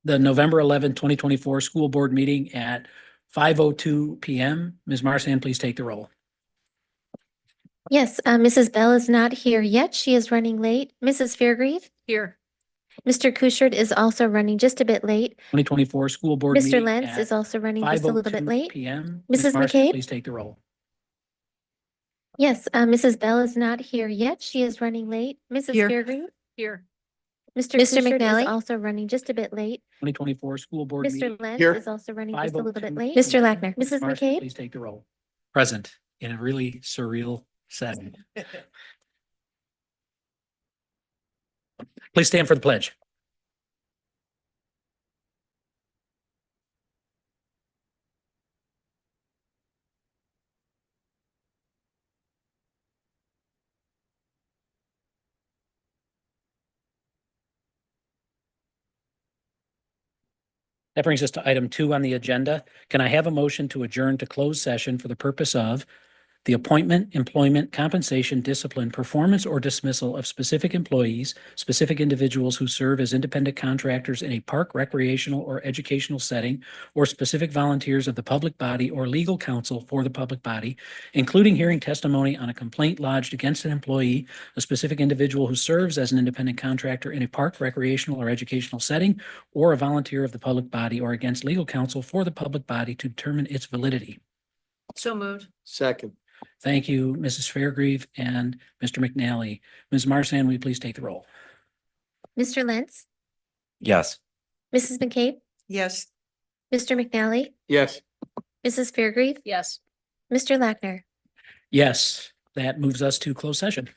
the November 11, 2024 school board meeting at 5:02 PM. Ms. Marsan, please take the roll. Yes, Mrs. Bell is not here yet. She is running late. Mrs. Fairgrieve? Here. Mr. Kuchard is also running just a bit late. 2024 school board Mr. meeting Lentz at is also running just a little bit 5:02 late. PM. Mrs. Ms. Marsan, McCabe? please take the roll. Yes, Mrs. Bell is not here yet. She is running late. Mrs. Here. Fairgrieve? Here. Mr. Kuchard is also running just a bit late. 2024 school board meeting. Mr. Lentz Here. is also running just a little bit 5:02 late. PM. Mr. Lackner? Ms. Mrs. Marsan, McCabe? please take the roll. Present in a really surreal setting. Please stand for the pledge. That brings us to item 2 on the agenda. Can I have a motion to adjourn to closed session for the purpose of the appointment, employment, compensation, discipline, performance, or dismissal of specific employees, specific individuals who serve as independent contractors in a park, recreational, or educational setting, or specific volunteers of the public body or legal counsel for the public body, including hearing testimony on a complaint lodged against an employee, a specific individual who serves as an independent contractor in a park, recreational, or educational setting, or a volunteer of the public body, or against legal counsel for the public body to determine its validity. So moved. Second. Thank you, Mrs. Fairgrieve and Mr. McNally. Ms. Marsan, will you please take the roll? Mr. Lentz? Yes. Mrs. McCabe? Yes. Mr. McNally? Yes. Mrs. Fairgrieve? Yes. Mr. Lackner? Yes, that moves us to closed session.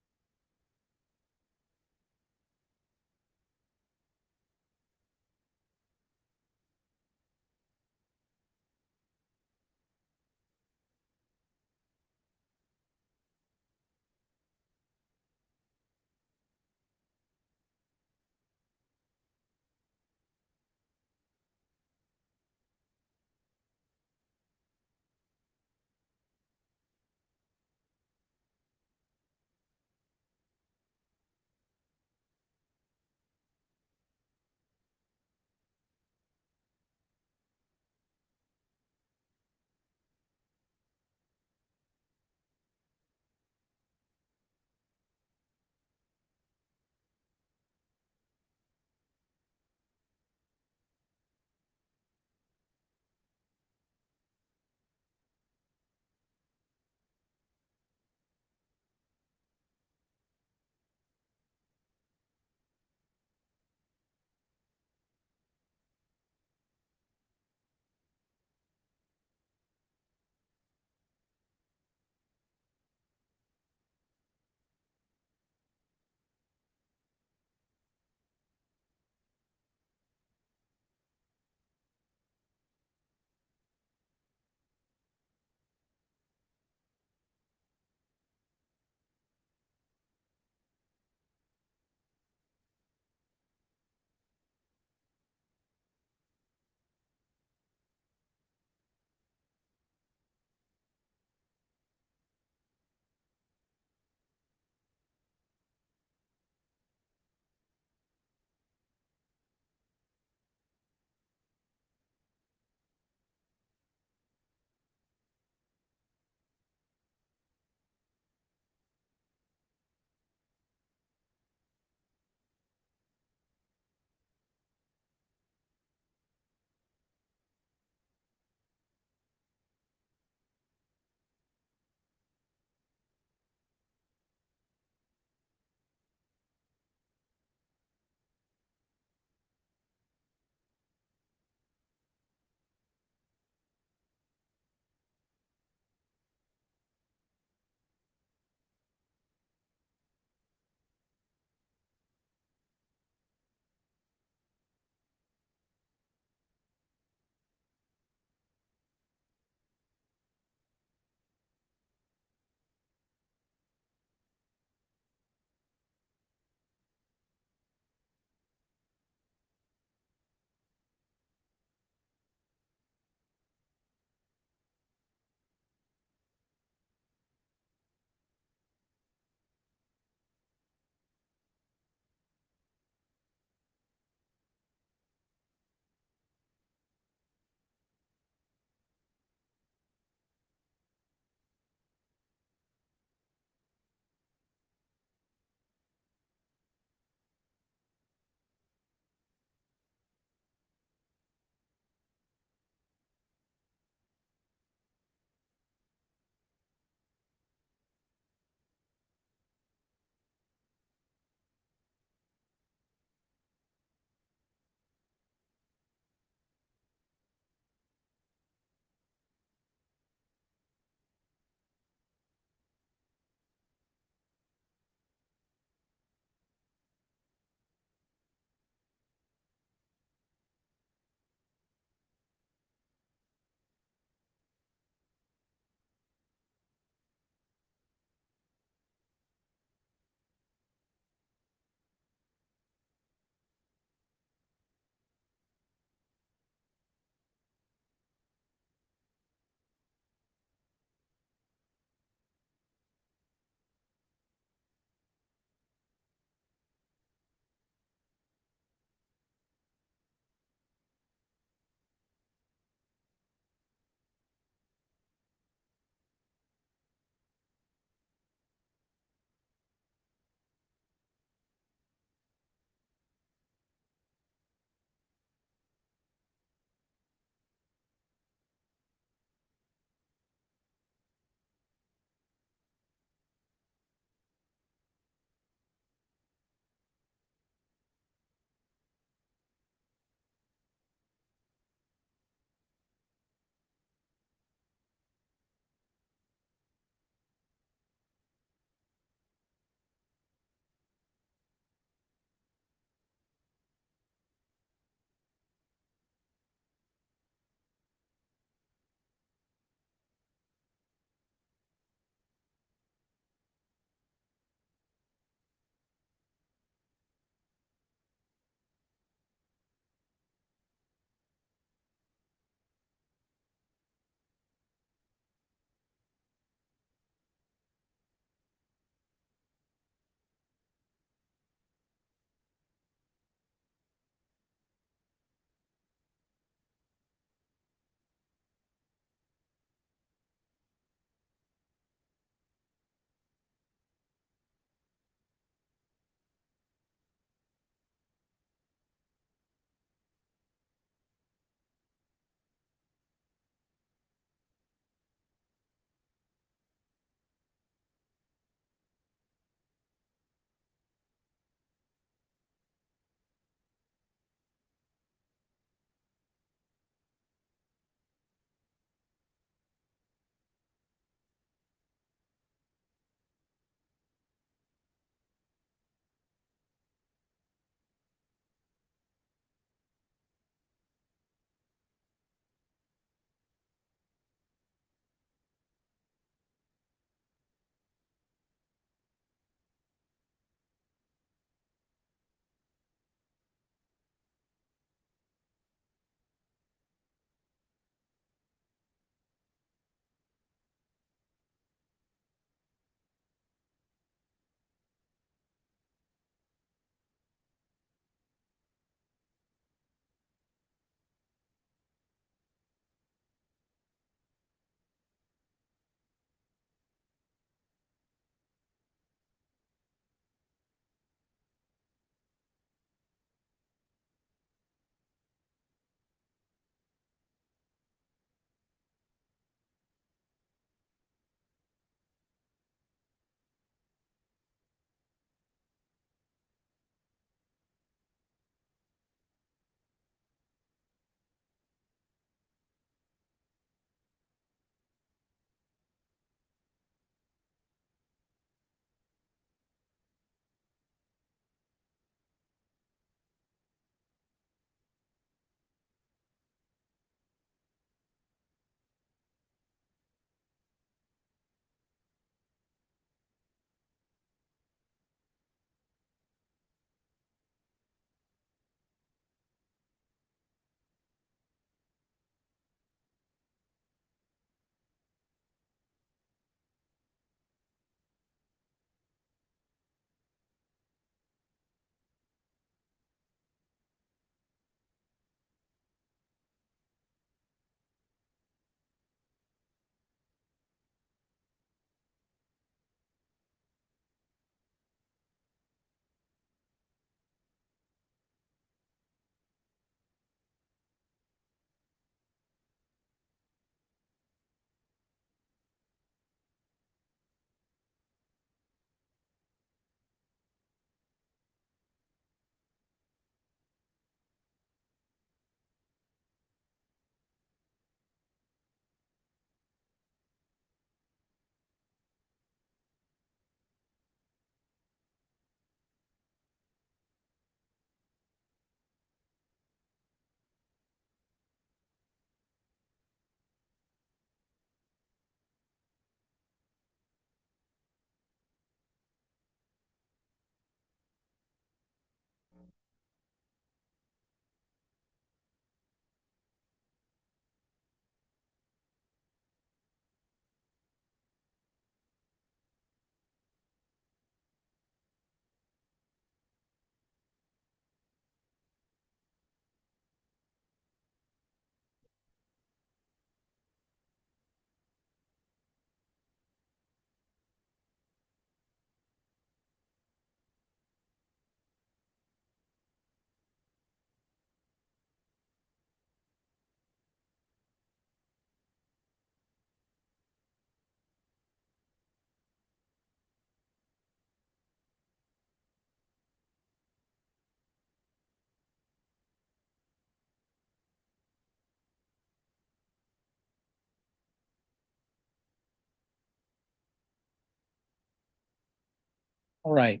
All right.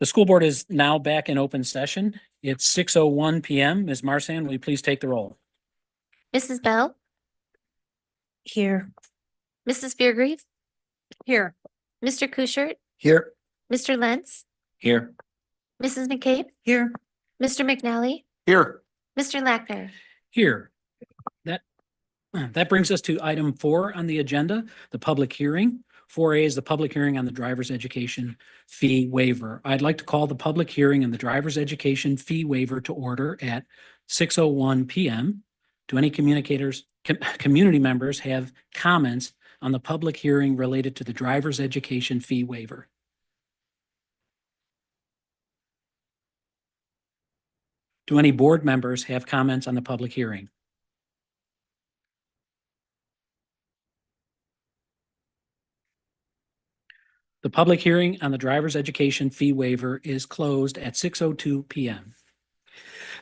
The school board is now back in open session. It's 6:01 PM. Ms. Marsan, will you please take the roll? Mrs. Bell, Here. Mrs. Beergreave, Here. Mr. Kuschert, Here. Mr. Lentz, Here. Mrs. McCabe, Here. Mr. McNally, Here. Mr. Lackner. Here. That brings us to item 4 on the agenda, the public hearing. 4A is the public hearing on the driver's education fee waiver. I'd like to call the public hearing on the driver's education fee waiver to order at 6:01 PM. Do any community members have comments on the public hearing related to the driver's education fee waiver? Do any board members have comments on the public hearing? The public hearing on the driver's education fee waiver is closed at 6:02 PM.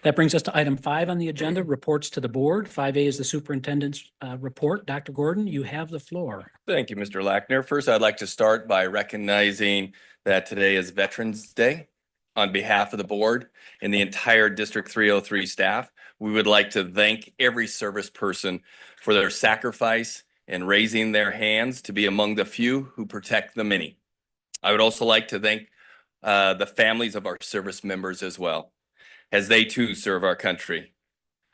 That brings us to item 5 on the agenda, reports to the board. 5A is the superintendent's report. Dr. Gordon, you have the floor. Thank you, Mr. Lackner. First, I'd like to start by recognizing that today is Veterans Day. On behalf of the board and the entire District 303 staff, we would like to thank every service person for their sacrifice and raising their hands to be among the few who protect the many. I would also like to thank the families of our service members as well, as they too serve our country.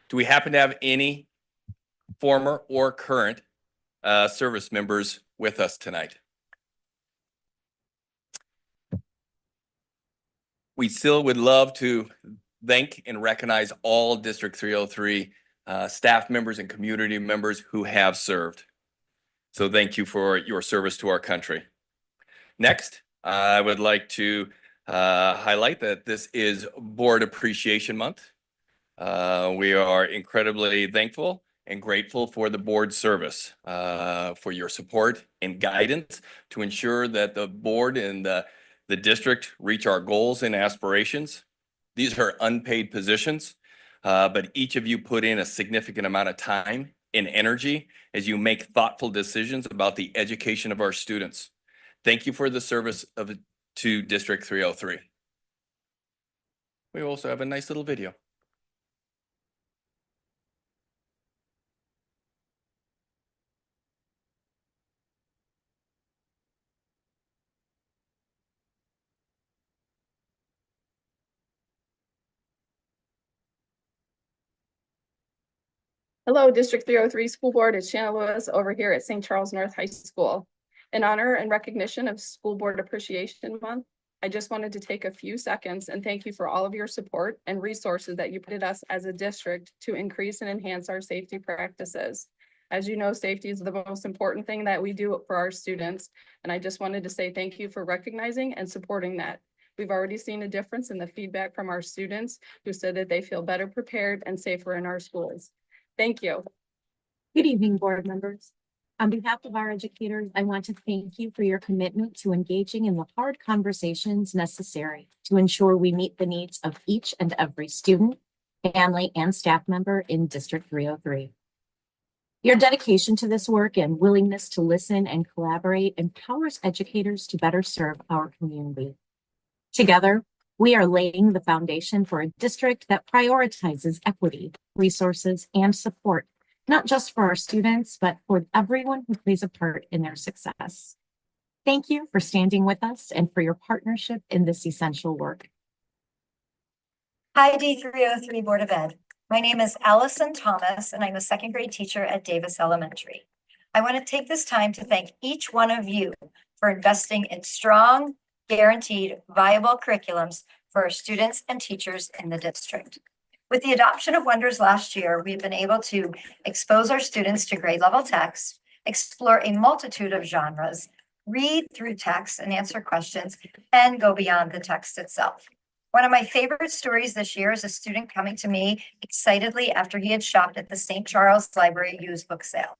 Do we happen to have any former or current service members with us tonight? We still would love to thank and recognize all District 303 staff members and community members who have served. So thank you for your service to our country. Next, I would like to highlight that this is Board Appreciation Month. We are incredibly thankful and grateful for the board service, for your support and guidance to ensure that the board and the district reach our goals and aspirations. These are unpaid positions, but each of you put in a significant amount of time and energy as you make thoughtful decisions about the education of our students. Thank you for the service to District 303. We also have a nice little video. Hello, District 303 School Board. It's Shanna Lewis over here at St. Charles North High School. In honor and recognition of School Board Appreciation Month, I just wanted to take a few seconds and thank you for all of your support and resources that you put in us as a district to increase and enhance our safety practices. As you know, safety is the most important thing that we do for our students, and I just wanted to say thank you for recognizing and supporting that. We've already seen a difference in the feedback from our students who said that they feel better prepared and safer in our schools. Thank you. Good evening, board members. On behalf of our educators, I want to thank you for your commitment to engaging in the hard conversations necessary to ensure we meet the needs of each and every student, family, and staff member in District 303. Your dedication to this work and willingness to listen and collaborate empowers educators to better serve our community. Together, we are laying the foundation for a district that prioritizes equity, resources, and support, not just for our students, but for everyone who plays a part in their success. Thank you for standing with us and for your partnership in this essential work. Hi, D303 Board of Ed. My name is Allison Thomas, and I'm a second grade teacher at Davis Elementary. I want to take this time to thank each one of you for investing in strong, guaranteed, viable curriculums for our students and teachers in the district. With the adoption of Wonders last year, we've been able to expose our students to grade level text, explore a multitude of genres, read through text and answer questions, and go beyond the text itself. One of my favorite stories this year is a student coming to me excitedly after he had shopped at the St. Charles Library used book sale.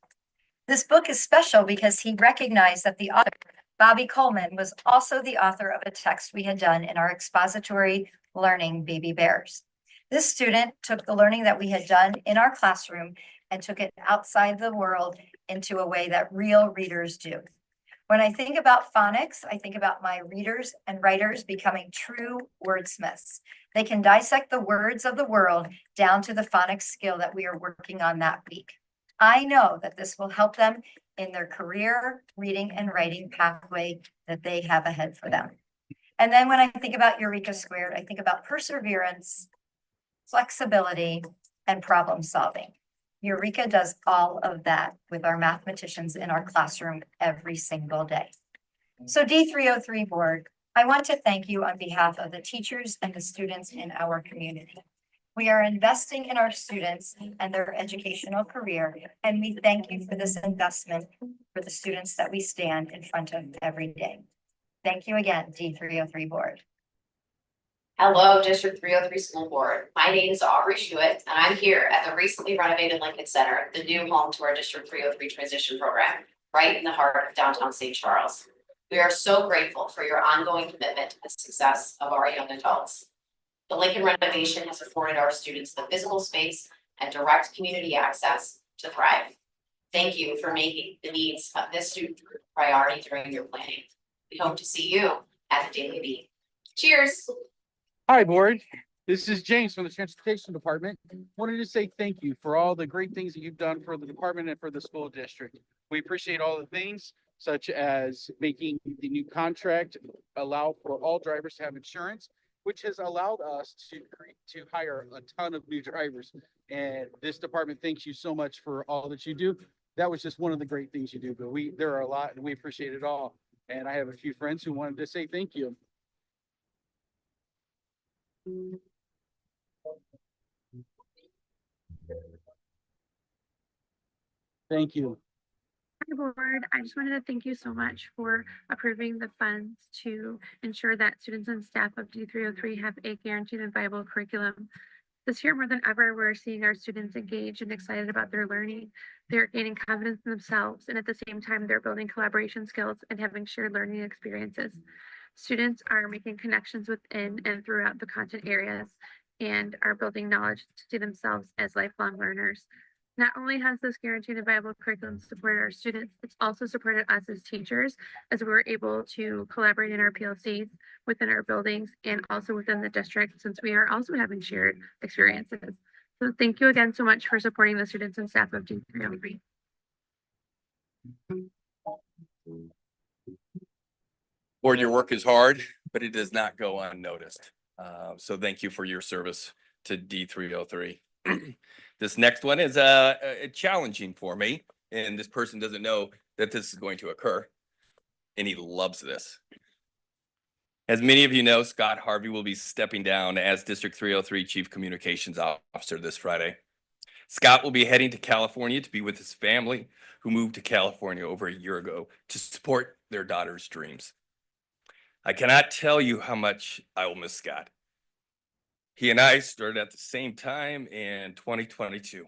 This book is special because he recognized that the author, Bobby Coleman, was also the author of a text we had done in our expository learning, Baby Bears. This student took the learning that we had done in our classroom and took it outside the world into a way that real readers do. When I think about phonics, I think about my readers and writers becoming true wordsmiths. They can dissect the words of the world down to the phonics skill that we are working on that week. I know that this will help them in their career reading and writing pathway that they have ahead for them. And then when I think about Eureka Squared, I think about perseverance, flexibility, and problem solving. Eureka does all of that with our mathematicians in our classroom every single day. So D303 board, I want to thank you on behalf of the teachers and the students in our community. We are investing in our students and their educational career, and we thank you for this investment for the students that we stand in front of every day. Thank you again, D303 board. Hello, District 303 School Board. My name is Aubrey Schuett, and I'm here at the recently renovated Lincoln Center, the new home to our District 303 transition program, right in the heart of downtown St. Charles. We are so grateful for your ongoing commitment to the success of our young adults. The Lincoln renovation has afforded our students the physical space and direct community access to thrive. Thank you for making the needs of this student group a priority during your planning. We hope to see you at the Daily Bee. Cheers. Hi, board. This is James from the Transportation Department. Wanted to say thank you for all the great things that you've done for the department and for the school district. We appreciate all the things such as making the new contract allow for all drivers to have insurance, which has allowed us to hire a ton of new drivers. And this department thanks you so much for all that you do. That was just one of the great things you do, but there are a lot and we appreciate it all. And I have a few friends who wanted to say thank you. Thank you. Hi, board. I just wanted to thank you so much for approving the funds to ensure that students and staff of D303 have a guaranteed and viable curriculum. This year, more than ever, we're seeing our students engaged and excited about their learning. They're gaining confidence in themselves, and at the same time, they're building collaboration skills and having shared learning experiences. Students are making connections within and throughout the content areas and are building knowledge to see themselves as lifelong learners. Not only has this guaranteed and viable curriculum supported our students, it's also supported us as teachers as we were able to collaborate in our PLCs within our buildings and also within the district, since we are also having shared experiences. So thank you again so much for supporting the students and staff of D303. Board, your work is hard, but it does not go unnoticed. So thank you for your service to D303. This next one is challenging for me, and this person doesn't know that this is going to occur, and he loves this. As many of you know, Scott Harvey will be stepping down as District 303 Chief Communications Officer this Friday. Scott will be heading to California to be with his family, who moved to California over a year ago to support their daughter's dreams. I cannot tell you how much I will miss Scott. He and I started at the same time in 2022.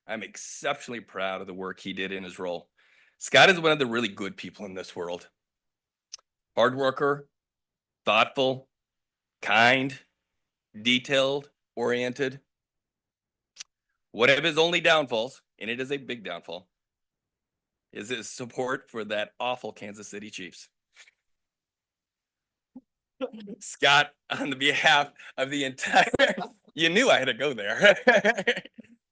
I'm exceptionally proud of the work he did in his role. Scott is one of the really good people in this world. Hard worker, thoughtful, kind, detailed, oriented. One of his only downfalls, and it is a big downfall, is his support for that awful Kansas City Chiefs. Scott, on the behalf of the entire, you knew I had to go there.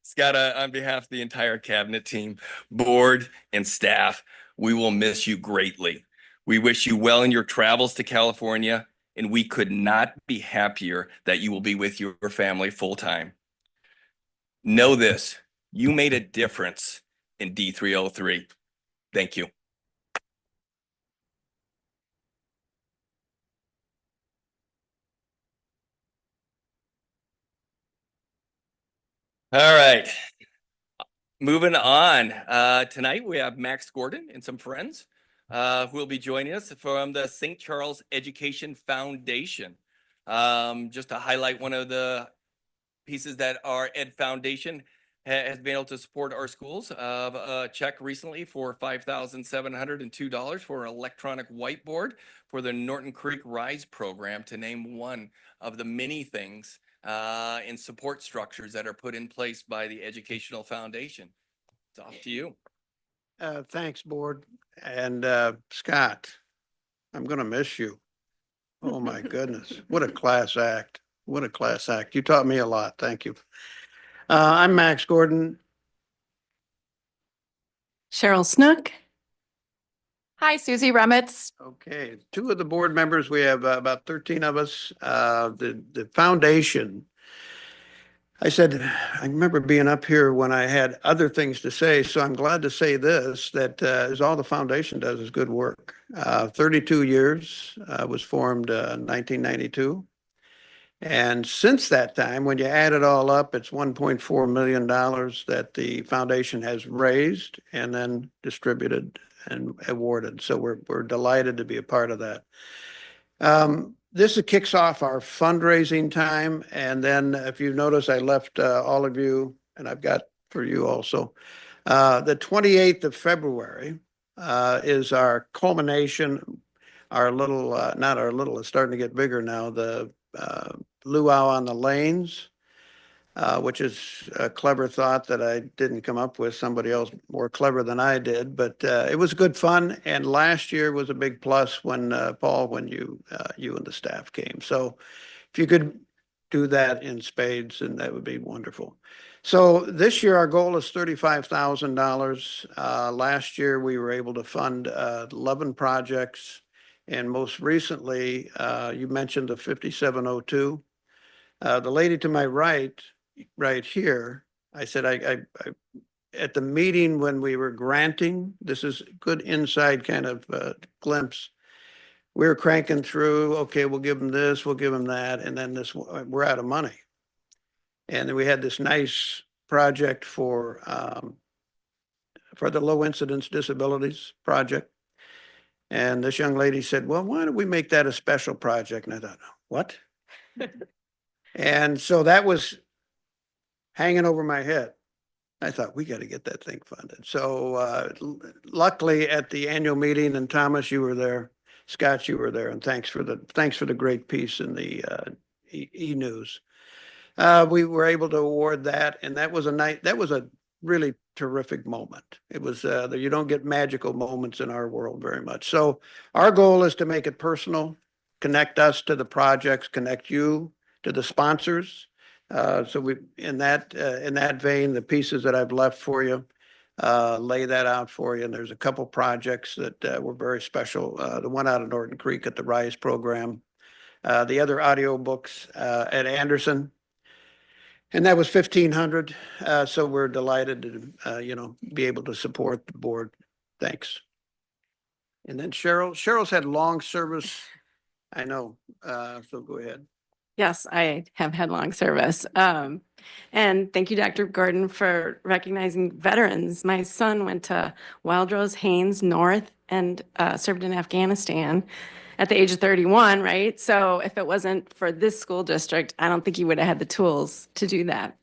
Scott, on behalf of the entire cabinet team, board, and staff, we will miss you greatly. We wish you well in your travels to California, and we could not be happier that you will be with your family full time. Know this, you made a difference in D303. Thank you. All right, moving on. Tonight we have Max Gordon and some friends who will be joining us from the St. Charles Education Foundation. Just to highlight one of the pieces that our Ed Foundation has been able to support our schools. A check recently for $5,702 for an electronic whiteboard for the Norton Creek Rise program, to name one of the many things and support structures that are put in place by the Educational Foundation. It's off to you. Thanks, board. And Scott, I'm gonna miss you. Oh, my goodness. What a class act. What a class act. You taught me a lot. Thank you. I'm Max Gordon. Cheryl Snook. Hi, Susie Remitz. Okay, two of the board members, we have about 13 of us. The foundation, I said, I remember being up here when I had other things to say, so I'm glad to say this, that is all the foundation does is good work. 32 years, was formed 1992. And since that time, when you add it all up, it's $1.4 million that the foundation has raised and then distributed and awarded. So we're delighted to be a part of that. This kicks off our fundraising time. And then if you notice, I left all of you, and I've got for you also, the 28th of February is our culmination, our little, not our little, it's starting to get bigger now, the luau on the lanes, which is a clever thought that I didn't come up with. Somebody else more clever than I did, but it was good fun. And last year was a big plus when Paul, when you and the staff came. So if you could do that in spades, and that would be wonderful. So this year our goal is $35,000. Last year we were able to fund 11 projects, and most recently you mentioned the 5702. The lady to my right here, I said, I at the meeting when we were granting, this is good inside kind of glimpse. We were cranking through, okay, we'll give them this, we'll give them that, and then this, we're out of money. And then we had this nice project for the low incidence disabilities project. And this young lady said, well, why don't we make that a special project? And I thought, what? And so that was hanging over my head. I thought, we got to get that thing funded. So luckily at the annual meeting, and Thomas, you were there, Scott, you were there, and thanks for the great piece in the e-news. We were able to award that, and that was a really terrific moment. It was you don't get magical moments in our world very much. So our goal is to make it personal, connect us to the projects, connect you to the sponsors. So we, in that vein, the pieces that I've left for you, lay that out for you. And there's a couple projects that were very special. The one out of Norton Creek at the RISE program, the other audio books at Anderson, and that was 1,500. So we're delighted to be able to support the board. Thanks. And then Cheryl's had long service. I know. So go ahead. Yes, I have had long service. And thank you, Dr. Gordon, for recognizing veterans. My son went to Wild Rose Haynes North and served in Afghanistan at the age of 31, right? So if it wasn't for this school district, I don't think he would have had the tools to do that.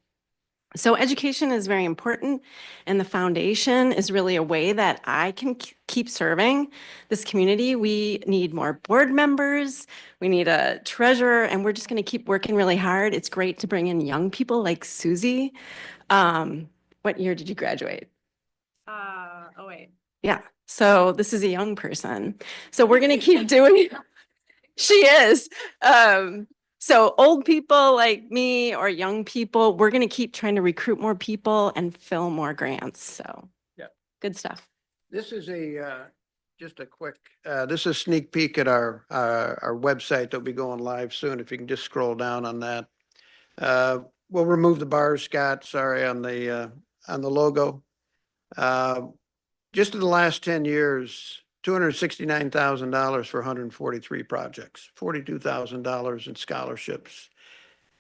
So education is very important, and the foundation is really a way that I can keep serving this community. We need more board members, we need a treasurer, and we're just going to keep working really hard. It's great to bring in young people like Susie. What year did you graduate? Oh wait. Yeah, so this is a young person. So we're going to keep doing, she is. So old people like me or young people, we're going to keep trying to recruit more people and fill more grants. So yeah, good stuff. This is just a quick, this is a sneak peek at our website that'll be going live soon. If you can just scroll down on that. We'll remove the bars, Scott, sorry, on the logo. Just in the last 10 years, $269,000 for 143 projects, $42,000 in scholarships.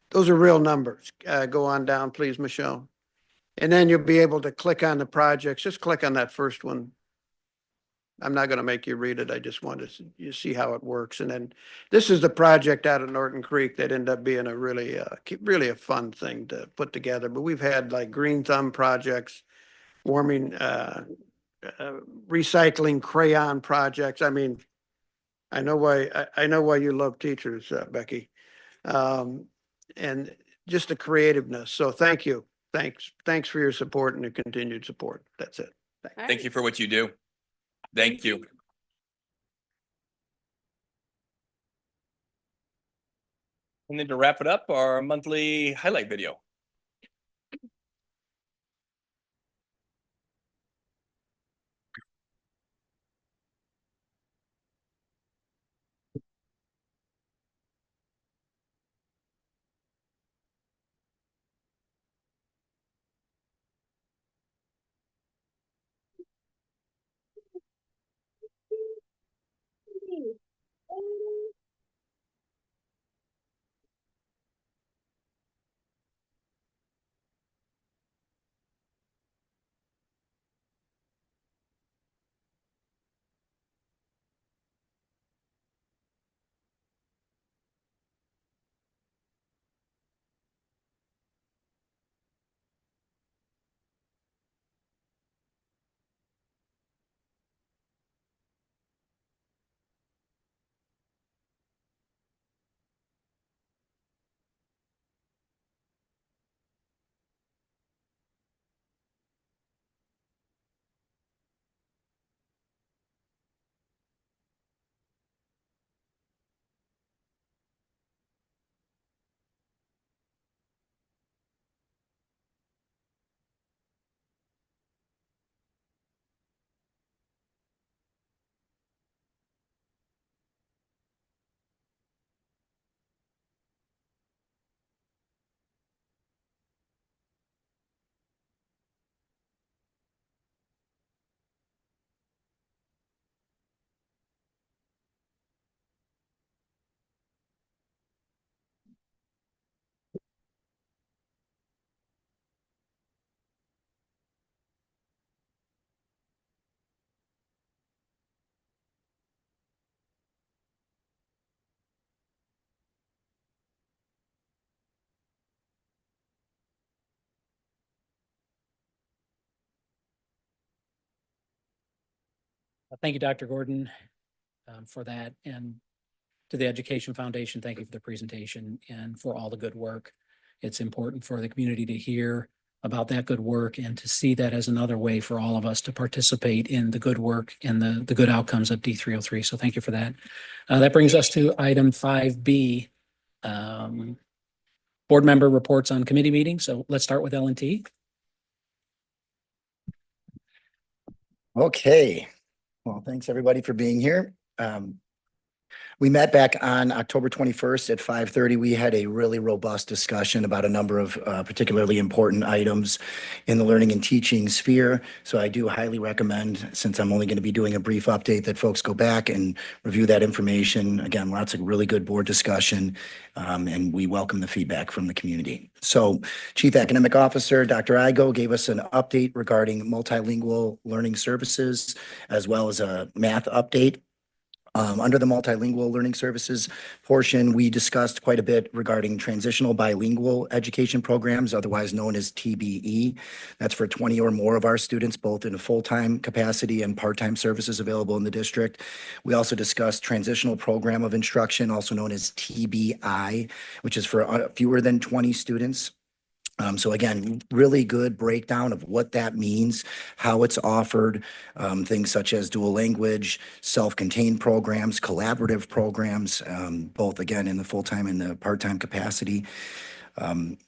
Those are real numbers. Go on down, please, Michelle. And then you'll be able to click on the projects. Just click on that first one. I'm not going to make you read it. I just want to see how it works. And then this is the project out at Norton Creek that ended up being a really a fun thing to put together. But we've had like green thumb projects, warming, recycling crayon projects. I mean, I know why you love teachers, Becky, and just the creativeness. So thank you. Thanks for your support and your continued support. That's it. Thank you for what you do. Thank you. And then to wrap it up, our monthly highlight video. Thank you, Dr. Gordon, for that. And to the Education Foundation, thank you for the presentation and for all the good work. It's important for the community to hear about that good work and to see that as another way for all of us to participate in the good work and the good outcomes of D303. So thank you for that. That brings us to item 5B, board member reports on committee meetings. So let's start with L&T. Okay. Well, thanks everybody for being here. We met back on October 21st at 5:30. We had a really robust discussion about a number of particularly important items in the learning and teaching sphere. So I do highly recommend, since I'm only going to be doing a brief update, that folks go back and review that information. Again, lots of really good board discussion, and we welcome the feedback from the community. So Chief Academic Officer, Dr. Igo, gave us an update regarding multilingual learning services, as well as a math update. Under the multilingual learning services portion, we discussed quite a bit regarding transitional bilingual education programs, otherwise known as TBE. That's for 20 or more of our students, both in a full-time capacity and part-time services available in the district. We also discussed transitional program of instruction, also known as TBI, which is for fewer than 20 students. So again, really good breakdown of what that means, how it's offered, things such as dual language, self-contained programs, collaborative programs, both again in the full-time and the part-time capacity.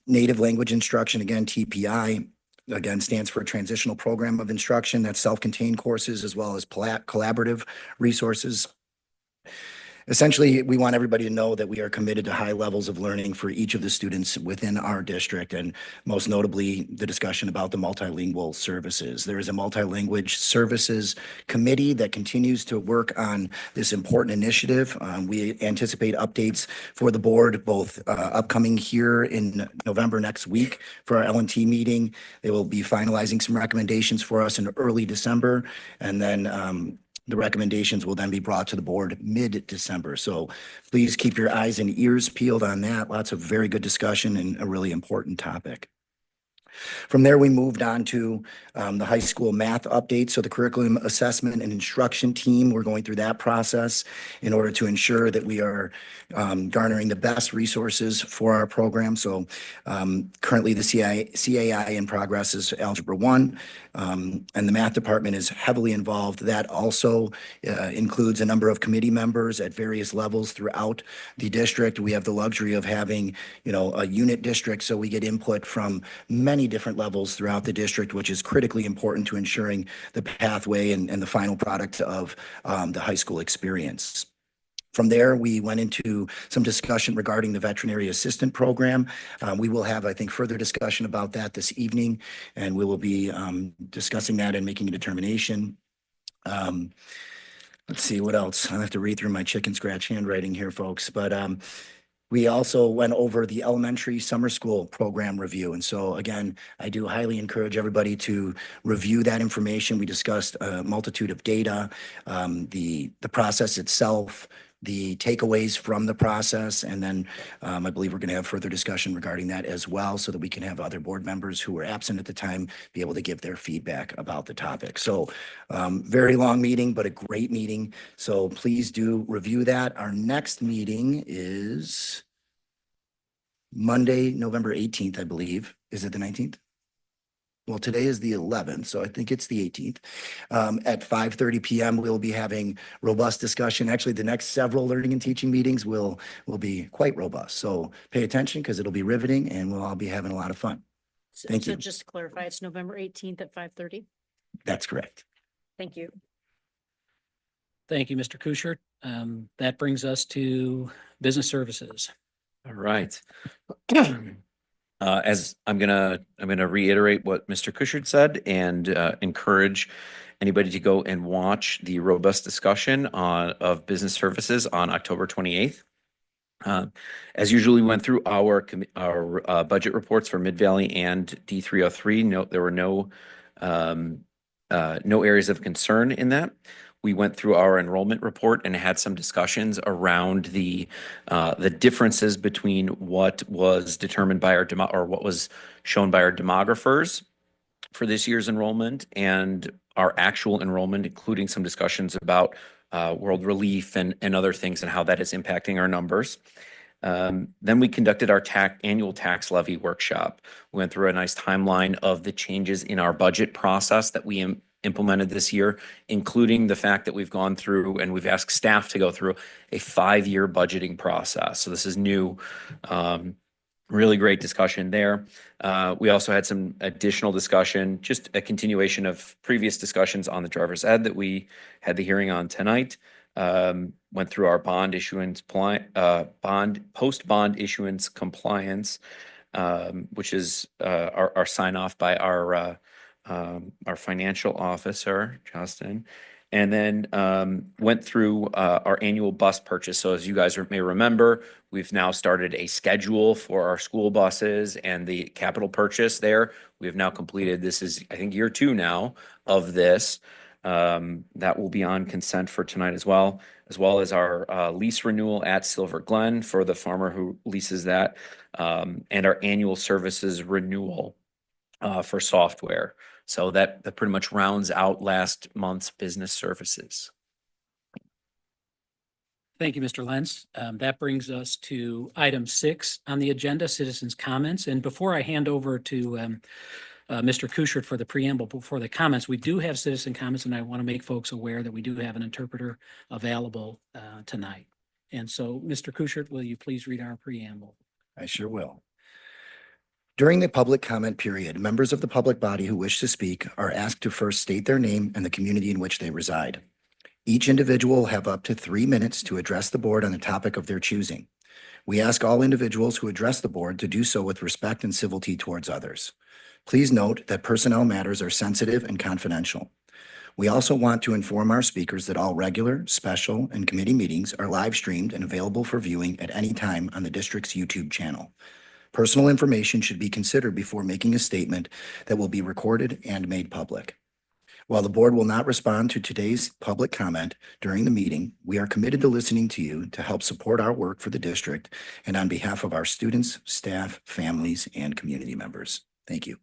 Native language instruction, again, TPI, again, stands for Transitional Program of Instruction. That's self-contained courses as well as collaborative resources. Essentially, we want everybody to know that we are committed to high levels of learning for each of the students within our district, and most notably, the discussion about the multilingual services. There is a multilanguage services committee that continues to work on this important initiative. We anticipate updates for the board, both upcoming here in November next week for our L&T meeting. They will be finalizing some recommendations for us in early December, and then the recommendations will then be brought to the board mid-December. So please keep your eyes and ears peeled on that. Lots of very good discussion and a really important topic. From there, we moved on to the high school math update. So the curriculum assessment and instruction team, we're going through that process in order to ensure that we are garnering the best resources for our program. So currently the CAI in progress is Algebra 1, and the math department is heavily involved. That also includes a number of committee members at various levels throughout the district. We have the luxury of having, a unit district, so we get input from many different levels throughout the district, which is critically important to ensuring the pathway and the final product of the high school experience. From there, we went into some discussion regarding the veterinary assistant program. We will have, I think, further discussion about that this evening, and we will be discussing that and making a determination. Let's see what else. I'll have to read through my chicken scratch handwriting here, folks. But we also went over the elementary summer school program review. And so again, I do highly encourage everybody to review that information. We discussed a multitude of data, the process itself, the takeaways from the process. And then I believe we're going to have further discussion regarding that as well, so that we can have other board members who were absent at the time be able to give their feedback about the topic. So very long meeting, but a great meeting. So please do review that. Our next meeting is Monday, November 18th, I believe. Is it the 19th? Well, today is the 11th, so I think it's the 18th. At 5:30 p.m., we'll be having robust discussion. Actually, the next several learning and teaching meetings will be quite robust. So pay attention, because it'll be riveting and we'll all be having a lot of fun. Thank you. So just to clarify, it's November 18th at 5:30? That's correct. Thank you. Thank you, Mr. Kuschert. That brings us to business services. All right. As I'm gonna reiterate what Mr. Kuschert said and encourage anybody to go and watch the robust discussion of business services on October 28th. As usual, we went through our budget reports for Mid-Valley and D303. There were no areas of concern in that. We went through our enrollment report and had some discussions around the differences between what was determined by what was shown by our demographers for this year's enrollment and our actual enrollment, including some discussions about world relief and other things and how that is impacting our numbers. Then we conducted our annual tax levy workshop. We went through a nice timeline of the changes in our budget process that we implemented this year, including the fact that we've gone through and we've asked staff to go through a 5-year budgeting process. So this is new. Really great discussion there. We also had some additional discussion, just a continuation of previous discussions on the driver's ed that we had the hearing on tonight. Went through our bond issuance, post-bond issuance compliance, which is our sign off by our financial officer, Justin, and then went through our annual bus purchase. So as you guys may remember, we've now started a schedule for our school buses and the capital purchase there. We have now completed, this is, I think, year 2 now of this. That will be on consent for tonight as well as our lease renewal at Silver Glen for the farmer who leases that, and our annual services renewal for software. So that pretty much rounds out last month's business services. Thank you, Mr. Lentz. That brings us to item 6 on the agenda, citizens' comments. And before I hand over to Mr. Kuschert for the preamble, before the comments, we do have citizen comments, and I want to make folks aware that we do have an interpreter available tonight. And so, Mr. Kuschert, will you please read our preamble? I sure will. During the public comment period, members of the public body who wish to speak are asked to first state their name and the community in which they reside. Each individual will have up to 3 minutes to address the board on the topic of their choosing. We ask all individuals who address the board to do so with respect and civility towards others. Please note that personnel matters are sensitive and confidential. We also want to inform our speakers that all regular, special, and committee meetings are live streamed and available for viewing at any time on the district's YouTube channel. Personal information should be considered before making a statement that will be recorded and made public. While the board will not respond to today's public comment during the meeting, we are committed to listening to you to help support our work for the district and on behalf of our students, staff, families, and community members. Thank you.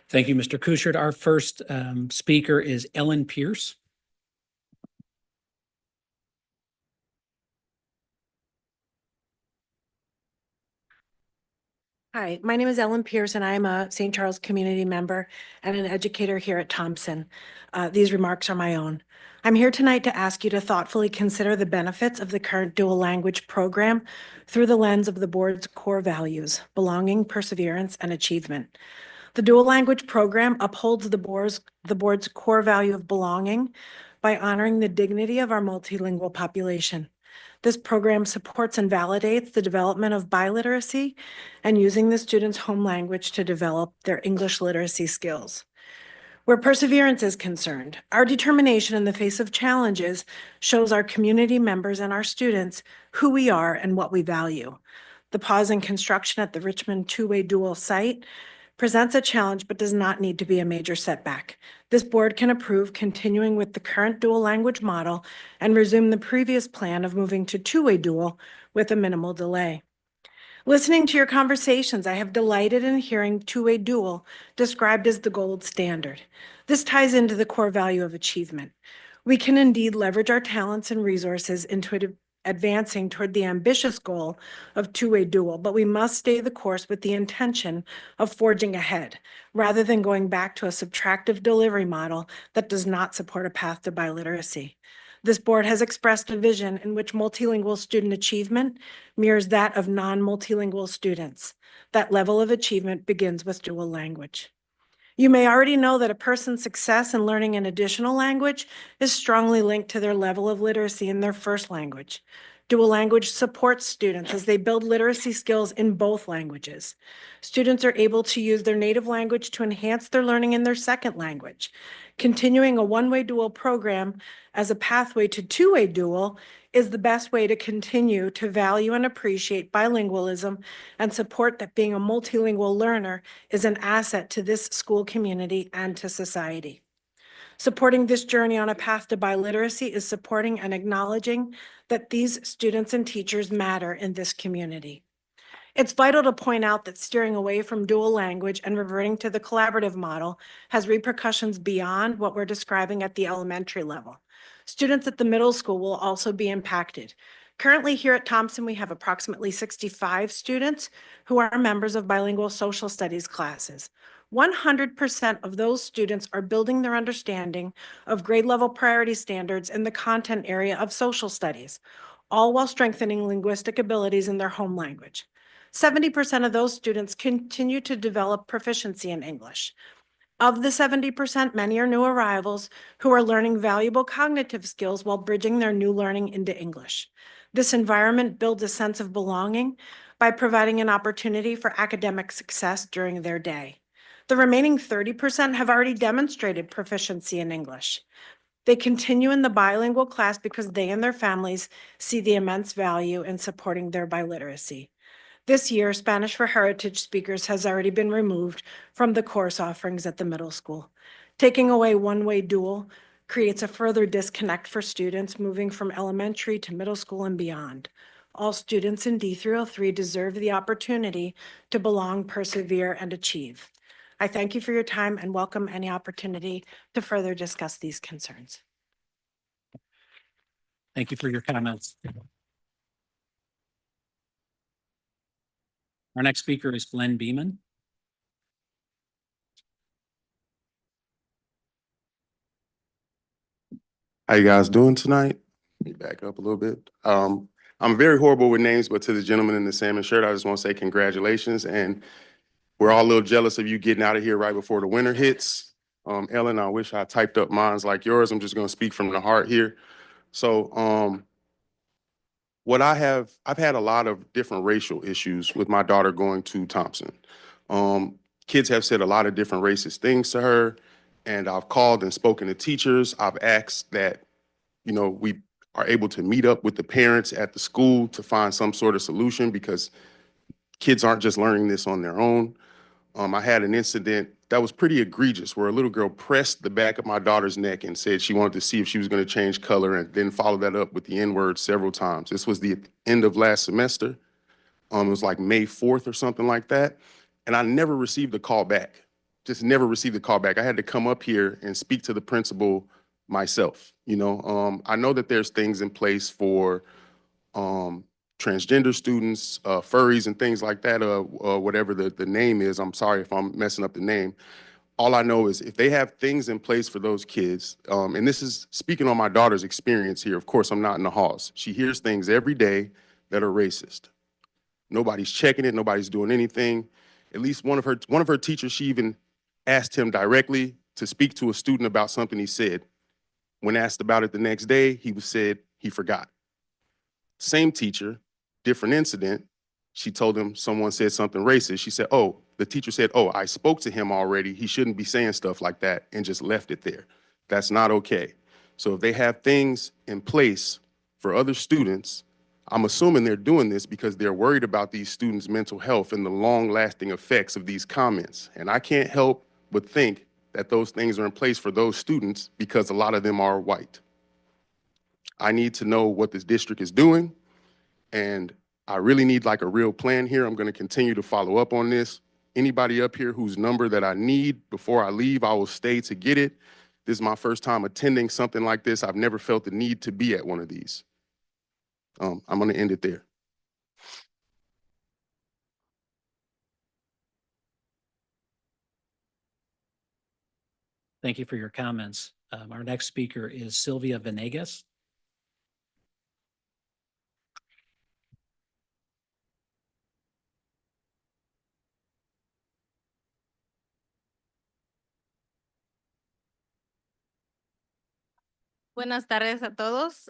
Thank you, Mr. Kuchert. Our first speaker is Ellen Pierce. Hi, my name is Ellen Pierce, and I am a St. Charles community member and an educator here at Thompson. These remarks are my own. I'm here tonight to ask you to thoughtfully consider the benefits of the current dual language program through the lens of the board's core values: belonging, perseverance, and achievement. The dual language program upholds the board's core value of belonging by honoring the dignity of our multilingual population. This program supports and validates the development of biliteracy and using the students' home language to develop their English literacy skills. Where perseverance is concerned, our determination in the face of challenges shows our community members and our students who we are and what we value. The pause in construction at the Richmond two-way dual site presents a challenge but does not need to be a major setback. This board can approve continuing with the current dual language model and resume the previous plan of moving to two-way dual with a minimal delay. Listening to your conversations, I have delighted in hearing two-way dual described as the gold standard. This ties into the core value of achievement. We can indeed leverage our talents and resources into advancing toward the ambitious goal of two-way dual, but we must stay the course with the intention of forging ahead, rather than going back to a subtractive delivery model that does not support a path to biliteracy. This board has expressed a vision in which multilingual student achievement mirrors that of non-multilingual students. That level of achievement begins with dual language. You may already know that a person's success in learning an additional language is strongly linked to their level of literacy in their first language. Dual language supports students as they build literacy skills in both languages. Students are able to use their native language to enhance their learning in their second language. Continuing a one-way dual program as a pathway to two-way dual is the best way to continue to value and appreciate bilingualism and support that being a multilingual learner is an asset to this school community and to society. Supporting this journey on a path to biliteracy is supporting and acknowledging that these students and teachers matter in this community. It's vital to point out that steering away from dual language and reverting to the collaborative model has repercussions beyond what we're describing at the elementary level. Students at the middle school will also be impacted. Currently here at Thompson, we have approximately 65 students who are members of bilingual social studies classes. 100% of those students are building their understanding of grade level priority standards in the content area of social studies, all while strengthening linguistic abilities in their home language. 70% of those students continue to develop proficiency in English. Of the 70%, many are new arrivals who are learning valuable cognitive skills while bridging their new learning into English. This environment builds a sense of belonging by providing an opportunity for academic success during their day. The remaining 30% have already demonstrated proficiency in English. They continue in the bilingual class because they and their families see the immense value in supporting their biliteracy. This year, Spanish for Heritage speakers has already been removed from the course offerings at the middle school. Taking away one-way dual creates a further disconnect for students moving from elementary to middle school and beyond. All students in D303 deserve the opportunity to belong, persevere, and achieve. I thank you for your time and welcome any opportunity to further discuss these concerns. Thank you for your comments. Our next speaker is Glenn Beeman. How you guys doing tonight? Let me back up a little bit. I'm very horrible with names, but to the gentleman in the salmon shirt, I just want to say congratulations. And we're all a little jealous of you getting out of here right before the winter hits. Ellen, I wish I typed up mines like yours. I'm just going to speak from the heart here. So I've had a lot of different racial issues with my daughter going to Thompson. Kids have said a lot of different racist things to her, and I've called and spoken to teachers. I've asked that, you know, we are able to meet up with the parents at the school to find some sort of solution because kids aren't just learning this on their own. I had an incident that was pretty egregious where a little girl pressed the back of my daughter's neck and said she wanted to see if she was going to change color, and then followed that up with the N-word several times. This was the end of last semester. It was like May 4th or something like that. And I never received a call back just never received a call back. I had to come up here and speak to the principal myself. I know that there's things in place for transgender students, furries and things like that, whatever the name is. I'm sorry if I'm messing up the name. All I know is if they have things in place for those kids, and this is speaking on my daughter's experience here. Of course, I'm not in the halls. She hears things every day that are racist. Nobody's checking it. Nobody's doing anything. At least one of her teachers, she even asked him directly to speak to a student about something he said. When asked about it the next day, he said he forgot. Same teacher, different incident. She told him someone said something racist. She said, oh, the teacher said, oh, I spoke to him already. He shouldn't be saying stuff like that, and just left it there. That's not okay. So if they have things in place for other students, I'm assuming they're doing this because they're worried about these students' mental health and the long-lasting effects of these comments. And I can't help but think that those things are in place for those students because a lot of them are white. I need to know what this district is doing, and I really need like a real plan here. I'm going to continue to follow up on this. Anybody up here whose number that I need before I leave, I will stay to get it. This is my first time attending something like this. I've never felt the need to be at one of these. I'm going to end it there. Thank you for your comments. Our next speaker is Sylvia Venegas. Buenas tardes a todos.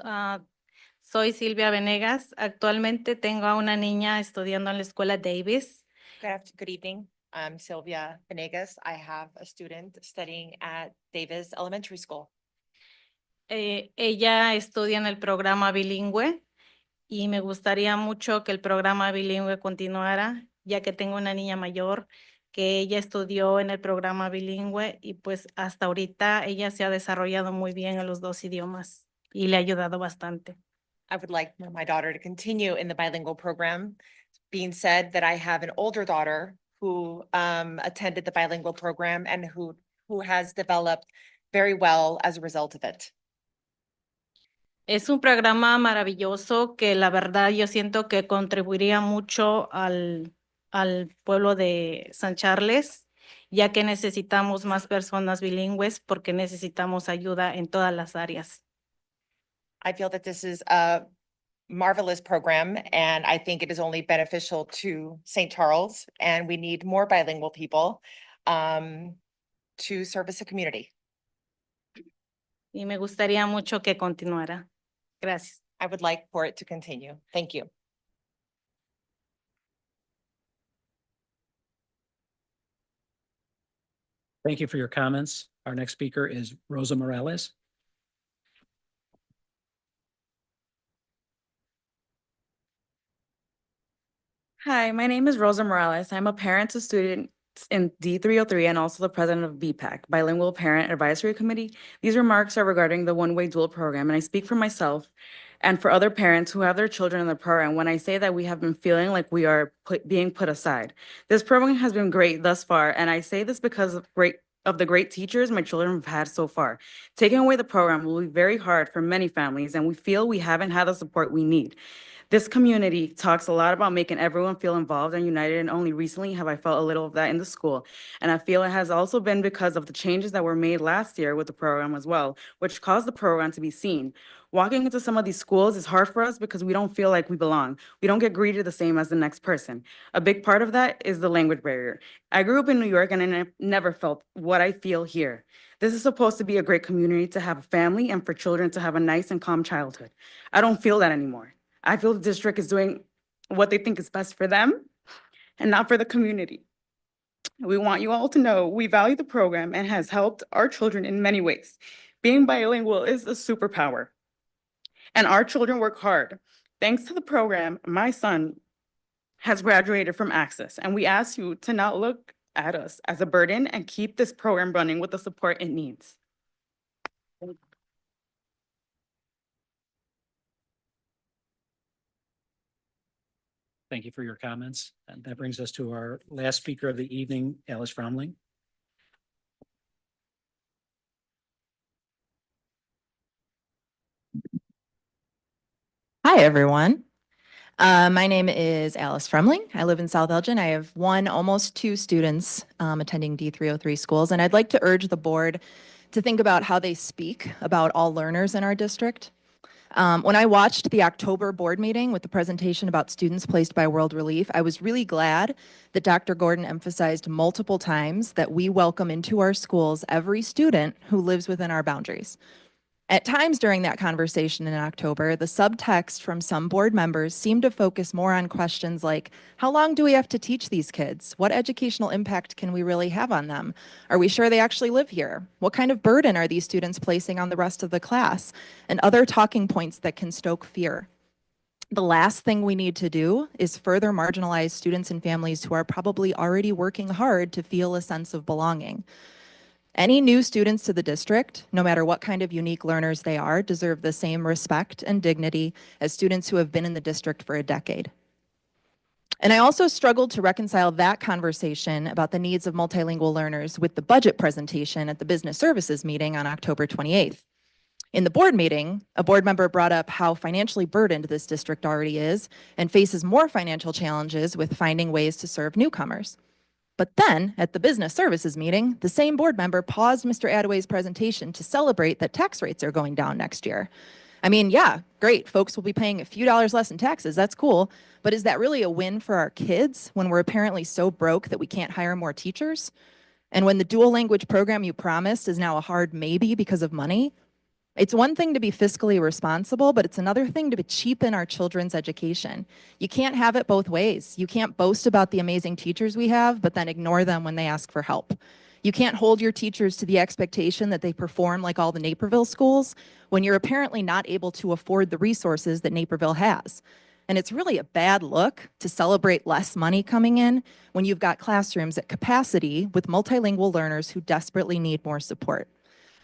Soy Silvia Venegas. Actualmente tengo a una niña estudiando en la escuela Davis. Good evening. I'm Sylvia Venegas. I have a student studying at Davis Elementary School. Ella estudia en el programa bilingüe y me gustaría mucho que el programa bilingüe continuara, ya que tengo una niña mayor que ella estudió en el programa bilingüe y pues hasta ahorita ella se ha desarrollado muy bien en los dos idiomas y le ha ayudado bastante. I would like my daughter to continue in the bilingual program. Being said that I have an older daughter who attended the bilingual program and who has developed very well as a result of it. Es un programa maravilloso que la verdad yo siento que contribuiría mucho al pueblo de San Charles, ya que necesitamos más personas bilingües porque necesitamos ayuda en todas las áreas. I feel that this is a marvelous program, and I think it is only beneficial to St. Charles, and we need more bilingual people to service the community. Y me gustaría mucho que continuara. Gracias. I would like for it to continue. Thank you. Thank you for your comments. Our next speaker is Rosa Morales. Hi, my name is Rosa Morales. I'm a parent to students in D303 and also the president of BPAC, Bilingual Parent Advisory Committee. These remarks are regarding the one-way dual program, and I speak for myself and for other parents who have their children in the program when I say that we have been feeling like we are being put aside. This program has been great thus far, and I say this because of the great teachers my children have had so far. Taking away the program will be very hard for many families, and we feel we haven't had the support we need. This community talks a lot about making everyone feel involved and united, and only recently have I felt a little of that in the school. And I feel it has also been because of the changes that were made last year with the program as well, which caused the program to be seen. Walking into some of these schools is hard for us because we don't feel like we belong. We don't get greeted the same as the next person. A big part of that is the language barrier. I grew up in New York and I never felt what I feel here. This is supposed to be a great community to have a family and for children to have a nice and calm childhood. I don't feel that anymore. I feel the district is doing what they think is best for them and not for the community. We want you all to know we value the program and has helped our children in many ways. Being bilingual is a superpower, and our children work hard. Thanks to the program, my son has graduated from Access, and we ask you to not look at us as a burden and keep this program running with the support it needs. Thank you for your comments. And that brings us to our last speaker of the evening, Alice Fromling. Hi, everyone. My name is Alice Fremling. I live in South Elgin. I have almost two students attending D303 schools, and I'd like to urge the board to think about how they speak about all learners in our district. When I watched the October board meeting with the presentation about students placed by World Relief, I was really glad that Dr. Gordon emphasized multiple times that we welcome into our schools every student who lives within our boundaries. At times during that conversation in October, the subtext from some board members seemed to focus more on questions like, how long do we have to teach these kids? What educational impact can we really have on them? Are we sure they actually live here? What kind of burden are these students placing on the rest of the class? And other talking points that can stoke fear. The last thing we need to do is further marginalize students and families who are probably already working hard to feel a sense of belonging. Any new students to the district, no matter what kind of unique learners they are, deserve the same respect and dignity as students who have been in the district for a decade. And I also struggled to reconcile that conversation about the needs of multilingual learners with the budget presentation at the business services meeting on October 28th. In the board meeting, a board member brought up how financially burdened this district already is and faces more financial challenges with finding ways to serve newcomers. But then, at the business services meeting, the same board member paused Mr. Attaway's presentation to celebrate that tax rates are going down next year. I mean, yeah, great, folks will be paying a few dollars less in taxes, that's cool, but is that really a win for our kids when we're apparently so broke that we can't hire more teachers? And when the dual language program you promised is now a hard maybe because of money? It's one thing to be fiscally responsible, but it's another thing to cheapen our children's education. You can't have it both ways. You can't boast about the amazing teachers we have, but then ignore them when they ask for help. You can't hold your teachers to the expectation that they perform like all the Naperville schools when you're apparently not able to afford the resources that Naperville has. And it's really a bad look to celebrate less money coming in when you've got classrooms at capacity with multilingual learners who desperately need more support.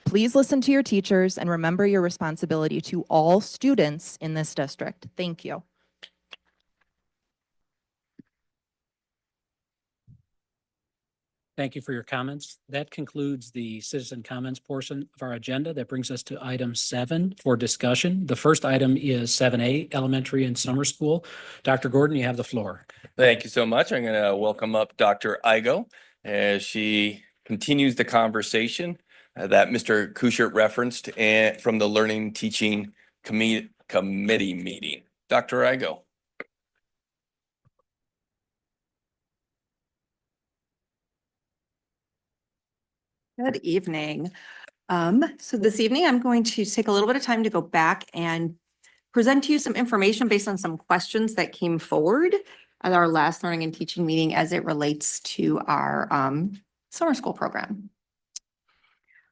Please listen to your teachers and remember your responsibility to all students in this district. Thank you. Thank you for your comments. That concludes the citizen comments portion of our agenda. That brings us to item 7 for discussion. The first item is 7A, elementary and summer school. Dr. Gordon, you have the floor. Thank you so much. I'm going to welcome up Dr. Igo as she continues the conversation that Mr. Kuchert referenced from the Learning Teaching Committee meeting. Dr. Igo. Good evening. So this evening, I'm going to take a little bit of time to go back and present to you some information based on some questions that came forward at our last learning and teaching meeting as it relates to our summer school program.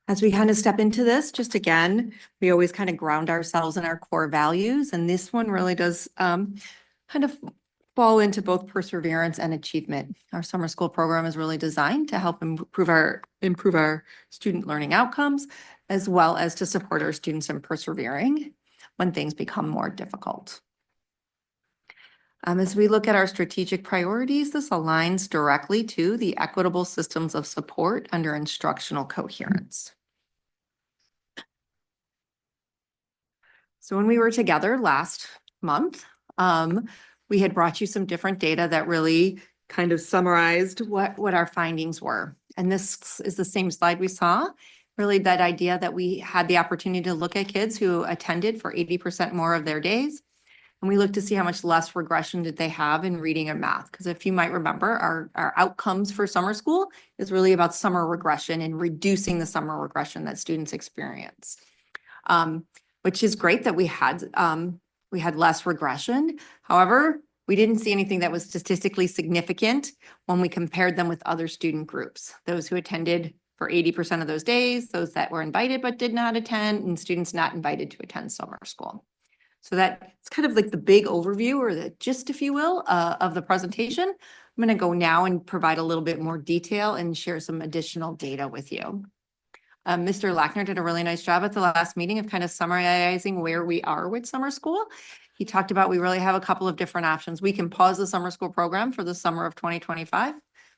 As we kind of step into this, just again, we always kind of ground ourselves in our core values, and this one really does kind of fall into both perseverance and achievement. Our summer school program is really designed to help improve our student learning outcomes, as well as to support our students in persevering when things become more difficult. As we look at our strategic priorities, this aligns directly to the equitable systems of support under instructional coherence. So when we were together last month, we had brought you some different data that really kind of summarized what our findings were. And this is the same slide we saw, really that idea that we had the opportunity to look at kids who attended for 80% more of their days. And we looked to see how much less regression did they have in reading and math. Because if you might remember, our outcomes for summer school is really about summer regression and reducing the summer regression that students experience. Which is great that we had less regression. However, we didn't see anything that was statistically significant when we compared them with other student groups. Those who attended for 80% of those days, those that were invited but did not attend, and students not invited to attend summer school. So that's kind of like the big overview, or the gist, if you will, of the presentation. I'm going to go now and provide a little bit more detail and share some additional data with you. Mr. Lackner did a really nice job at the last meeting of kind of summarizing where we are with summer school. He talked about we really have a couple of different options. We can pause the summer school program for the summer of 2025.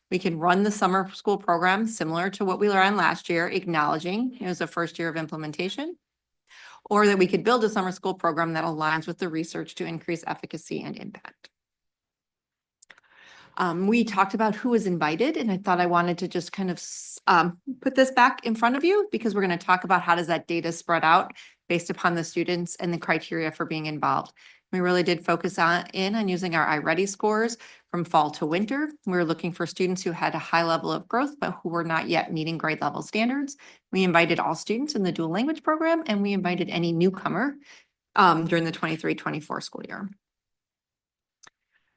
We can run the summer school program similar to what we ran last year, acknowledging it was the first year of implementation. or that we could build a summer school program that aligns with the research to increase efficacy and impact. We talked about who was invited, and I thought I wanted to just kind of put this back in front of you because we're going to talk about how does that data spread out based upon the students and the criteria for being involved. We really did focus on using our iReady scores from fall to winter. We were looking for students who had a high level of growth, but who were not yet meeting grade level standards. We invited all students in the dual language program, and we invited any newcomer during the 23-24 school year.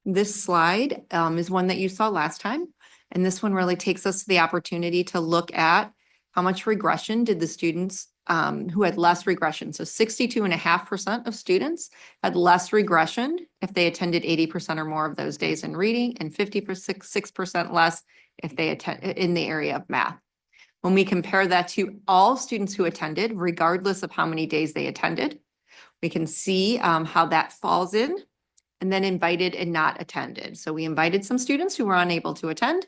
This slide is one that you saw last time. And this one really takes us to the opportunity to look at how much regression did the students who had less regression. So 62.5% of students had less regression if they attended 80% or more of those days in reading, and 56% less if they attend in the area of math. When we compare that to all students who attended, regardless of how many days they attended, we can see how that falls in. And then invited and not attended. So we invited some students who were unable to attend.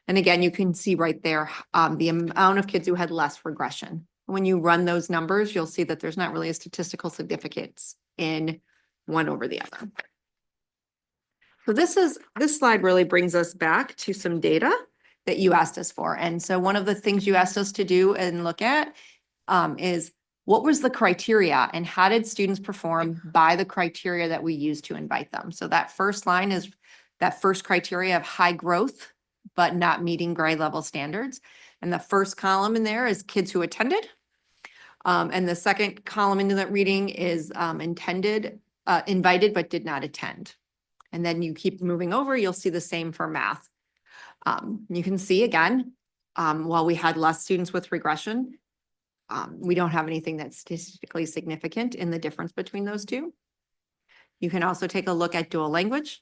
And again, you can see right there the amount of kids who had less regression. When you run those numbers, you'll see that there's not really a statistical significance in one over the other. So this slide really brings us back to some data that you asked us for. And so one of the things you asked us to do and look at is what was the criteria and how did students perform by the criteria that we used to invite them? So that first line is that first criteria of high growth, but not meeting grade level standards. And the first column in there is kids who attended. And the second column into that reading is invited, but did not attend. And then you keep moving over, you'll see the same for math. You can see again, while we had less students with regression, we don't have anything that's statistically significant in the difference between those two. You can also take a look at dual language.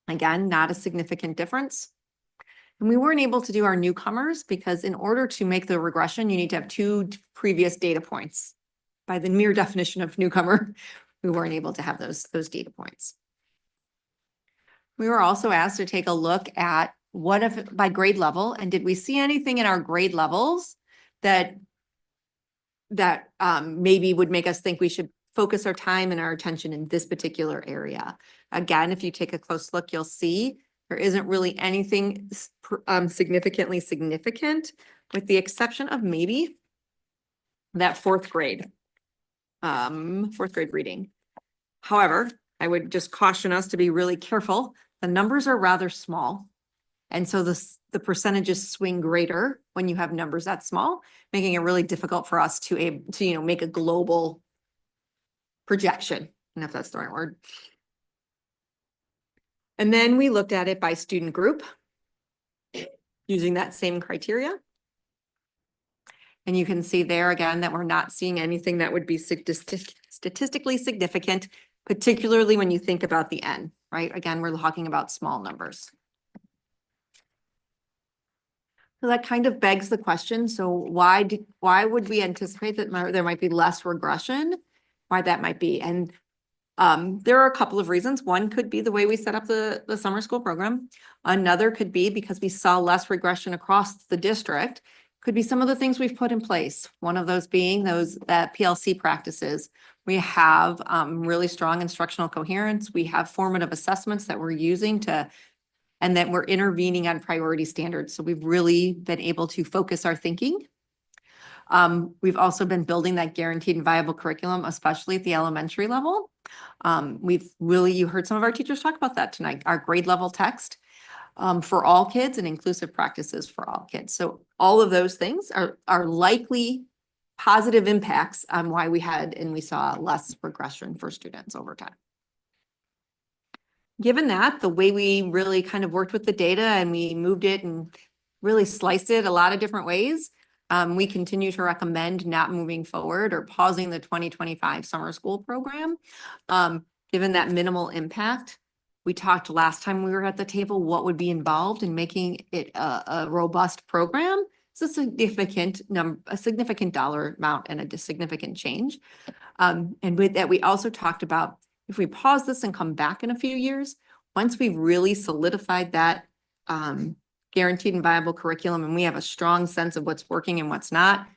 Again, not a significant difference. And we weren't able to do our newcomers because in order to make the regression, you need to have 2 previous data points. By the mere definition of newcomer, we weren't able to have those data points. We were also asked to take a look at what if by grade level, and did we see anything in our grade levels that maybe would make us think we should focus our time and our attention in this particular area. Again, if you take a close look, you'll see there isn't really anything significantly significant, with the exception of maybe that fourth grade reading. However, I would just caution us to be really careful. The numbers are rather small. And so the percentages swing greater when you have numbers that small, making it really difficult for us to make a global projection, and if that's the right word. And then we looked at it by student group using that same criteria. And you can see there again that we're not seeing anything that would be statistically significant, particularly when you think about the N, right? Again, we're talking about small numbers. So that kind of begs the question. So why would we anticipate that there might be less regression? Why that might be? And there are a couple of reasons. One could be the way we set up the summer school program. Another could be because we saw less regression across the district. Could be some of the things we've put in place. One of those being that PLC practices. We have really strong instructional coherence. We have formative assessments that we're using and that we're intervening on priority standards. So we've really been able to focus our thinking. We've also been building that guaranteed and viable curriculum, especially at the elementary level. You heard some of our teachers talk about that tonight, our grade level text for all kids and inclusive practices for all kids. So all of those things are likely positive impacts on why we saw less regression for students over time. Given that, the way we really kind of worked with the data and we moved it and really sliced it a lot of different ways, we continue to recommend not moving forward or pausing the 2025 summer school program. Given that minimal impact, we talked last time we were at the table, what would be involved in making it a robust program. It's a significant dollar amount and a significant change. And with that, we also talked about if we pause this and come back in a few years, once we've really solidified that guaranteed and viable curriculum and we have a strong sense of what's working and what's not,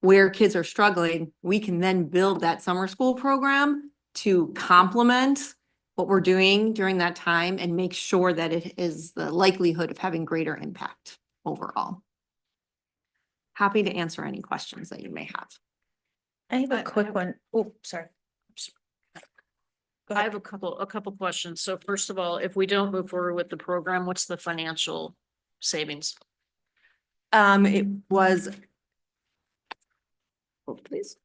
where kids are struggling, we can then build that summer school program to complement what we're doing during that time and make sure that it is the likelihood of having greater impact overall. Happy to answer any questions that you may have. I have a quick one. Oh, sorry. I have a couple questions. So first of all, if we don't move forward with the program, what's the financial savings? It was. Hold please.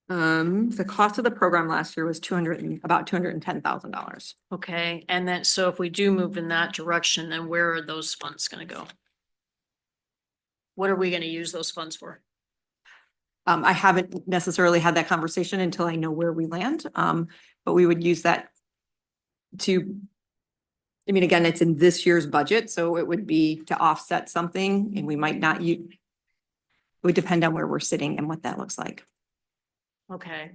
The cost of the program last year was about $210,000. Okay, and then, so if we do move in that direction, then where are those funds gonna go? What are we gonna use those funds for? I haven't necessarily had that conversation until I know where we land. But we would use that to, I mean, again, it's in this year's budget, so it would be to offset something and we might not use. It would depend on where we're sitting and what that looks like. Okay,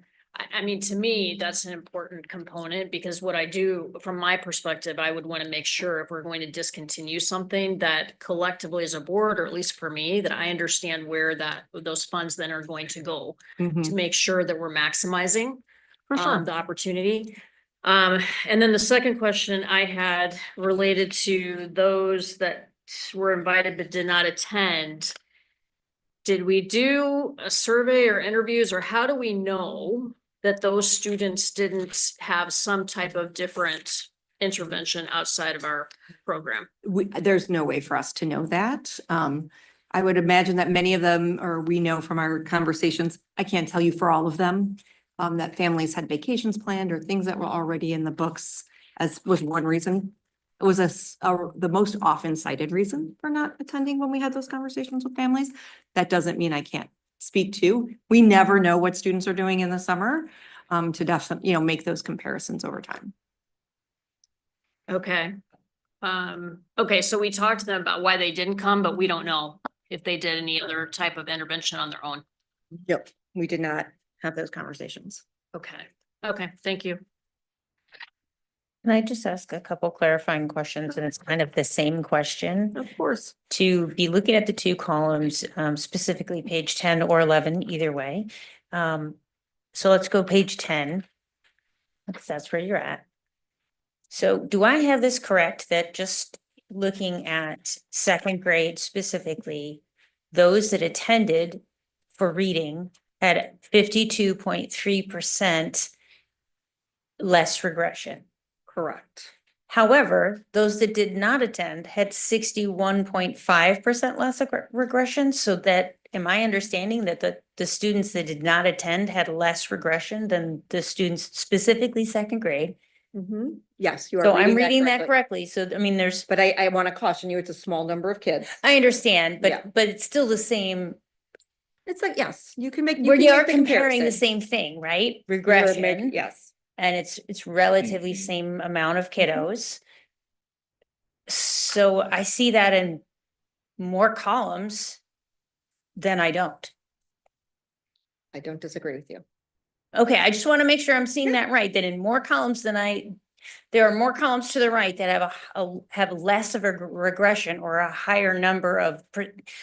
I mean, to me, that's an important component because what I do, from my perspective, I would want to make sure if we're going to discontinue something that collectively as a board, or at least for me, that I understand where those funds then are going to go to make sure that we're maximizing For sure. the opportunity. And then the second question I had related to those that were invited but did not attend. Did we do a survey or interviews, or how do we know that those students didn't have some type of different intervention outside of our program? There's no way for us to know that. I would imagine that many of them, or we know from our conversations, I can't tell you for all of them, that families had vacations planned or things that were already in the books, as was one reason. It was the most often cited reason for not attending when we had those conversations with families. That doesn't mean I can't speak to. We never know what students are doing in the summer, to definitely, make those comparisons over time. Okay. Okay, so we talked to them about why they didn't come, but we don't know if they did any other type of intervention on their own. Yep, we did not have those conversations. Okay, okay, thank you. Can I just ask a couple clarifying questions? And it's kind of the same question. Of course. To be looking at the two columns, specifically page 10 or 11, either way. So let's go page 10, because that's where you're at. So do I have this correct, that just looking at second grade specifically, those that attended for reading had 52.3% less regression? Correct. However, those that did not attend had 61.5% less regression. So that, am I understanding that the students that did not attend had less regression than the students specifically second grade? Yes, you are. So I'm reading that correctly. So, I mean, But I want to caution you, it's a small number of kids. I understand, but, Yeah. but it's still the same. It's like, yes, you can make. Where can you make are the comparing the comparison. same thing, right? You are Regression. Yes. And it's relatively same amount of kiddos. So I see that in more columns than I don't. I don't disagree with you. Okay, I just want to make sure I'm seeing that right, that in more columns than there are more columns to the right that have less of a regression or a higher number of,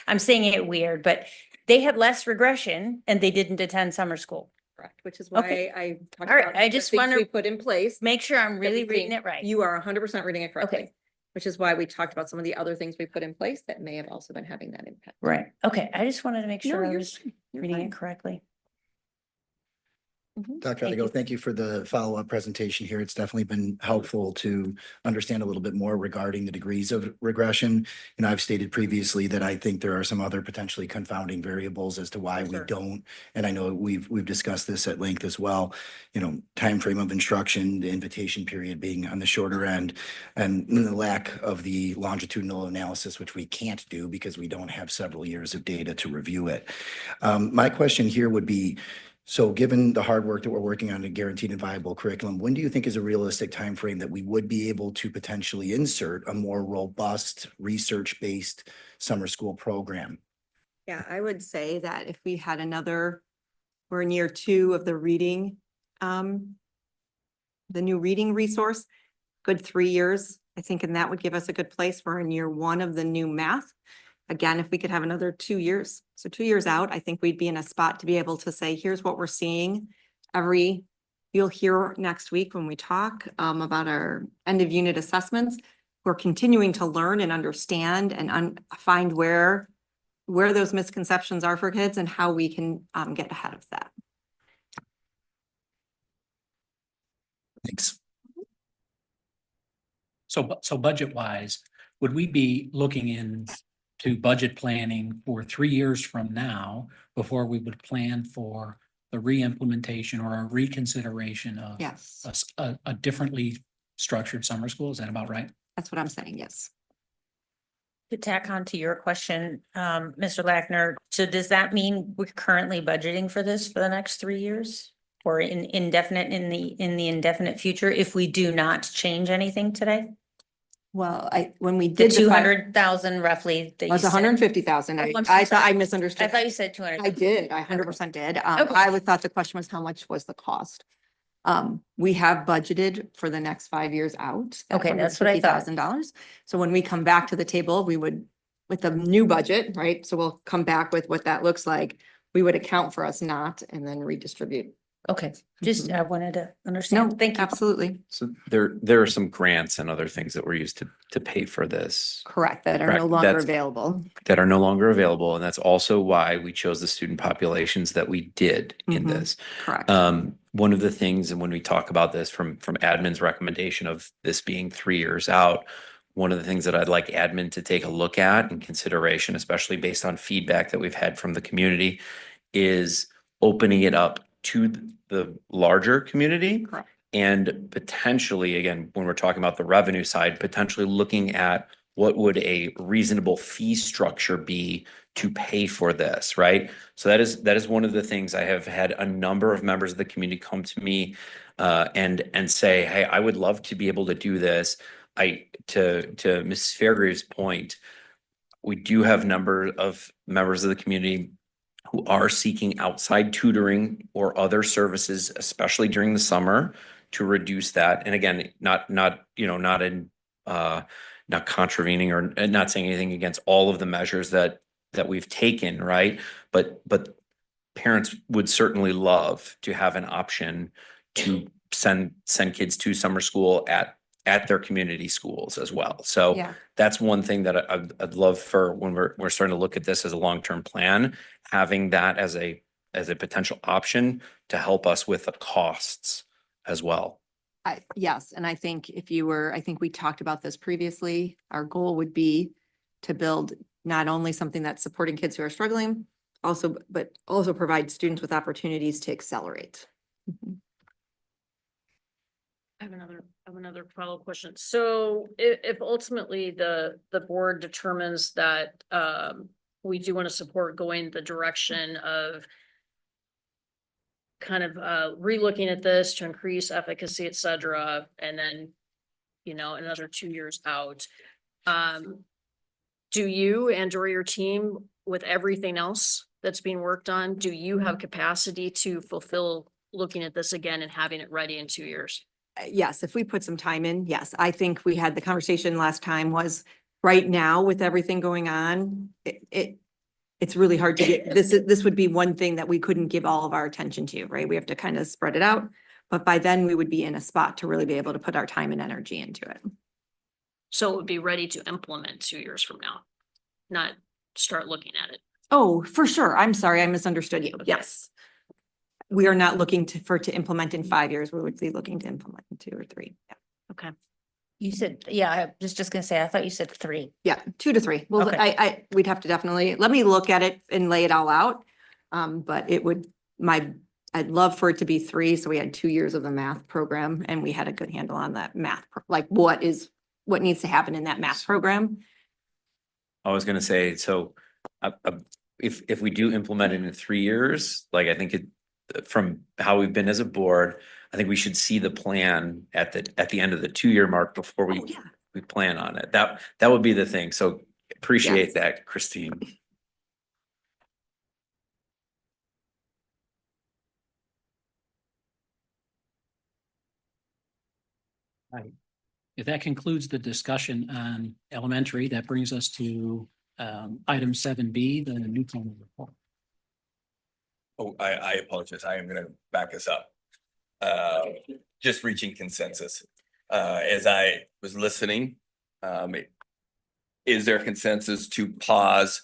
I'm saying it weird, but they had less regression and they didn't attend summer school. Correct, which is why Okay. I talked All right, about I the just things want we to put in place. make sure I'm that really we reading think it right. You are 100% reading it correctly. Okay. Which is why we talked about some of the other things we put in place that may have also been having that impact. Right. Okay, I just wanted to make sure I you're was fine. You're reading fine. it correctly. Dr. Igo, thank you for the follow-up presentation here. It's definitely been helpful to understand a little bit more regarding the degrees of regression. And I've stated previously that I think there are some other potentially confounding variables as to why we don't. And I know we've discussed this at length as well. Time frame of instruction, the invitation period being on the shorter end, and the lack of the longitudinal analysis, which we can't do because we don't have several years of data to review it. My question here would be, so given the hard work that we're working on a guaranteed and viable curriculum, when do you think is a realistic time frame that we would be able to potentially insert a more robust research-based summer school program? Yeah, I would say that if we had we're in year 2 of the reading, the new reading resource, good 3 years, I think, and that would give us a good place. We're in year 1 of the new math. again, if we could have another 2 years, so 2 years out, I think we'd be in a spot to be able to say, here's what we're seeing. You'll hear next week when we talk about our end of unit assessments. We're continuing to learn and understand and find where those misconceptions are for kids and how we can get ahead of that. Thanks. So budget wise, would we be looking into budget planning for 3 years from now before we would plan for the re-implementation or a reconsideration of Yes, a differently structured summer school? Is that about right? that's what I'm saying, yes. To tack on to your question, Mr. Lackner, so does that mean we're currently budgeting for this for the next 3 years? Or in the indefinite future, if we do not change anything today? Well, when we The did. 200,000 roughly. That you Was said. 150,000. Oh, I'm so I thought I sorry. misunderstood. I thought you said 200. I did. I 100% did. Okay. I would thought the question was how much was the cost? We have budgeted for the next 5 years out. Okay, that's what I thought. $150,000. So when we come back to the table, we would, with the new budget, right? So we'll come back with what that looks like. We would account for us not and then redistribute. Okay, just Mhm. I wanted to No, understand. Thank you. absolutely. So there are some grants and other things that were used to pay for this. Correct. That are Correct. no longer That's- available. That are no longer available. And that's also why we chose the student populations that we did in Mhm. this. Correct. One of the things, and when we talk about this from admin's recommendation of this being 3 years out, one of the things that I'd like admin to take a look at in consideration, especially based on feedback that we've had from the community, is opening it up to the larger community. Correct. And potentially, again, when we're talking about the revenue side, potentially looking at what would a reasonable fee structure be to pay for this, right? So that is one of the things. I have had a number of members of the community come to me and say, hey, I would love to be able to do this. To Mrs. Fairgrave's point, we do have number of members of the community who are seeking outside tutoring or other services, especially during the summer, to reduce that. And again, not contravening or not saying anything against all of the measures that we've taken, right? But parents would certainly love to have an option to send kids to summer school at their community schools as well. So Yeah. that's one thing that I'd love for when we're starting to look at this as a long-term plan, having that as a potential option to help us with the costs as well. Yes, and I think I think we talked about this previously, our goal would be to build not only something that's supporting kids who are struggling, but also provide students with opportunities to accelerate. Mhm. I have another follow-up question. So if ultimately the board determines that we do want to support going the direction of kind of relooking at this to increase efficacy, et cetera, and then, another 2 years out, do you and or your team, with everything else that's being worked on, do you have capacity to fulfill looking at this again and having it ready in 2 years? Yes, if we put some time in, yes. I think we had the conversation last time was right now with everything going on, it's really hard to get, this would be one thing that we couldn't give all of our attention to, right? We have to kind of spread it out. But by then we would be in a spot to really be able to put our time and energy into it. So it would be ready to implement 2 years from now, not start looking at it. Oh, for sure. I'm sorry, I misunderstood you. Yes. We are not looking to implement in 5 years. We would be looking to implement in 2 or 3. Yeah. Okay. You said, yeah, I was just gonna say, I thought you said 3. Yeah, 2 to 3. Well, Okay. we'd have to definitely, let me look at it and lay it all out. But I'd love for it to be 3. So we had 2 years of the math program and we had a good handle on that math, like what needs to happen in that math program. I was gonna say, so if we do implement it in 3 years, like I think from how we've been as a board, I think we should see the plan at the end of the 2-year mark before we plan on it. That would be the thing. So appreciate Yes. that, Christine. Right. If that concludes the discussion on elementary, that brings us to Item 7B, the newcomer report. Oh, I apologize. I am gonna back us up. Just reaching consensus. As I was listening, is there consensus to pause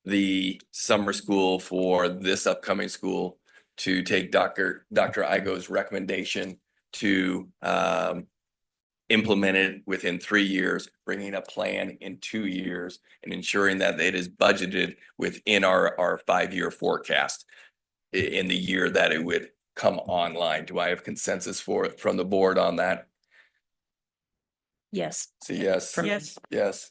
the summer school for this upcoming school to take Dr. Igo's recommendation to implement it within 3 years, bringing a plan in 2 years, and ensuring that it is budgeted within our 5-year forecast in the year that it would come online? Do I have consensus from the board on that? Yes. So yes. Yes. Yes,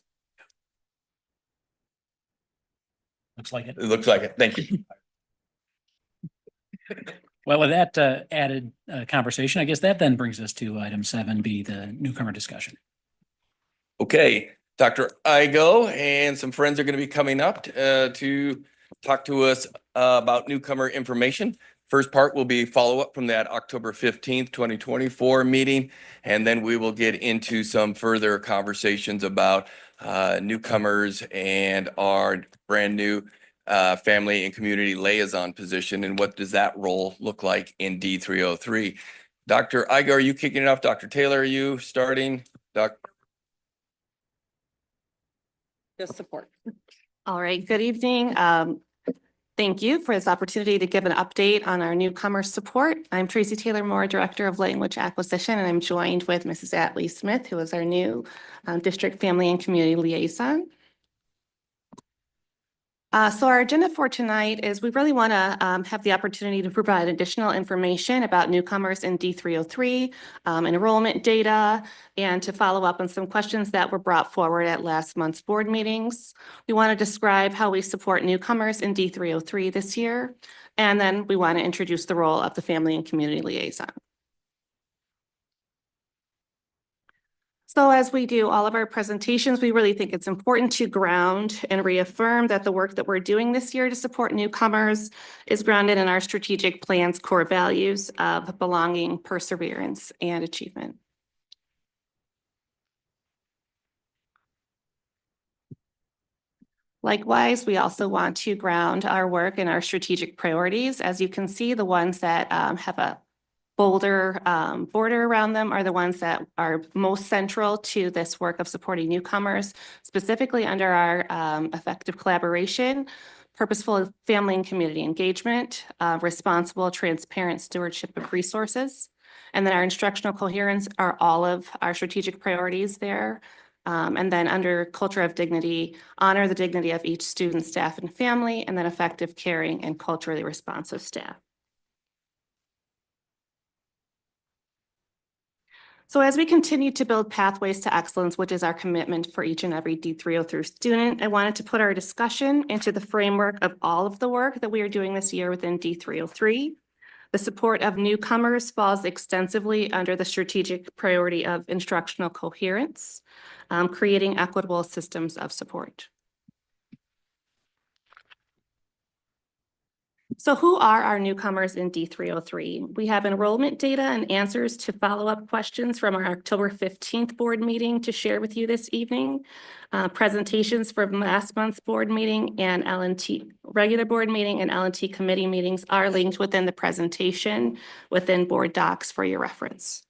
Looks like it. it looks like it. Thank you. Well, with that added conversation, I guess that then brings us to item 7B, the newcomer discussion. Okay, Dr. Igo and some friends are going to be coming up to talk to us about newcomer information. First part will be follow-up from that October 15th, 2024 meeting, and then we will get into some further conversations about newcomers and our brand new family and community liaison position, and what does that role look like in D303. Dr. Igo, are you kicking it off? Dr. Taylor, are you starting? Just support. All right, good evening. Thank you for this opportunity to give an update on our newcomer support. I'm Tracy Taylor Moore, Director of Language Acquisition, and I'm joined with Mrs. Atlee Smith, who is our new District Family and Community Liaison. So our agenda for tonight is we really want to have the opportunity to provide additional information about newcomers in D303, enrollment data, and to follow up on some questions that were brought forward at last month's board meetings. We want to describe how we support newcomers in D303 this year, and then we want to introduce the role of the Family and Community Liaison. So as we do all of our presentations, we really think it's important to ground and reaffirm that the work that we're doing this year to support newcomers is grounded in our strategic plan's core values of belonging, perseverance, and achievement. Likewise, we also want to ground our work in our strategic priorities. As you can see, the ones that have a bolder border around them are the ones that are most central to this work of supporting newcomers, specifically under our effective collaboration, purposeful family and community engagement, responsible, transparent stewardship of resources. And then our instructional coherence are all of our strategic priorities there. And then under culture of dignity, honor the dignity of each student, staff, and family, and then effective, caring, and culturally responsive staff. So as we continue to build pathways to excellence, which is our commitment for each and every D303 student, I wanted to put our discussion into the framework of all of the work that we are doing this year within D303. The support of newcomers falls extensively under the strategic priority of instructional coherence, creating equitable systems of support. So who are our newcomers in D303? We have enrollment data and answers to follow-up questions from our October 15th board meeting to share with you this evening. Presentations from last month's board meeting and L&T regular board meeting and L&T committee meetings are linked within the presentation within board docs for your reference.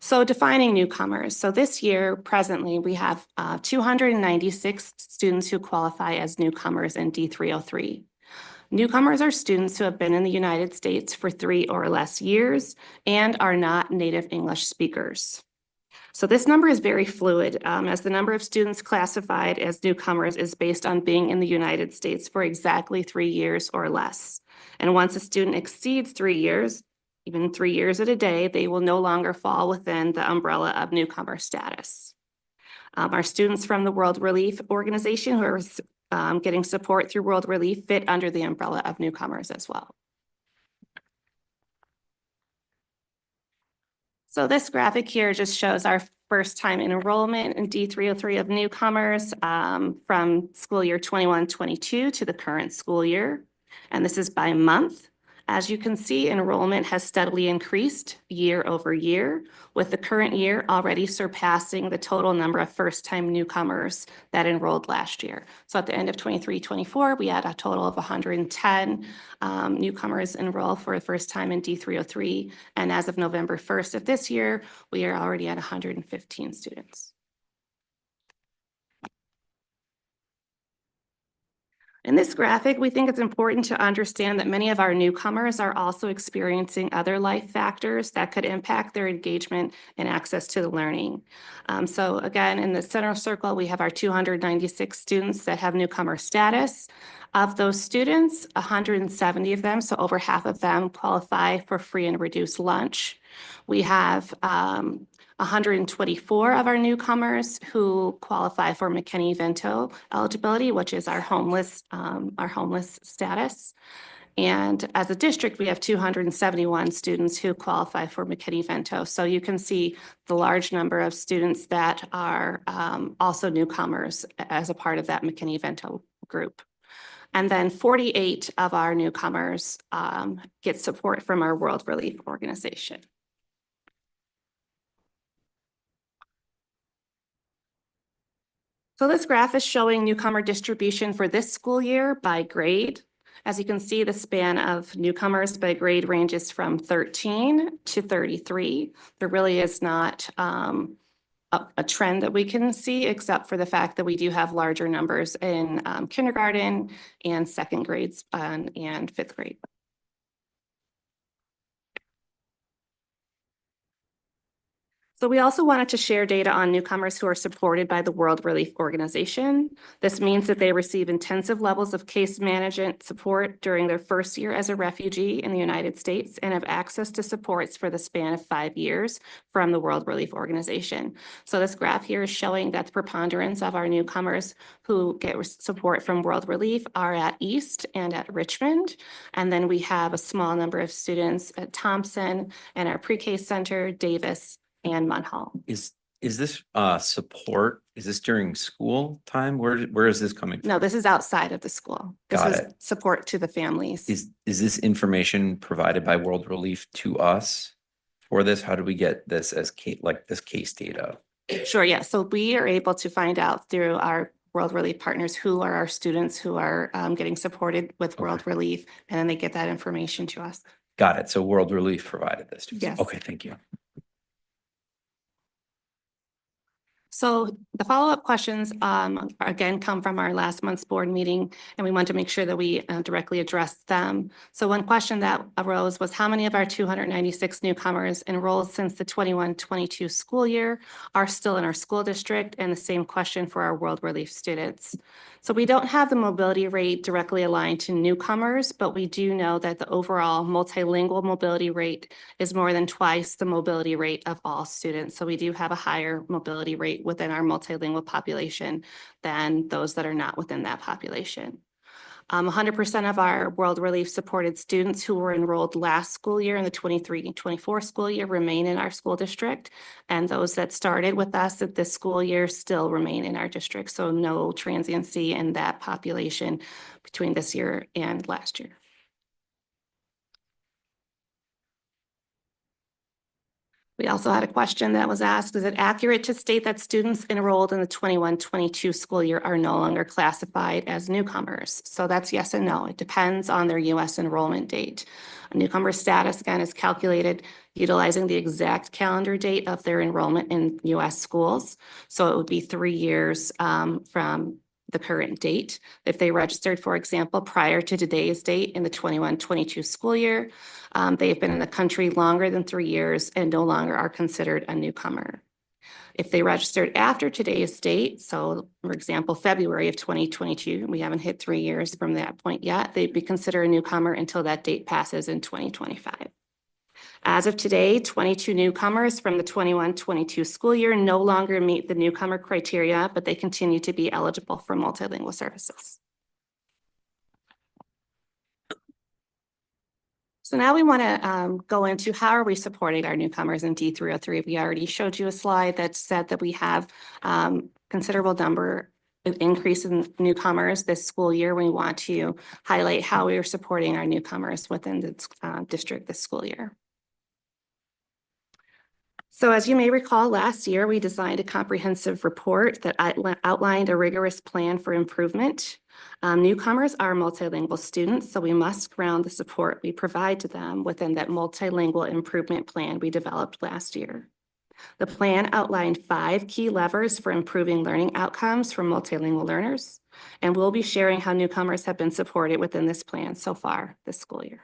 So defining newcomers. So this year, presently, we have 296 students who qualify as newcomers in D303. Newcomers are students who have been in the United States for 3 or less years and are not native English speakers. So this number is very fluid, as the number of students classified as newcomers is based on being in the United States for exactly 3 years or less. And once a student exceeds 3 years, even 3 years at a day, they will no longer fall within the umbrella of newcomer status. Our students from the World Relief Organization who are getting support through World Relief fit under the umbrella of newcomers as well. So this graphic here just shows our first time enrollment in D303 of newcomers from school year 21-22 to the current school year. And this is by month. As you can see, enrollment has steadily increased year over year, with the current year already surpassing the total number of first-time newcomers that enrolled last year. So at the end of 23-24, we had a total of 110 newcomers enroll for the first time in D303. And as of November 1st of this year, we are already at 115 students. In this graphic, we think it's important to understand that many of our newcomers are also experiencing other life factors that could impact their engagement and access to the learning. So again, in the center circle, we have our 296 students that have newcomer status. Of those students, 170 of them, so over half of them, qualify for free and reduced lunch. We have 124 of our newcomers who qualify for McKinney-Vento eligibility, which is our homeless status. And as a district, we have 271 students who qualify for McKinney-Vento. So you can see the large number of students that are also newcomers as a part of that McKinney-Vento group. And then 48 of our newcomers get support from our World Relief Organization. So this graph is showing newcomer distribution for this school year by grade. As you can see, the span of newcomers by grade ranges from 13 to 33. There really is not a trend that we can see, except for the fact that we do have larger numbers in kindergarten and second grades and fifth grade. So we also wanted to share data on newcomers who are supported by the World Relief Organization. This means that they receive intensive levels of case management support during their first year as a refugee in the United States and have access to supports for the span of 5 years from the World Relief Organization. So this graph here is showing that the preponderance of our newcomers who get support from World Relief are at East and at Richmond. And then we have a small number of students at Thompson and our pre-K center, Davis, and Munhall. Is this support, is this during school time? Where is this coming from? No, this is outside of the school. Got This it. is support to the families. Is this information provided by World Relief to us for this? How do we get this as this case data? Sure, yeah. So we are able to find out through our World Relief partners who are our students who are getting supported with World Relief, and then they get that information to us. Got it. So World Relief provided this to us. Yes. Okay, thank you. So the follow-up questions again come from our last month's board meeting, and we want to make sure that we directly address them. So one question that arose was how many of our 296 newcomers enrolled since the 21-22 school year are still in our school district, and the same question for our World Relief students. So we don't have the mobility rate directly aligned to newcomers, but we do know that the overall multilingual mobility rate is more than twice the mobility rate of all students. So we do have a higher mobility rate within our multilingual population than those that are not within that population. 100% of our World Relief supported students who were enrolled last school year in the 23-24 school year remain in our school district. And those that started with us at this school year still remain in our district. So no transiency in that population between this year and last year. We also had a question that was asked, is it accurate to state that students enrolled in the 21-22 school year are no longer classified as newcomers? So that's yes and no. It depends on their U.S. enrollment date. A newcomer status, again, is calculated utilizing the exact calendar date of their enrollment in U.S. schools. So it would be 3 years from the current date. If they registered, for example, prior to today's date in the 21-22 school year, they've been in the country longer than 3 years and no longer are considered a newcomer. If they registered after today's date, so for example, February of 2022, we haven't hit 3 years from that point yet, they'd be considered a newcomer until that date passes in 2025. As of today, 22 newcomers from the 21-22 school year no longer meet the newcomer criteria, but they continue to be eligible for multilingual services. So now we want to go into how are we supporting our newcomers in D303. We already showed you a slide that said that we have considerable number an increase in newcomers this school year, we want to highlight how we are supporting our newcomers within the district this school year. So as you may recall, last year, we designed a comprehensive report that outlined a rigorous plan for improvement. Newcomers are multilingual students, so we must ground the support we provide to them within that multilingual improvement plan we developed last year. The plan outlined 5 key levers for improving learning outcomes for multilingual learners, and we'll be sharing how newcomers have been supported within this plan so far this school year.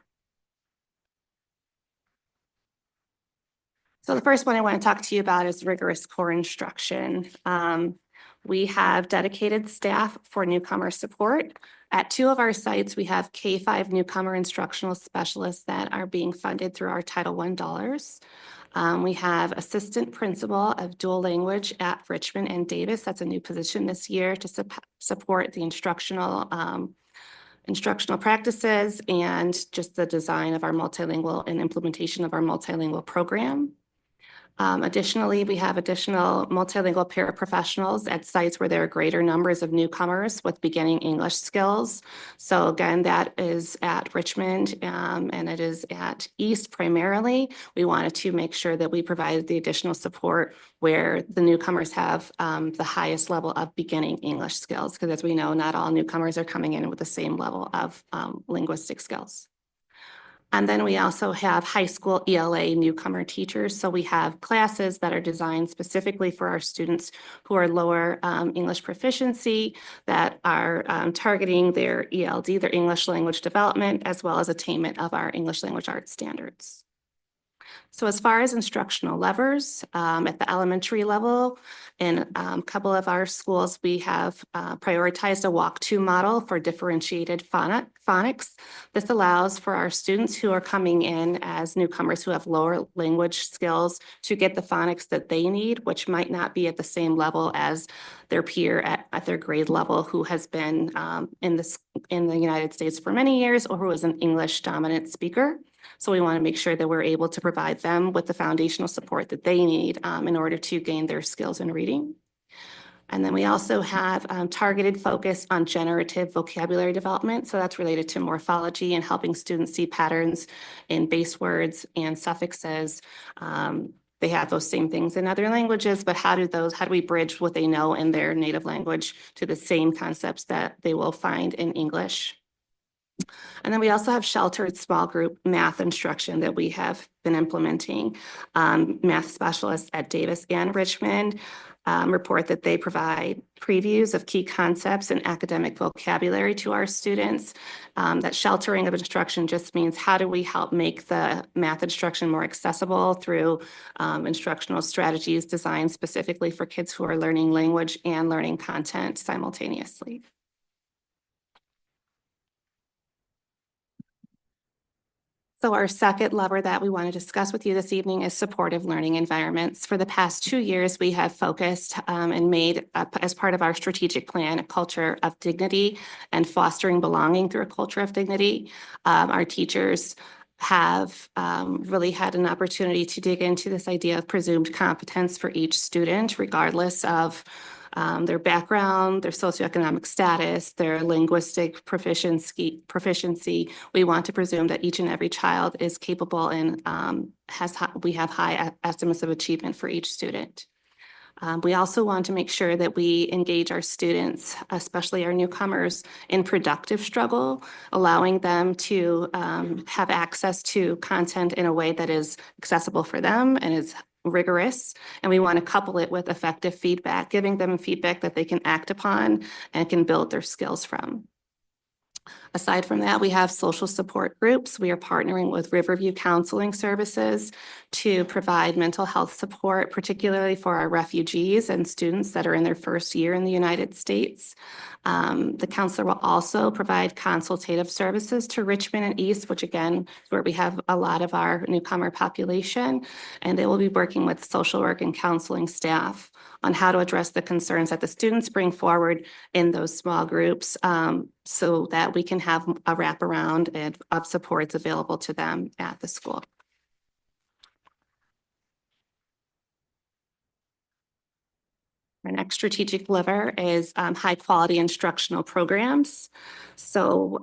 So the first one I want to talk to you about is rigorous core instruction. We have dedicated staff for newcomer support. At 2 of our sites, we have K-5 newcomer instructional specialists that are being funded through our Title I dollars. We have assistant principal of dual language at Richmond and Davis. That's a new position this year to support the instructional practices and just the design of our multilingual and implementation of our multilingual program. Additionally, we have additional multilingual paraprofessionals at sites where there are greater numbers of newcomers with beginning English skills. So again, that is at Richmond and it is at East primarily. We wanted to make sure that we provided the additional support where the newcomers have the highest level of beginning English skills, because as we know, not all newcomers are coming in with the same level of linguistic skills. And then we also have high school ELA newcomer teachers. So we have classes that are designed specifically for our students who are lower English proficiency, that are targeting their ELD, their English language development, as well as attainment of our English language arts standards. So as far as instructional levers, at the elementary level, in a couple of our schools, we have prioritized a walk-to model for differentiated phonics. This allows for our students who are coming in as newcomers who have lower language skills to get the phonics that they need, which might not be at the same level as their peer at their grade level who has been in the United States for many years or who is an English dominant speaker. So we want to make sure that we're able to provide them with the foundational support that they need in order to gain their skills in reading. And then we also have targeted focus on generative vocabulary development. So that's related to morphology and helping students see patterns in base words and suffixes. They have those same things in other languages, but how do we bridge what they know in their native language to the same concepts that they will find in English? And then we also have sheltered small group math instruction that we have been implementing. Math specialists at Davis and Richmond report that they provide previews of key concepts and academic vocabulary to our students. That sheltering of instruction just means how do we help make the math instruction more accessible through instructional strategies designed specifically for kids who are learning language and learning content simultaneously. So our second lever that we want to discuss with you this evening is supportive learning environments. For the past 2 years, we have focused and made, as part of our strategic plan, a culture of dignity and fostering belonging through a culture of dignity. Our teachers have really had an opportunity to dig into this idea of presumed competence for each student, regardless of their background, their socioeconomic status, their linguistic proficiency. We want to presume that each and every child is capable and we have high estimates of achievement for each student. We also want to make sure that we engage our students, especially our newcomers, in productive struggle, allowing them to have access to content in a way that is accessible for them and is rigorous, and we want to couple it with effective feedback, giving them feedback that they can act upon and can build their skills from. Aside from that, we have social support groups. We are partnering with Riverview Counseling Services to provide mental health support, particularly for our refugees and students that are in their first year in the United States. The counselor will also provide consultative services to Richmond and East, which again, is where we have a lot of our newcomer population, and they will be working with social work and counseling staff on how to address the concerns that the students bring forward in those small groups so that we can have a wraparound of supports available to them at the school. Our next strategic lever is high quality instructional programs. So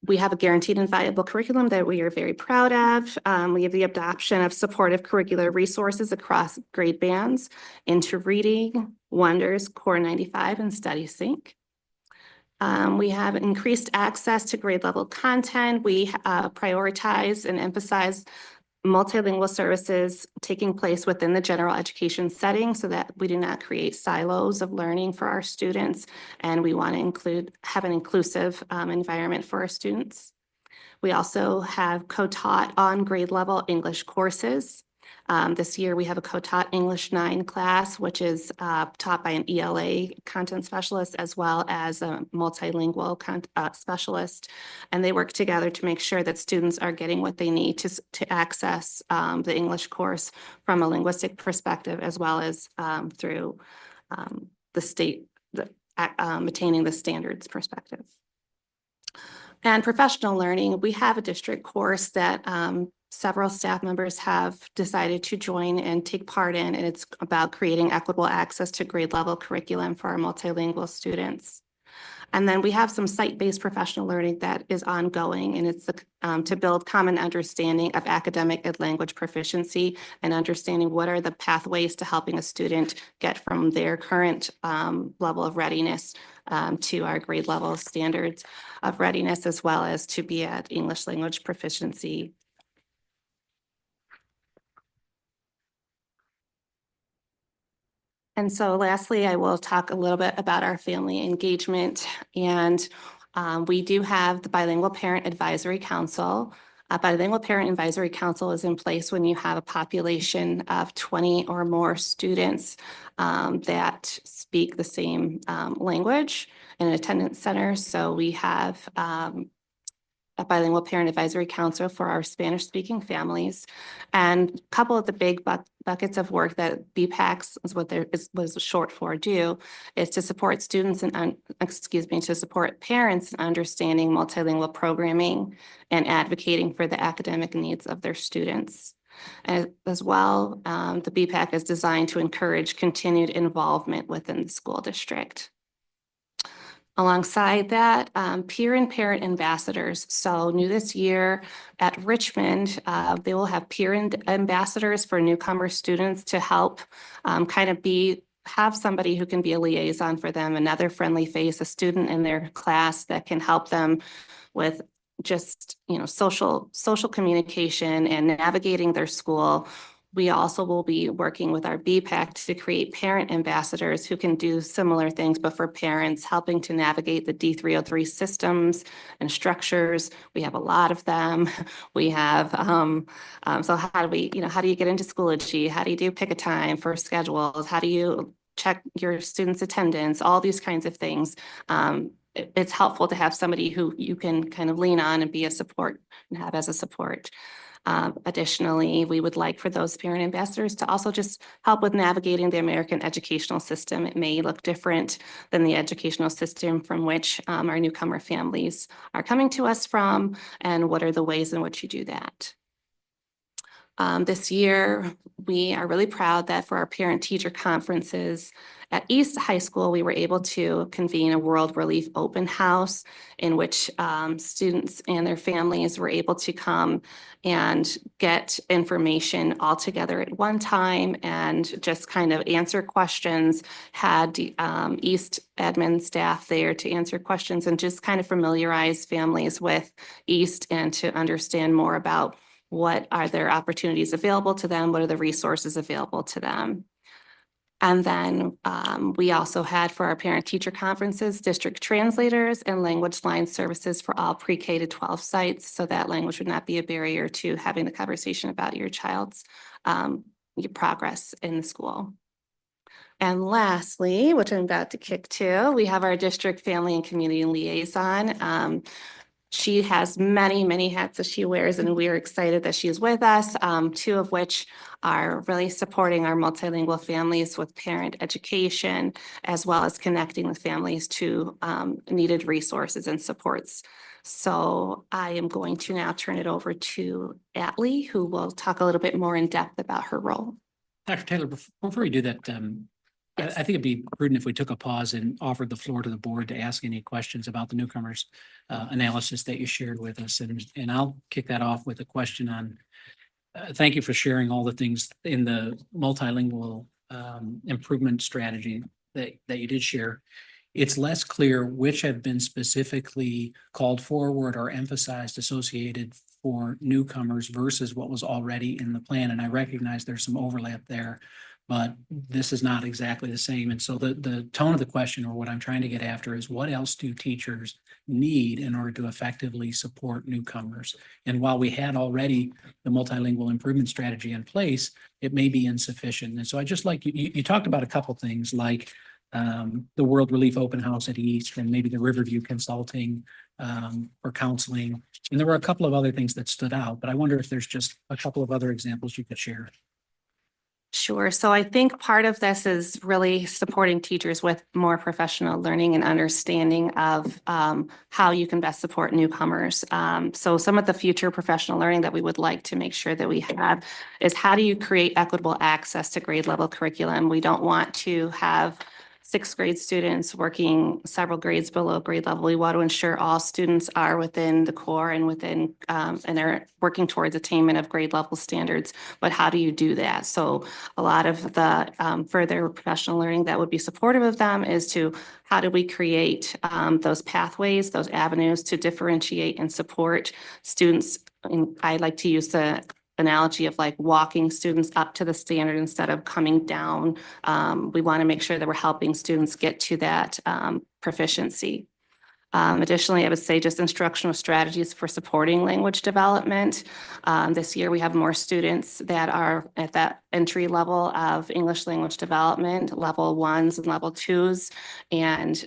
we have a guaranteed and valuable curriculum that we are very proud of. We have the adoption of supportive curricular resources across grade bands into Reading, Wonders, Core 95, and Study Sync. We have increased access to grade level content. We prioritize and emphasize multilingual services taking place within the general education setting so that we do not create silos of learning for our students. And we want to have an inclusive environment for our students. We also have co-taught on grade level English courses. This year we have a co-taught English 9 class, which is taught by an ELA content specialist as well as a multilingual specialist. And they work together to make sure that students are getting what they need to access the English course from a linguistic perspective, as well as through the state, attaining the standards perspective. And professional learning, we have a district course that several staff members have decided to join and take part in, and it's about creating equitable access to grade level curriculum for our multilingual students. And then we have some site-based professional learning that is ongoing, and it's to build common understanding of academic and language proficiency and understanding what are the pathways to helping a student get from their current level of readiness to our grade level standards of readiness, as well as to be at English language proficiency. And so lastly, I will talk a little bit about our family engagement. And we do have the Bilingual Parent Advisory Council. A Bilingual Parent Advisory Council is in place when you have a population of 20 or more students that speak the same language in an attendance center. So we have a Bilingual Parent Advisory Council for our Spanish-speaking families. And a couple of the big buckets of work that BPACs is what was short for do is to support students and, to support parents in understanding multilingual programming and advocating for the academic needs of their students. As well, the BPAC is designed to encourage continued involvement within the school district. Alongside that, peer and parent ambassadors. So new this year at Richmond, they will have peer ambassadors for newcomer students to help kind of have somebody who can be a liaison for them, another friendly face, a student in their class that can help them with just, social communication and navigating their school. We also will be working with our BPAC to create parent ambassadors who can do similar things, but for parents, helping to navigate the D303 systems and structures. We have a lot of them. We have, so how do you get into Schoology? How do you do pick a time for schedules? How do you check your students' attendance? All these kinds of things. It's helpful to have somebody who you can kind of lean on and be a support and have as a support. Additionally, we would like for those parent ambassadors to also just help with navigating the American educational system. It may look different than the educational system from which our newcomer families are coming to us from, and what are the ways in which you do that. This year, we are really proud that for our parent-teacher conferences at East High School, we were able to convene a World Relief Open House in which students and their families were able to come and get information all together at one time and just kind of answer questions, had East admin staff there to answer questions and just kind of familiarize families with East and to understand more about what are their opportunities available to them, what are the resources available to them. And then we also had for our parent-teacher conferences, district translators and language line services for all pre-K to 12 sites, so that language would not be a barrier to having the conversation about your child's your progress in the school. And lastly, which I'm about to kick to, we have our district family and community liaison. She has many, many hats that she wears, and we're excited that she's with us, two of which are really supporting our multilingual families with parent education, as well as connecting with families to needed resources and supports. So I am going to now turn it over to Atlee, who will talk a little bit more in depth about her role. Dr. Taylor, before you do that, I think it'd be prudent if we took a pause and offered the floor to the board to ask any questions about the newcomers analysis that you shared with us. And I'll kick that off with a question on, thank you for sharing all the things in the multilingual improvement strategy that you did share. It's less clear which have been specifically called forward or emphasized associated for newcomers versus what was already in the plan. And I recognize there's some overlap there, but this is not exactly the same. And so the tone of the question, or what I'm trying to get after, is what else do teachers need in order to effectively support newcomers? And while we had already the multilingual improvement strategy in place, it may be insufficient. And so I just like, you talked about a couple things like the World Relief Open House at East, and maybe the Riverview Consulting or counseling. And there were a couple of other things that stood out, but I wonder if there's just a couple of other examples you could share. Sure. So I think part of this is really supporting teachers with more professional learning and understanding of how you can best support newcomers. So some of the future professional learning that we would like to make sure that we have is, how do you create equitable access to grade level curriculum? We don't want to have sixth grade students working several grades below grade level. We want to ensure all students are within the core and within and are working towards attainment of grade level standards. But how do you do that? So a lot of the further professional learning that would be supportive of them is to, how do we create those pathways, those avenues to differentiate and support students? And I like to use the analogy of like walking students up to the standard instead of coming down. We want to make sure that we're helping students get to that proficiency. Additionally, I would say just instructional strategies for supporting language development. This year, we have more students that are at that entry level of English language development, level 1s and level 2s. And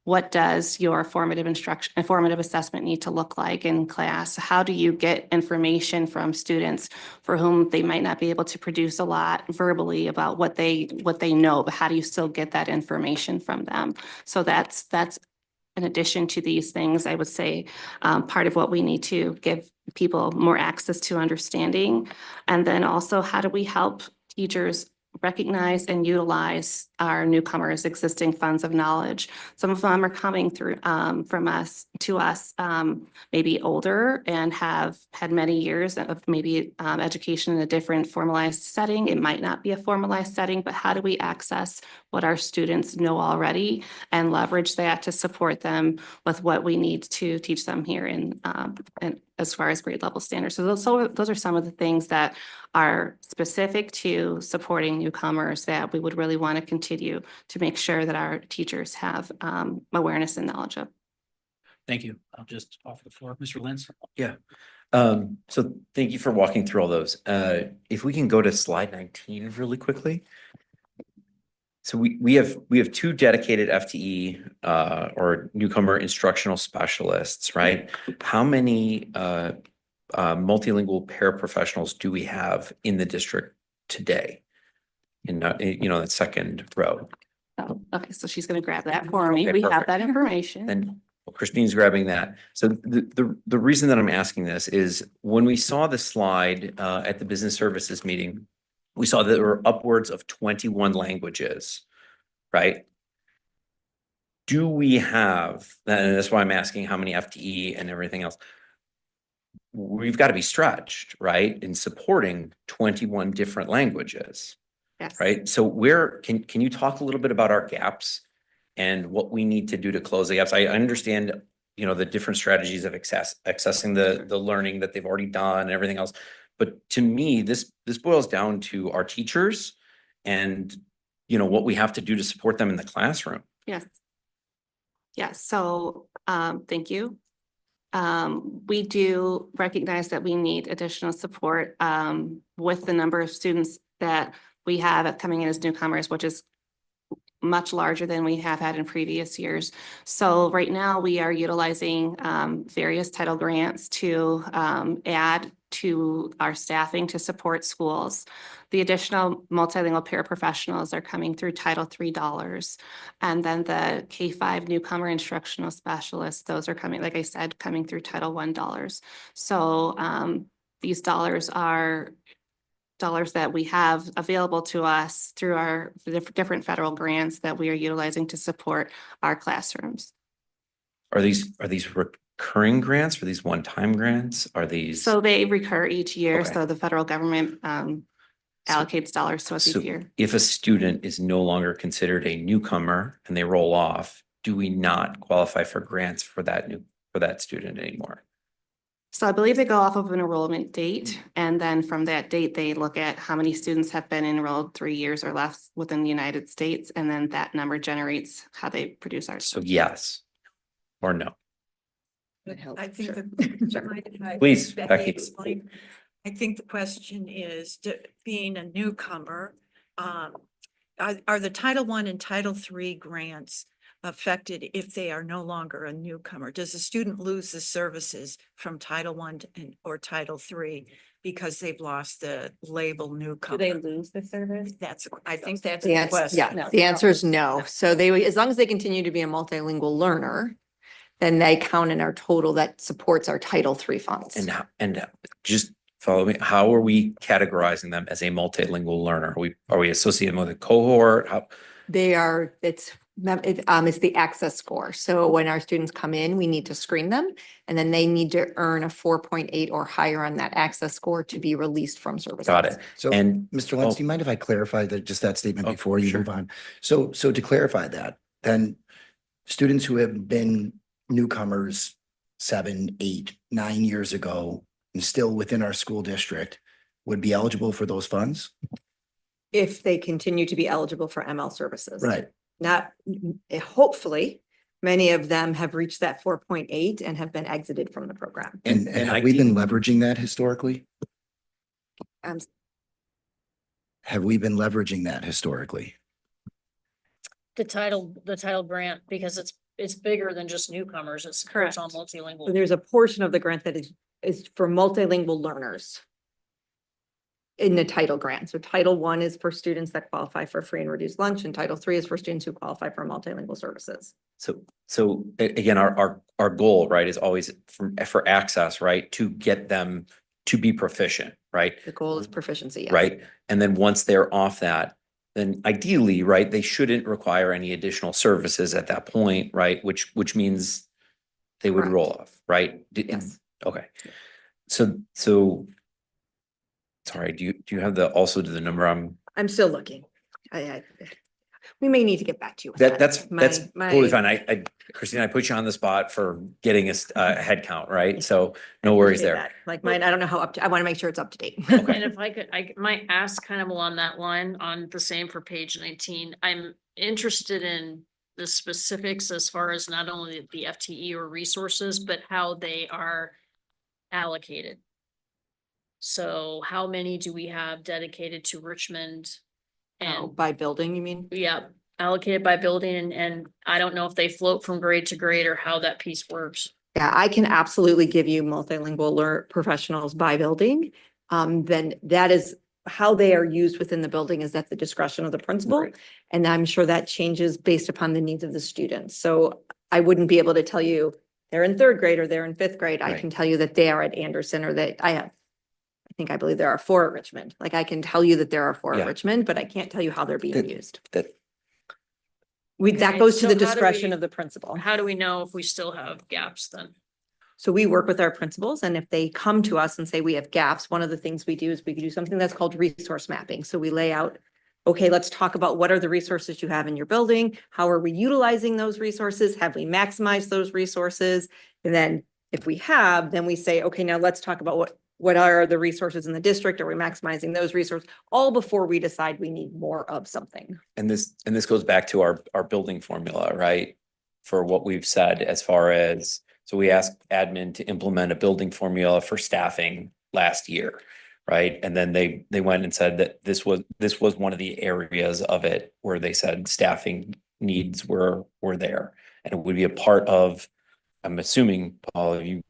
what does your formative assessment need to look like in class? How do you get information from students for whom they might not be able to produce a lot verbally about what they know, but how do you still get that information from them? So that's in addition to these things, I would say part of what we need to give people more access to understanding. And then also, how do we help teachers recognize and utilize our newcomers' existing funds of knowledge? Some of them are coming through from us to us, maybe older and have had many years of maybe education in a different formalized setting. It might not be a formalized setting, but how do we access what our students know already and leverage that to support them with what we need to teach them here in as far as grade level standards. So those are some of the things that are specific to supporting newcomers that we would really want to continue to make sure that our teachers have awareness and knowledge of. Thank you. I'll just offer the floor. Mr. Lenz. Yeah. So thank you for walking through all those. If we can go to slide 19 really quickly. So we have 2 dedicated FTE or newcomer instructional specialists, right? How many multilingual paraprofessionals do we have in the district today? In that second row. Oh, okay, so she's going to grab that for me. Okay, We have perfect. that information. And Christine's grabbing that. So the reason that I'm asking this is, when we saw the slide at the business services meeting, we saw that there were upwards of 21 languages, right? Do we have, and that's why I'm asking how many FTE and everything else. We've got to be stretched, right, in supporting 21 different languages. Yes. Right? So where can you talk a little bit about our gaps and what we need to do to close the gaps? I understand, the different strategies of accessing the learning that they've already done and everything else. But to me, this boils down to our teachers and, what we have to do to support them in the classroom. Yes. Yes. So thank you. We do recognize that we need additional support with the number of students that we have coming in as newcomers, which is much larger than we have had in previous years. So right now we are utilizing various title grants to add to our staffing to support schools. The additional multilingual paraprofessionals are coming through Title III dollars. And then the K-5 newcomer instructional specialists, those are coming, like I said, coming through Title I dollars. So these dollars are dollars that we have available to us through our different federal grants that we are utilizing to support our classrooms. Are these recurring grants? Are these one-time grants? Are these? So they recur each year. Okay. So the federal government allocates dollars to us each So year. if a student is no longer considered a newcomer and they roll off, do we not qualify for grants for that student anymore? So I believe they go off of an enrollment date, and then from that date, they look at how many students have been enrolled 3 years or less within the United States, and then that number generates how they produce our. So yes or no? I think that. Please, Becky, Becky. explain. I think the question is, being a newcomer, are the Title I and Title III grants affected if they are no longer a newcomer? Does the student lose the services from Title I or Title III because they've lost the label newcomer? Do they lose the service? I think that's The the answer, question. yeah, the answer is no. So they, as long as they continue to be a multilingual learner, then they count in our total that supports our Title III funds. And just follow me. How are we categorizing them as a multilingual learner? Are we associating them with a cohort? How? They are, it's the access score. So when our students come in, we need to screen them, and then they need to earn a 4.8 or higher on that access score to be released from services. Got it. So, And Mr. Lentz, do you mind if I clarify just that statement before you sure. move on? So to clarify that, then students who have been newcomers 7, 8, 9 years ago and still within our school district would be eligible for those funds? If they continue to be eligible for ML services. Right. Not, hopefully, many of them have reached that 4.8 and have been exited from the program. And have we been leveraging that historically? Have we been leveraging that historically? The title grant, because it's bigger than just newcomers. It's Correct. all multilingual. So there's a portion of the grant that is for multilingual learners in the title grant. So Title I is for students that qualify for free and reduced lunch, and Title III is for students who qualify for multilingual services. So again, our goal, right, is always for access, right, to get them to be proficient, right? The goal is proficiency. Yes. Right. And then once they're off that, then ideally, right, they shouldn't require any additional services at that point, right? Which means they would Correct. roll off, right? Yes. Okay. So sorry, do you have the number? I'm still looking. We may need to get back to you. with That's My- totally fine. I Christine, I put you on the spot for getting a head count, right? So no worries appreciate there. that. Like mine, I don't know how I want to make sure it's up to date. And if I could, I might ask kind of along that line on the same for page 19. I'm interested in the specifics as far as not only the FTE or resources, but how they are allocated. So how many do we have dedicated to Richmond? And by building, you mean? yeah, allocated by building, and I don't know if they float from grade to grade or how that piece works. Yeah, I can absolutely give you multilingual professionals by building. Then that is how they are used within the building is at the discretion of the principal. Right. And I'm sure that changes based upon the needs of the students. So I wouldn't be able to tell you they're in 3rd grade or they're in 5th grade. I Right. can tell you that they are at Anderson or that I believe there are 4 at Richmond. Like I can tell you that there are 4 Yeah. at Richmond, but I can't tell you how they're being used. That That Okay, goes to so the how do discretion we- of the principal. How do we know if we still have gaps then? So we work with our principals, and if they come to us and say we have gaps, one of the things we do is we do something that's called resource mapping. So we lay out, okay, let's talk about what are the resources you have in your building? How are we utilizing those resources? Have we maximized those resources? And then if we have, then we say, okay, now let's talk about what are the resources in the district? Are we maximizing those resources? All before we decide we need more of something. and this goes back to our building formula, right? For what we've said as far as, so we asked admin to implement a building formula for staffing last year, right? And then they went and said that this was one of the areas of it where they said staffing needs were there. And it would be a part of, I'm assuming, Paul, you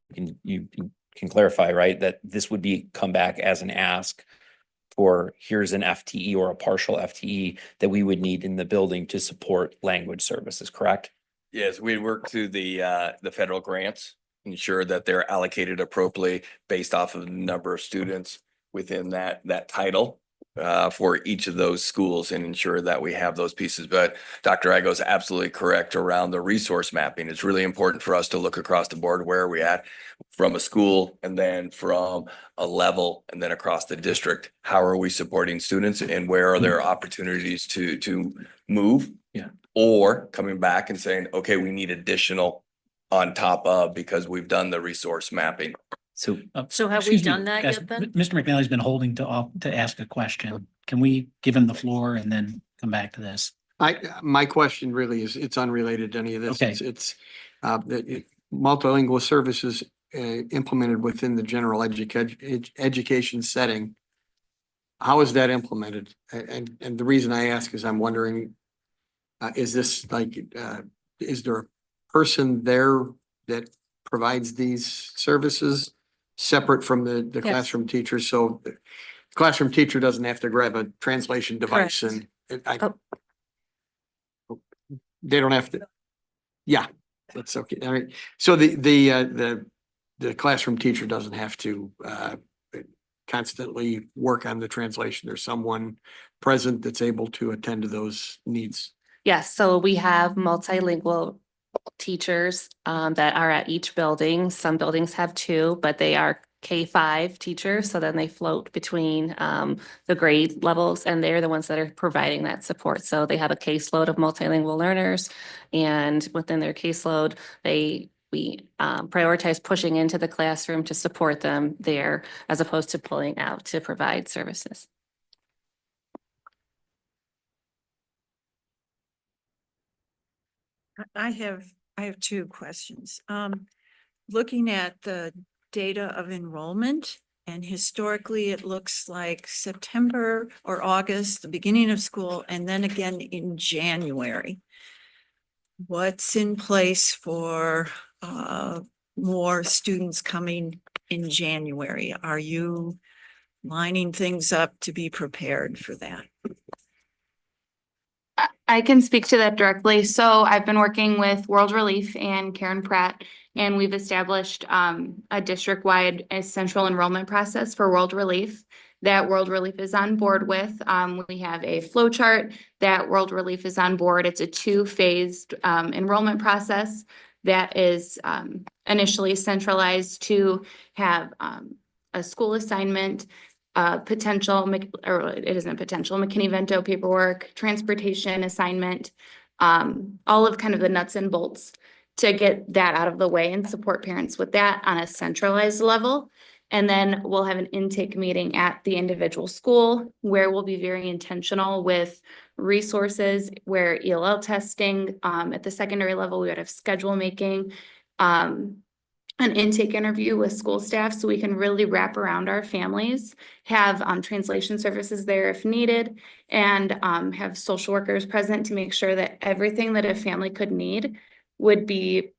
can clarify, right? That this would come back as an ask for here's an FTE or a partial FTE that we would need in the building to support language services, correct? Yes, we work through the federal grants, ensure that they're allocated appropriately based off of the number of students. within that title for each of those schools and ensure that we have those pieces. But Dr. Igo is absolutely correct around the resource mapping. It's really important for us to look across the board, where are we at from a school, and then from a level, and then across the district. How are we supporting students, and where are there opportunities to move? Yeah. Or coming back and saying, okay, we need additional on top of, because we've done the resource mapping. So So have we excuse me, done that guys, yet then? Mr. McNally's been holding to ask a question. Can we give him the floor and then come back to this? My question really is, it's unrelated to any of this. Okay. It's multilingual services implemented within the general education setting. How is that implemented? And the reason I ask is I'm wondering, is this like, is there a person there that provides these services separate from the Yes. classroom teacher? So the classroom teacher doesn't have to grab a translation device Correct. and they don't have to. Yeah, that's okay. All right. So the classroom teacher doesn't have to constantly work on the translation. There's someone present that's able to attend to those needs. Yes, so we have multilingual teachers that are at each building. Some buildings have two, but they are K-5 teachers, so then they float between the grade levels, and they're the ones that are providing that support. So they have a caseload of multilingual learners, and within their caseload, we prioritize pushing into the classroom to support them there, as opposed to pulling out to provide services. I have two questions. Looking at the data of enrollment, and historically, it looks like September or August, the beginning of school, and then again in January. What's in place for more students coming in January? Are you lining things up to be prepared for that? I can speak to that directly. So I've been working with World Relief and Karen Pratt, and we've established a district-wide central enrollment process for World Relief that World Relief is on board with. We have a flow chart that World Relief is on board. It's a two-phased enrollment process that is initially centralized to have a school assignment, potential, or it isn't potential, McKinney-Vento paperwork, transportation assignment, all of kind of the nuts and bolts to get that out of the way and support parents with that on a centralized level. And then we'll have an intake meeting at the individual school where we'll be very intentional with resources, where ELL testing, at the secondary level, we would have schedule making, an intake interview with school staff so we can really wrap around our families, have translation services there if needed, and have social workers present to make sure that everything that a family could need would be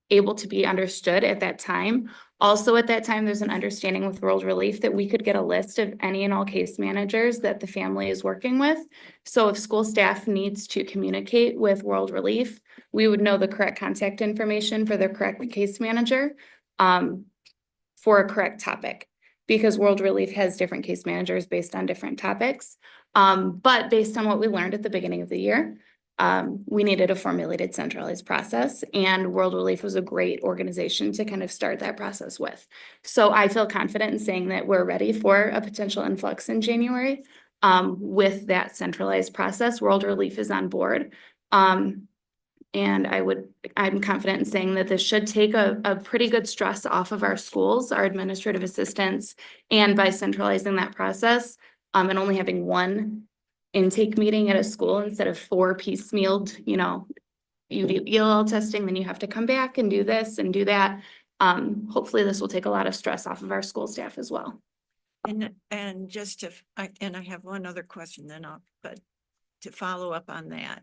able to be understood at that time. Also at that time, there's an understanding with World Relief that we could get a list of any and all case managers that the family is working with. So if school staff needs to communicate with World Relief, we would know the correct contact information for the correct case manager for a correct topic, because World Relief has different case managers based on different topics. But based on what we learned at the beginning of the year, we needed a formulated centralized process, and World Relief was a great organization to kind of start that process with. So I feel confident in saying that we're ready for a potential influx in January with that centralized process. World Relief is on board. And I'm confident in saying that this should take a pretty good stress off of our schools, our administrative assistants, and by centralizing that process and only having one intake meeting at a school instead of 4 piecemealed, you do ELL testing, then you have to come back and do this and do that. Hopefully this will take a lot of stress off of our school staff as well. And just to, I have one other question then but to follow up on that.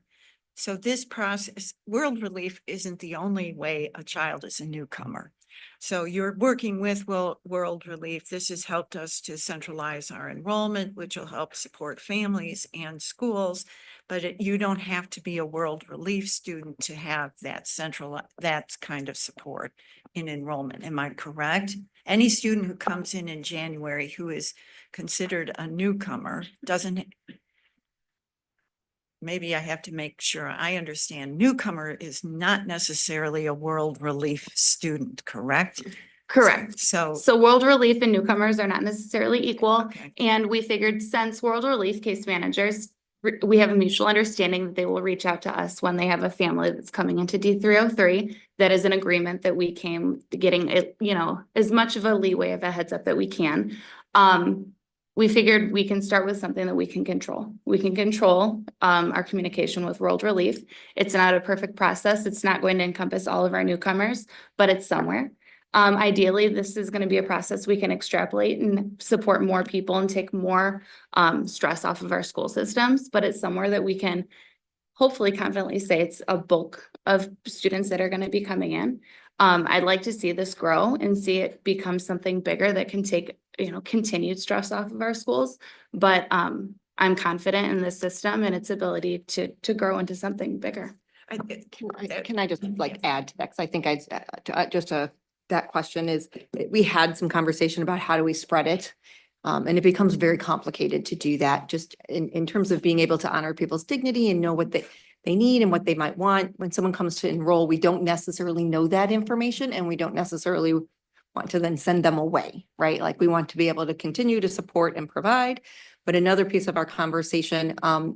So this process, World Relief isn't the only way a child is a newcomer. So you're working with World Relief. This has helped us to centralize our enrollment, which will help support families and schools. But you don't have to be a World Relief student to have that that kind of support in enrollment. Am I correct? Any student who comes in January who is considered a newcomer doesn't. Maybe I have to make sure I understand. Newcomer is not necessarily a World Relief student, correct? Correct. So, So World Relief and newcomers are not necessarily equal. okay. And we figured since World Relief case managers, we have a mutual understanding that they will reach out to us when they have a family that's coming into D303. That is an agreement that we came to getting it, you know, as much of a leeway of a heads up that we can. We figured we can start with something that we can control. We can control our communication with World Relief. It's not a perfect process. It's not going to encompass all of our newcomers, but it's somewhere. Ideally, this is going to be a process we can extrapolate and support more people and take more stress off of our school systems, but it's somewhere that we can hopefully confidently say it's a bulk of students that are going to be coming in. I'd like to see this grow and see it become something bigger that can take, you know, continued stress off of our schools. But I'm confident in this system and its ability to grow into something bigger. Can I just like add to that? Cause I think that question is, we had some conversation about how do we spread it? And it becomes very complicated to do that, just in terms of being able to honor people's dignity and know what they need and what they might want. When someone comes to enroll, we don't necessarily know that information and we don't necessarily want to then send them away, right? Like we want to be able to continue to support and provide. But another piece of our conversation,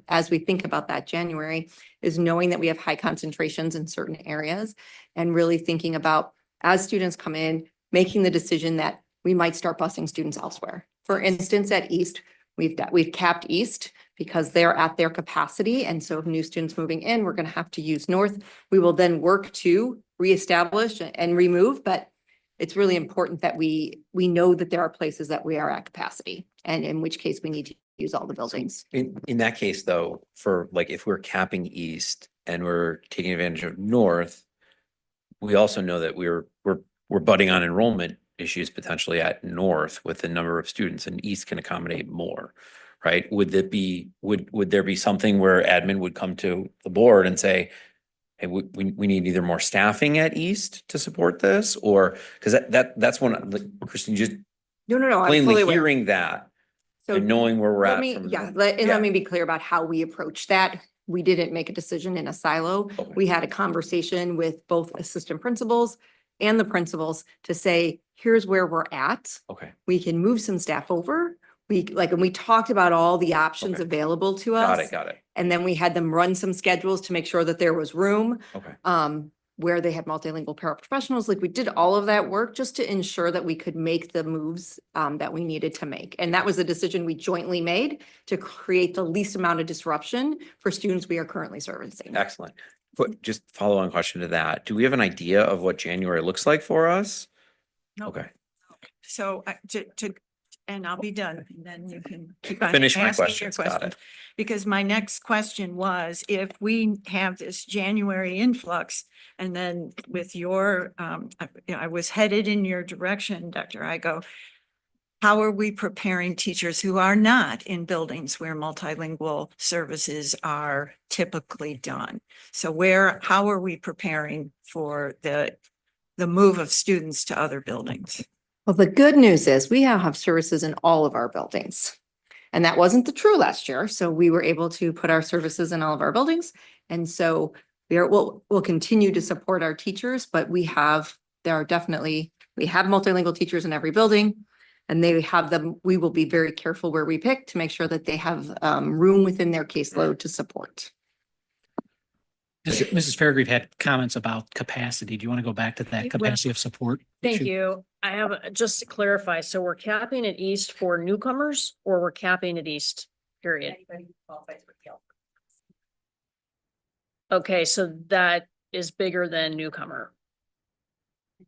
as we think about that January, is knowing that we have high concentrations in certain areas and really thinking about, as students come in, making the decision that we might start busing students elsewhere. For instance, at East, we've capped East because they're at their capacity. And so if new students moving in, we're going to have to use North. We will then work to reestablish and remove, but it's really important that we know that there are places that we are at capacity, and in which case we need to use all the buildings. In that case, though, for like, if we're capping East and we're taking advantage of North, we also know that we're butting on enrollment issues potentially at North with the number of students, and East can accommodate more, right? Would there be something where admin would come to the board and say, hey, we need either more staffing at East to support this, or because that's when, like, Christine, just No, I'm plainly fully aware. hearing that So and knowing where we're let at. me, from yeah, the- let me be clear about how we approach that. We didn't make a decision in a silo. Okay. We had a conversation with both assistant principals and the principals to say, here's where we're at. Okay, We can move some staff over. And we talked about all the options Okay. available to us. got it. And then we had them run some schedules to make sure that there was room. Okay. Where they had multilingual paraprofessionals, like we did all of that work just to ensure that we could make the moves that we needed to make. And that was a decision we jointly made to create the least amount of disruption for students we are currently servicing. Excellent. But just follow on question to that. Do we have an idea of what January looks like for us? No. Okay. So and I'll be done, and then you can keep on Finish my asking your questions. Got questions. it. Because my next question was, if we have this January influx, and then with your, I was headed in your direction, Dr. Igo, how are we preparing teachers who are not in buildings where multilingual services are typically done? So how are we preparing for the move of students to other buildings? Well, the good news is we now have services in all of our buildings. And that wasn't the true last year. So we were able to put our services in all of our buildings. And so we'll continue to support our teachers, but we have multilingual teachers in every building. And we will be very careful where we pick to make sure that they have room within their caseload to support. Mrs. Fairgrieve had comments about capacity. Do you want to go back to that capacity of support? Thank issue? you. I have, just to clarify, so we're capping at East for newcomers, or we're capping at East, period? Okay, so that is bigger than newcomer.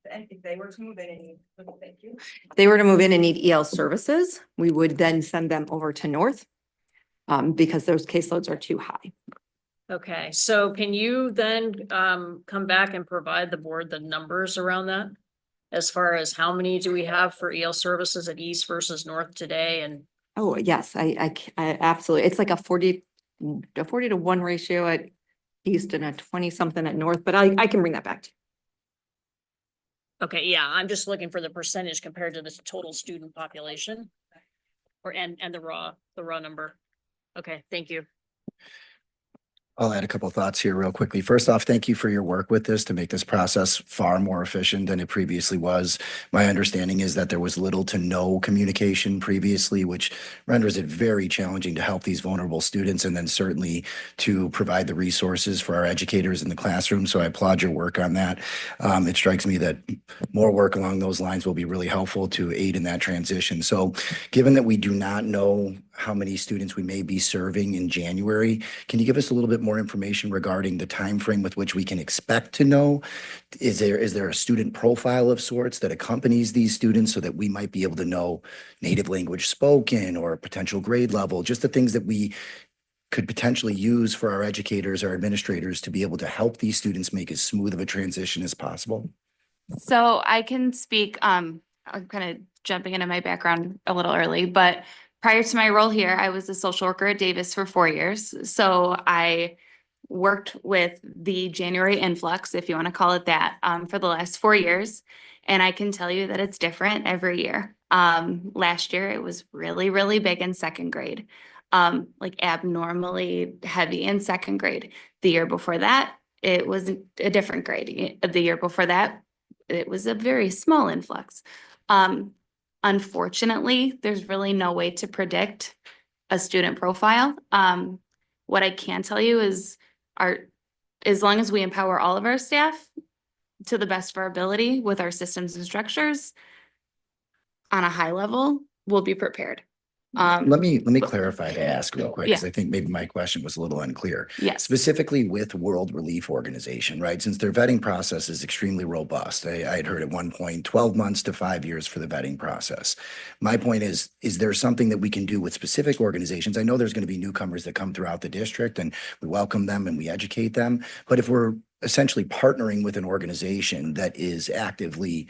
If they were to move in, thank you. If they were to move in and need EL services, we would then send them over to North because those caseloads are too high. Okay, so can you then come back and provide the board the numbers around that? as far as how many do we have for EL services at East versus North today? And Oh, yes, I absolutely, it's like a 40-1 ratio at East and a 20 something at North, but I can bring that back to you. okay, yeah, I'm just looking for the percentage compared to the total student population. Or and the raw number. Okay, thank you. I'll add a couple of thoughts here real quickly. First off, thank you for your work with this to make this process far more efficient than it previously was. My understanding is that there was little to no communication previously, which renders it very challenging to help these vulnerable students and then certainly to provide the resources for our educators in the classroom. So I applaud your work on that. It strikes me that more work along those lines will be really helpful to aid in that transition. So given that we do not know how many students we may be serving in January, can you give us a little bit more information regarding the time frame with which we can expect to know? Is there a student profile of sorts that accompanies these students so that we might be able to know native language spoken or potential grade level, just the things that we could potentially use for our educators, our administrators to be able to help these students make as smooth of a transition as possible? So I can speak, I'm kind of jumping into my background a little early, but prior to my role here, I was a social worker at Davis for 4 years. So I worked with the January influx, if you want to call it that, for the last 4 years. And I can tell you that it's different every year. Last year, it was really, really big in second grade, like abnormally heavy in second grade. The year before that, it was a different grade. The year before that, it was a very small influx. Unfortunately, there's really no way to predict a student profile. What I can tell you is as long as we empower all of our staff to the best of our ability with our systems and structures on a high level, we'll be prepared. Let me clarify to ask real quick, because Yeah. I think maybe my question was a little unclear. Yes. Specifically with World Relief Organization, right? Since their vetting process is extremely robust, I had heard at one point 12 months to 5 years for the vetting process. My point is there something that we can do with specific organizations? I know there's going to be newcomers that come throughout the district and we welcome them and we educate them. But if we're essentially partnering with an organization that is actively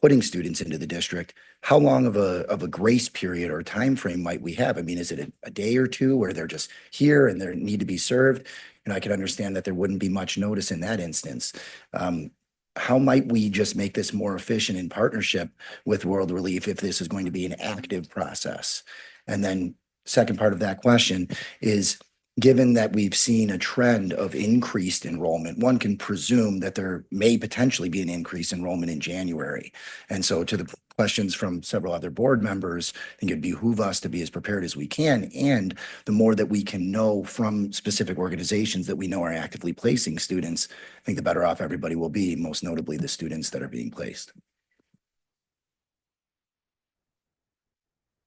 putting students into the district, how long of a grace period or time frame might we have? I mean, is it a day or two where they're just here and they need to be served? And I can understand that there wouldn't be much notice in that instance. How might we just make this more efficient in partnership with World Relief if this is going to be an active process? And then second part of that question is, given that we've seen a trend of increased enrollment, one can presume that there may potentially be an increased enrollment in January. And so to the questions from several other board members, I think it'd behoove us to be as prepared as we can. And the more that we can know from specific organizations that we know are actively placing students, I think the better off everybody will be, most notably the students that are being placed.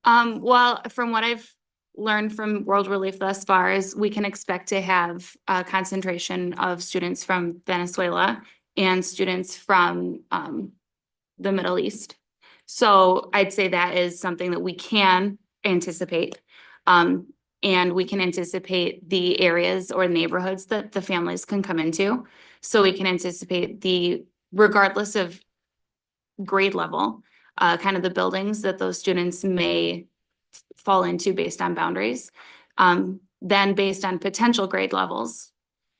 Well, from what I've learned from World Relief thus far is we can expect to have a concentration of students from Venezuela and students from the Middle East. So I'd say that is something that we can anticipate. And we can anticipate the areas or neighborhoods that the families can come into. So we can anticipate regardless of grade level, kind of the buildings that those students may fall into based on boundaries. Then based on potential grade levels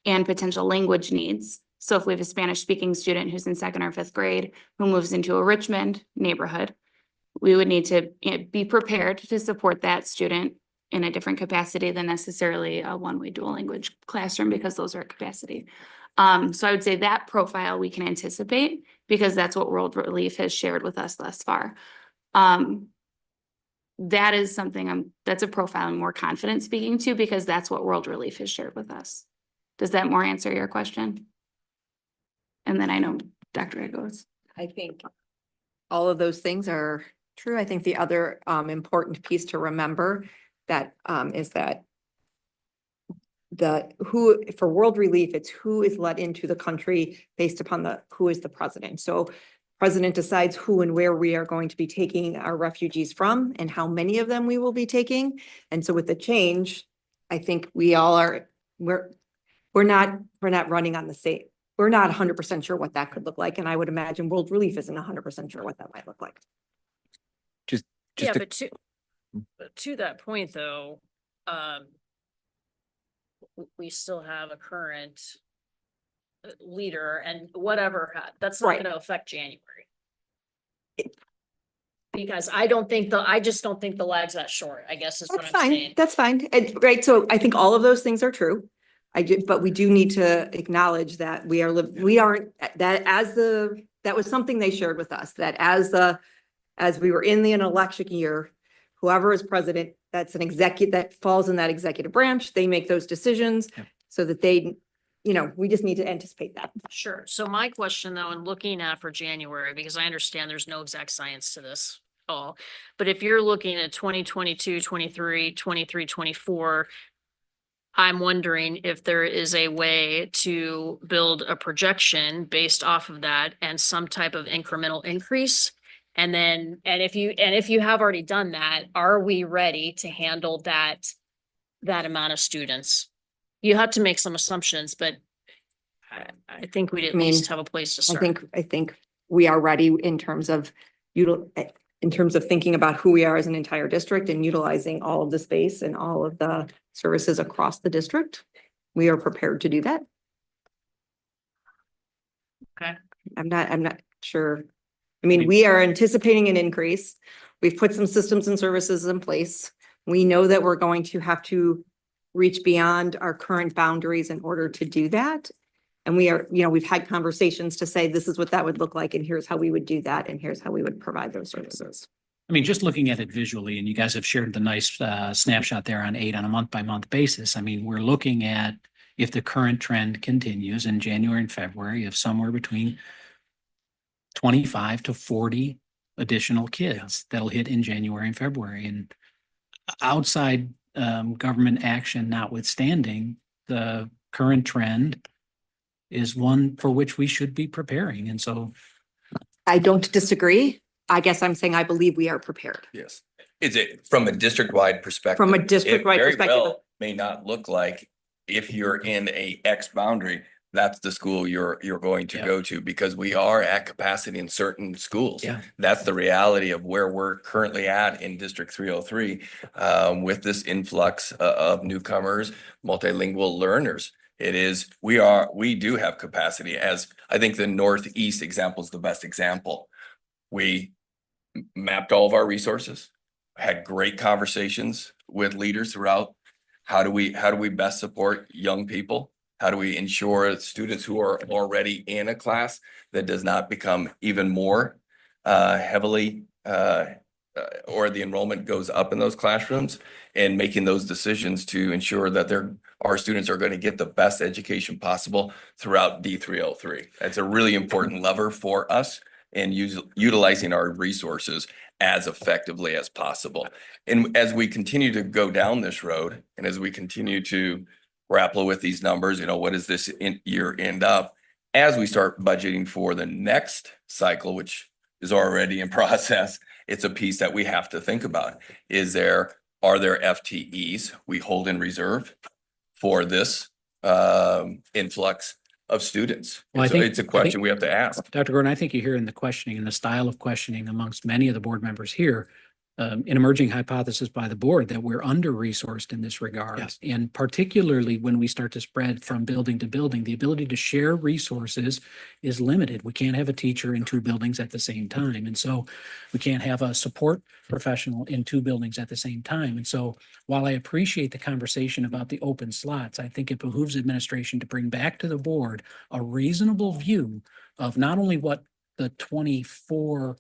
and potential language needs. So if we have a Spanish speaking student who's in 2nd or 5th grade who moves into a Richmond neighborhood, we would need to be prepared to support that student in a different capacity than necessarily a one-way dual language classroom, because those are at capacity. So I would say that profile we can anticipate because that's what World Relief has shared with us thus far. That is something that's a profile I'm more confident speaking to because that's what World Relief has shared with us. Does that more answer your question? And then I know Dr. Eggos. I think all of those things are true. I think the other important piece to remember that is that for World Relief, it's who is let into the country based upon who is the president. So president decides who and where we are going to be taking our refugees from and how many of them we will be taking. And so with the change, I think we all are, we're not running on the we're not 100% sure what that could look like. And I would imagine World Relief isn't 100% sure what that might look like. Yeah, but to that point though, we still have a current leader and whatever, that's not Right. gonna affect January. Because I just don't think the lag's that short, I guess is what That's I'm fine. saying. That's fine. And, right. So I think all of those things are true. But we do need to acknowledge that we aren't, that was something they shared with us, that as we were in an election year, whoever is president, that's an executive that falls in that executive branch. They make those decisions so that they, we just need to anticipate that. Sure. So my question though, and looking at for January, because I understand there's no exact science to this all, but if you're looking at 2022, 23, 23, 24, I'm wondering if there is a way to build a projection based off of that and some type of incremental increase. And then, if you have already done that, are we ready to handle that amount of students? You have to make some assumptions, but I think we'd at least have a place to start. I think we are ready in terms of thinking about who we are as an entire district and utilizing all of the space and all of the services across the district. We are prepared to do that. Okay. I'm not sure. I mean, we are anticipating an increase. We've put some systems and services in place. We know that we're going to have to reach beyond our current boundaries in order to do that. And we are, we've had conversations to say, this is what that would look like, and here's how we would do that, and here's how we would provide those services. I mean, just looking at it visually, and you guys have shared the nice snapshot there on 8 on a month-by-month basis. I mean, we're looking at if the current trend continues in January and February of somewhere between 25 to 40 additional kids that'll hit in January and February. And outside government action notwithstanding, the current trend is one for which we should be preparing. And so I don't disagree. I guess I'm saying I believe we are prepared. Yes. Is it from a district-wide perspective? From a district-wide It very perspective. well may not look like if you're in a X boundary, that's the school you're going to go to, because we are at capacity in certain schools. Yeah. That's the reality of where we're currently at in District 303 with this influx of newcomers, multilingual learners. We do have capacity, as I think the Northeast example is the best example. We mapped all of our resources, had great conversations with leaders throughout. How do we best support young people? How do we ensure students who are already in a class that does not become even more heavily or the enrollment goes up in those classrooms, and making those decisions to ensure that our students are going to get the best education possible throughout D303. That's a really important lever for us in utilizing our resources as effectively as possible. And as we continue to go down this road, and as we continue to grapple with these numbers, what does this year end up? As we start budgeting for the next cycle, which is already in process, it's a piece that we have to think about. Are there FTEs we hold in reserve for this influx of students? Well, It's a question we have to ask. Dr. Gordon, I think you hear in the questioning and the style of questioning amongst many of the board members here, an emerging hypothesis by the board that we're under-resourced in this regard. Yes. And particularly when we start to spread from building to building, the ability to share resources is limited. We can't have a teacher in 2 buildings at the same time. And so we can't have a support professional in 2 buildings at the same time. And so while I appreciate the conversation about the open slots, I think it behooves administration to bring back to the board a reasonable view of not only what the 25,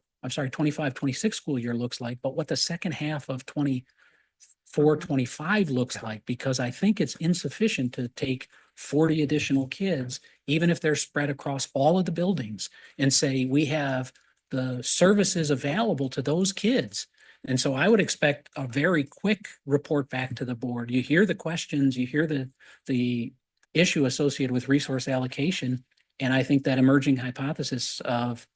26 school year looks like, but what the second half of 24, 25 looks like, because I think it's insufficient to take 40 additional kids, even if they're spread across all of the buildings, and say we have the services available to those kids. And so I would expect a very quick report back to the board. You hear the questions, you hear the issue associated with resource allocation. And I think that emerging hypothesis of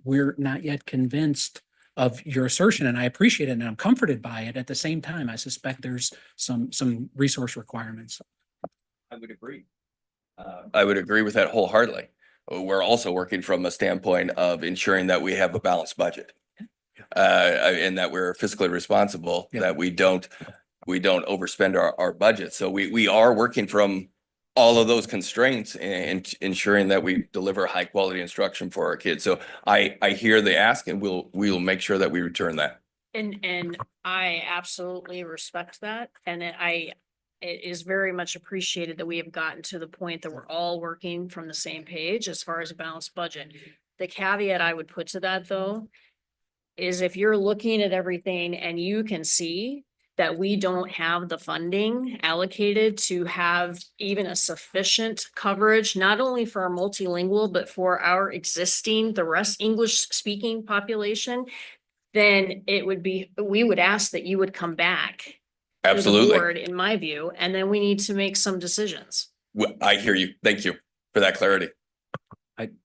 we're not yet convinced of your assertion, and I appreciate it and I'm comforted by it. At the same time, I suspect there's some resource requirements. I would agree. I would agree with that wholeheartedly. We're also working from a standpoint of ensuring that we have a balanced budget. And that we're fiscally responsible, Yeah. that we don't overspend our budget. So we are working from all of those constraints and ensuring that we deliver high quality instruction for our kids. So I hear the ask, and we'll make sure that we return that. And I absolutely respect that. And it is very much appreciated that we have gotten to the point that we're all working from the same page as far as a balanced budget. The caveat I would put to that, though, is if you're looking at everything and you can see that we don't have the funding allocated to have even a sufficient coverage, not only for our multilingual, but for our existing, the rest English speaking population, then we would ask that you would come back to the Absolutely. board, in my view, and then we need to make some decisions. I hear you. Thank you for that clarity. I'm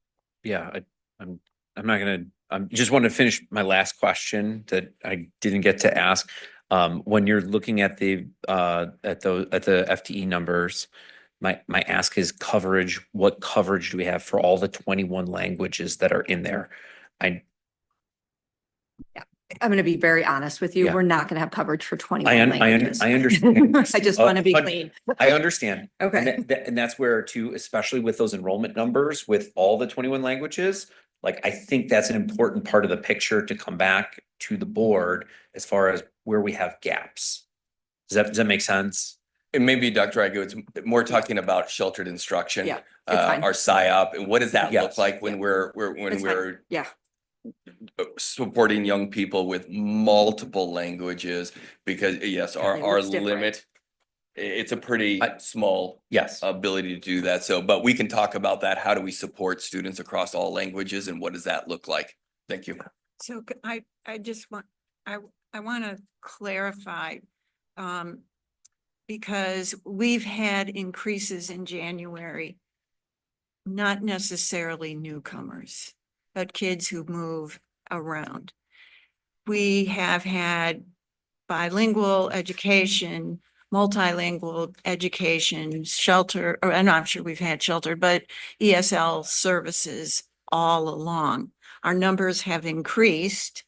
not gonna, just wanted to finish my last question that I didn't get to ask. When you're looking at the FTE numbers, my ask is coverage. What coverage do we have for all the 21 languages that are in there? I'm going to be very honest with you. Yeah. We're not going to have coverage for 21 I languages. understand. I just want to be But clean. I understand. Okay. And that's where too, especially with those enrollment numbers with all the 21 languages, like I think that's an important part of the picture to come back to the board as far as where we have gaps. Does that make sense? And maybe Dr. Igo, it's more talking about sheltered instruction. Yeah, it's fine. Our PSYOP, and what does that look Yes. like when It's fine. we're Yeah. supporting young people with multiple languages? Because yes, It our looks different. limit, it's a pretty small Yes. ability to do that. So, but we can talk about that. How do we support students across all languages, and what does that look like? Thank you. So I just want, I want to clarify, because we've had increases in January, not necessarily newcomers, but kids who move around. We have had bilingual education, multilingual education, shelter, or I'm not sure we've had shelter, but ESL services all along. Our numbers have increased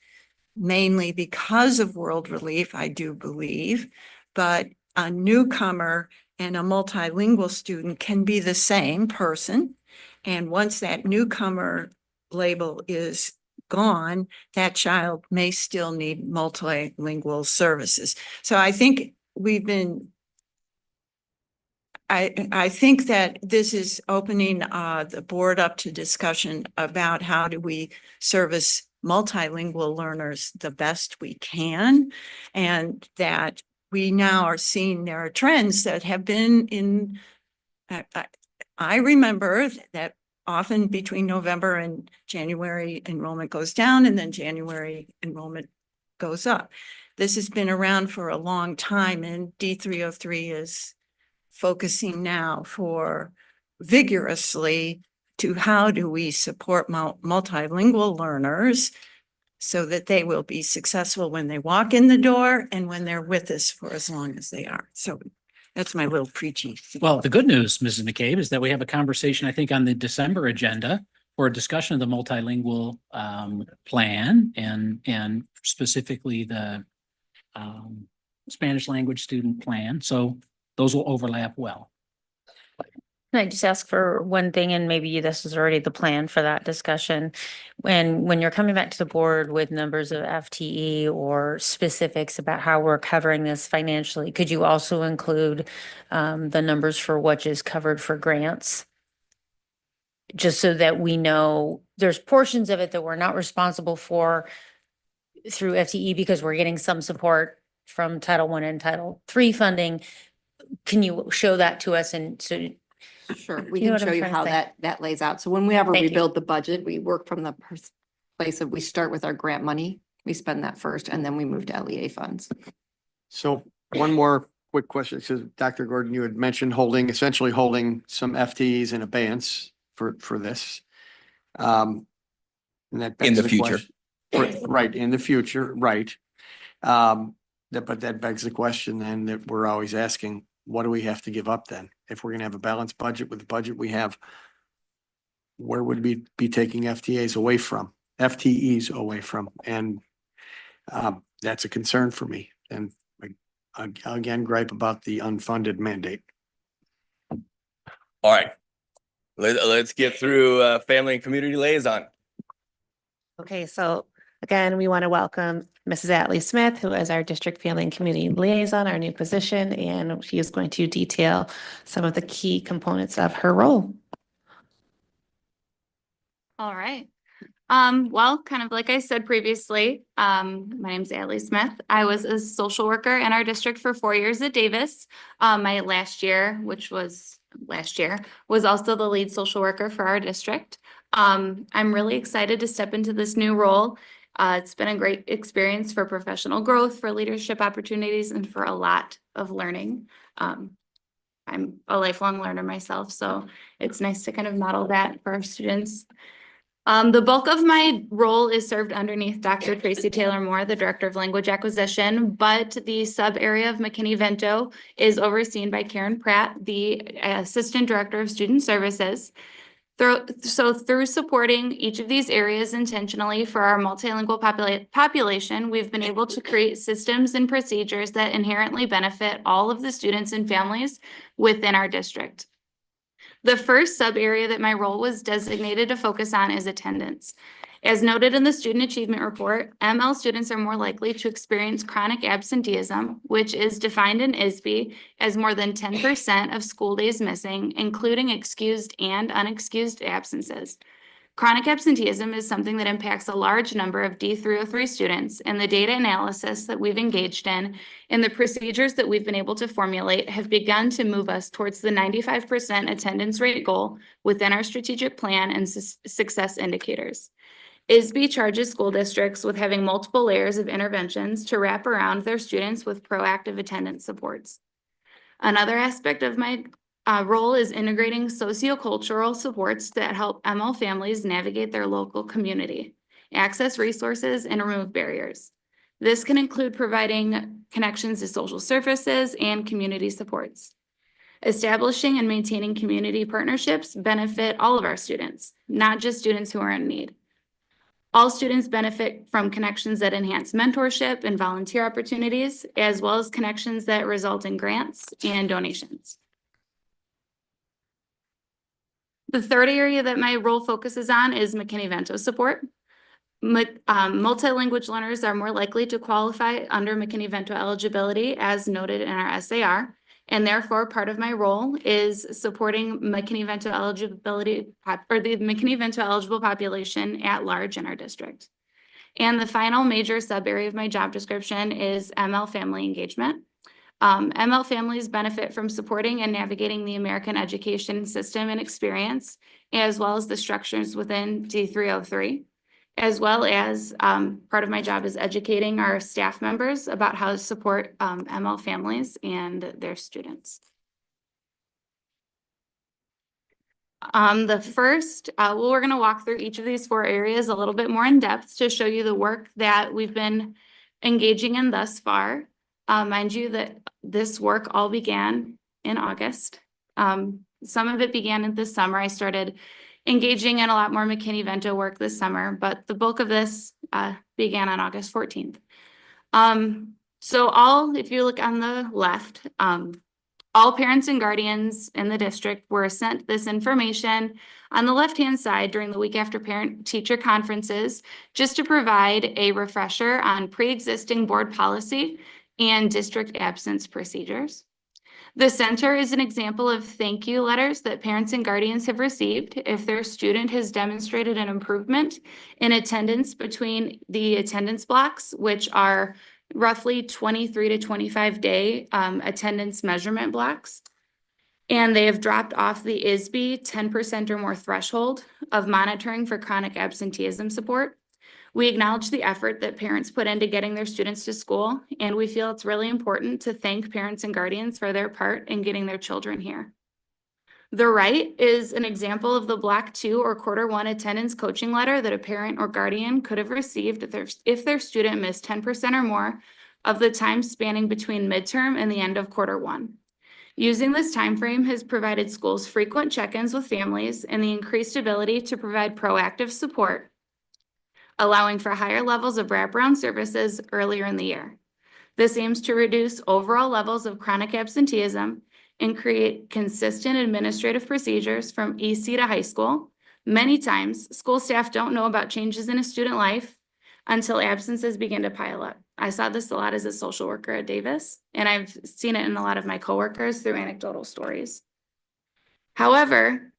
mainly because of World Relief, I do believe, but a newcomer and a multilingual student can be the same person. And once that newcomer label is gone, that child may still need multilingual services. So I think I think that this is opening the board up to discussion about how do we service multilingual learners the best we can, and that we now are seeing there are trends that have been in, I remember that often between November and January enrollment goes down, and then January enrollment goes up. This has been around for a long time, and D303 is focusing now vigorously to how do we support multilingual learners so that they will be successful when they walk in the door and when they're with us for as long as they are. So that's my little preachy. Well, the good news, Mrs. McCabe, is that we have a conversation, I think, on the December agenda for a discussion of the multilingual plan and specifically the Spanish language student plan. So those will overlap well. Can I just ask for one thing, and maybe this is already the plan for that discussion? When you're coming back to the board with numbers of FTE or specifics about how we're covering this financially, could you also include the numbers for what is covered for grants? Just so that we know there's portions of it that we're not responsible for through FTE because we're getting some support from Title I and Title III funding. Can you show that to us? And so Sure, we You know can what I'm show you trying to how say? that lays out. So when we ever Thank you. rebuild the budget, we work from the place of, we start with our grant money, we spend that first, and then we move to LEA funds. So one more quick question, because Dr. Gordon, you had mentioned essentially holding some FTEs in abeyance for this. And that In begs the future. Right, in the future, right. But that begs the question then that we're always asking, what do we have to give up then? If we're gonna have a balanced budget with the budget we have, where would we be taking FTEs away from? And that's a concern for me. And I again gripe about the unfunded mandate. All right. Let's get through family and community liaison. Okay, so again, we want to welcome Mrs. Atlee Smith, who is our district family and community liaison, our new position, and she is going to detail some of the key components of her role. All right. Well, kind of like I said previously, my name's Atlee Smith. I was a social worker in our district for 4 years at Davis. My last year, which was last year, was also the lead social worker for our district. I'm really excited to step into this new role. It's been a great experience for professional growth, for leadership opportunities, and for a lot of learning. I'm a lifelong learner myself, so it's nice to kind of model that for our students. The bulk of my role is served underneath Dr. Tracy Taylor Moore, the Director of Language Acquisition, but the sub area of McKinney-Vento is overseen by Karen Pratt, the Assistant Director of Student Services. So through supporting each of these areas intentionally for our multilingual population, we've been able to create systems and procedures that inherently benefit all of the students and families within our district. The first sub-area that my role was designated to focus on is attendance. As noted in the Student Achievement Report, ML students are more likely to experience chronic absenteeism, which is defined in ISB as more than 10% of school days missing, including excused and unexcused absences. Chronic absenteeism is something that impacts a large number of D303 students, and the data analysis that we've engaged in and the procedures that we've been able to formulate have begun to move us towards the 95% attendance rate goal within our strategic plan and success indicators. ISB charges school districts with having multiple layers of interventions to wrap around their students with proactive attendance supports. Another aspect of my role is integrating sociocultural supports that help ML families navigate their local community, access resources, and remove barriers. This can include providing connections to social services and community supports. Establishing and maintaining community partnerships benefit all of our students, not just students who are in need. All students benefit from connections that enhance mentorship and volunteer opportunities, as well as connections that result in grants and donations. The third area that my role focuses on is McKinney-Vento support. Multilingual learners are more likely to qualify under McKinney-Vento eligibility as noted in our SAR, and therefore part of my role is supporting McKinney-Vento eligibility or the McKinney-Vento eligible population at large in our district. And the final major sub area of my job description is ML family engagement. ML families benefit from supporting and navigating the American education system and experience, as well as the structures within D303, as well as part of my job is educating our staff members about how to support ML families and their students. The first, we're going to walk through each of these 4 areas a little bit more in depth to show you the work that we've been engaging in thus far. Mind you that this work all began in August. Some of it began in this summer. I started engaging in a lot more McKinney-Vento work this summer, but the bulk of this began on August 14th. If you look on the left, all parents and guardians in the district were sent this information on the left-hand side during the week after parent-teacher conferences, just to provide a refresher on pre-existing board policy and district absence procedures. The center is an example of thank you letters that parents and guardians have received if their student has demonstrated an improvement in attendance between the attendance blocks, which are roughly 23 to 25 day attendance measurement blocks. And they have dropped off the ISB 10% or more threshold of monitoring for chronic absenteeism support. We acknowledge the effort that parents put into getting their students to school, and we feel it's really important to thank parents and guardians for their part in getting their children here. The right is an example of the Block 2 or Quarter 1 attendance coaching letter that a parent or guardian could have received if their student missed 10% or more of the time spanning between midterm and the end of Quarter 1. Using this timeframe has provided schools frequent check-ins with families and the increased ability to provide proactive support, allowing for higher levels of wraparound services earlier in the year. This aims to reduce overall levels of chronic absenteeism and create consistent administrative procedures from EC to high school. Many times, school staff don't know about changes in a student life until absences begin to pile up. I saw this a lot as a social worker at Davis, and I've seen it in a lot of my coworkers through anecdotal stories. However,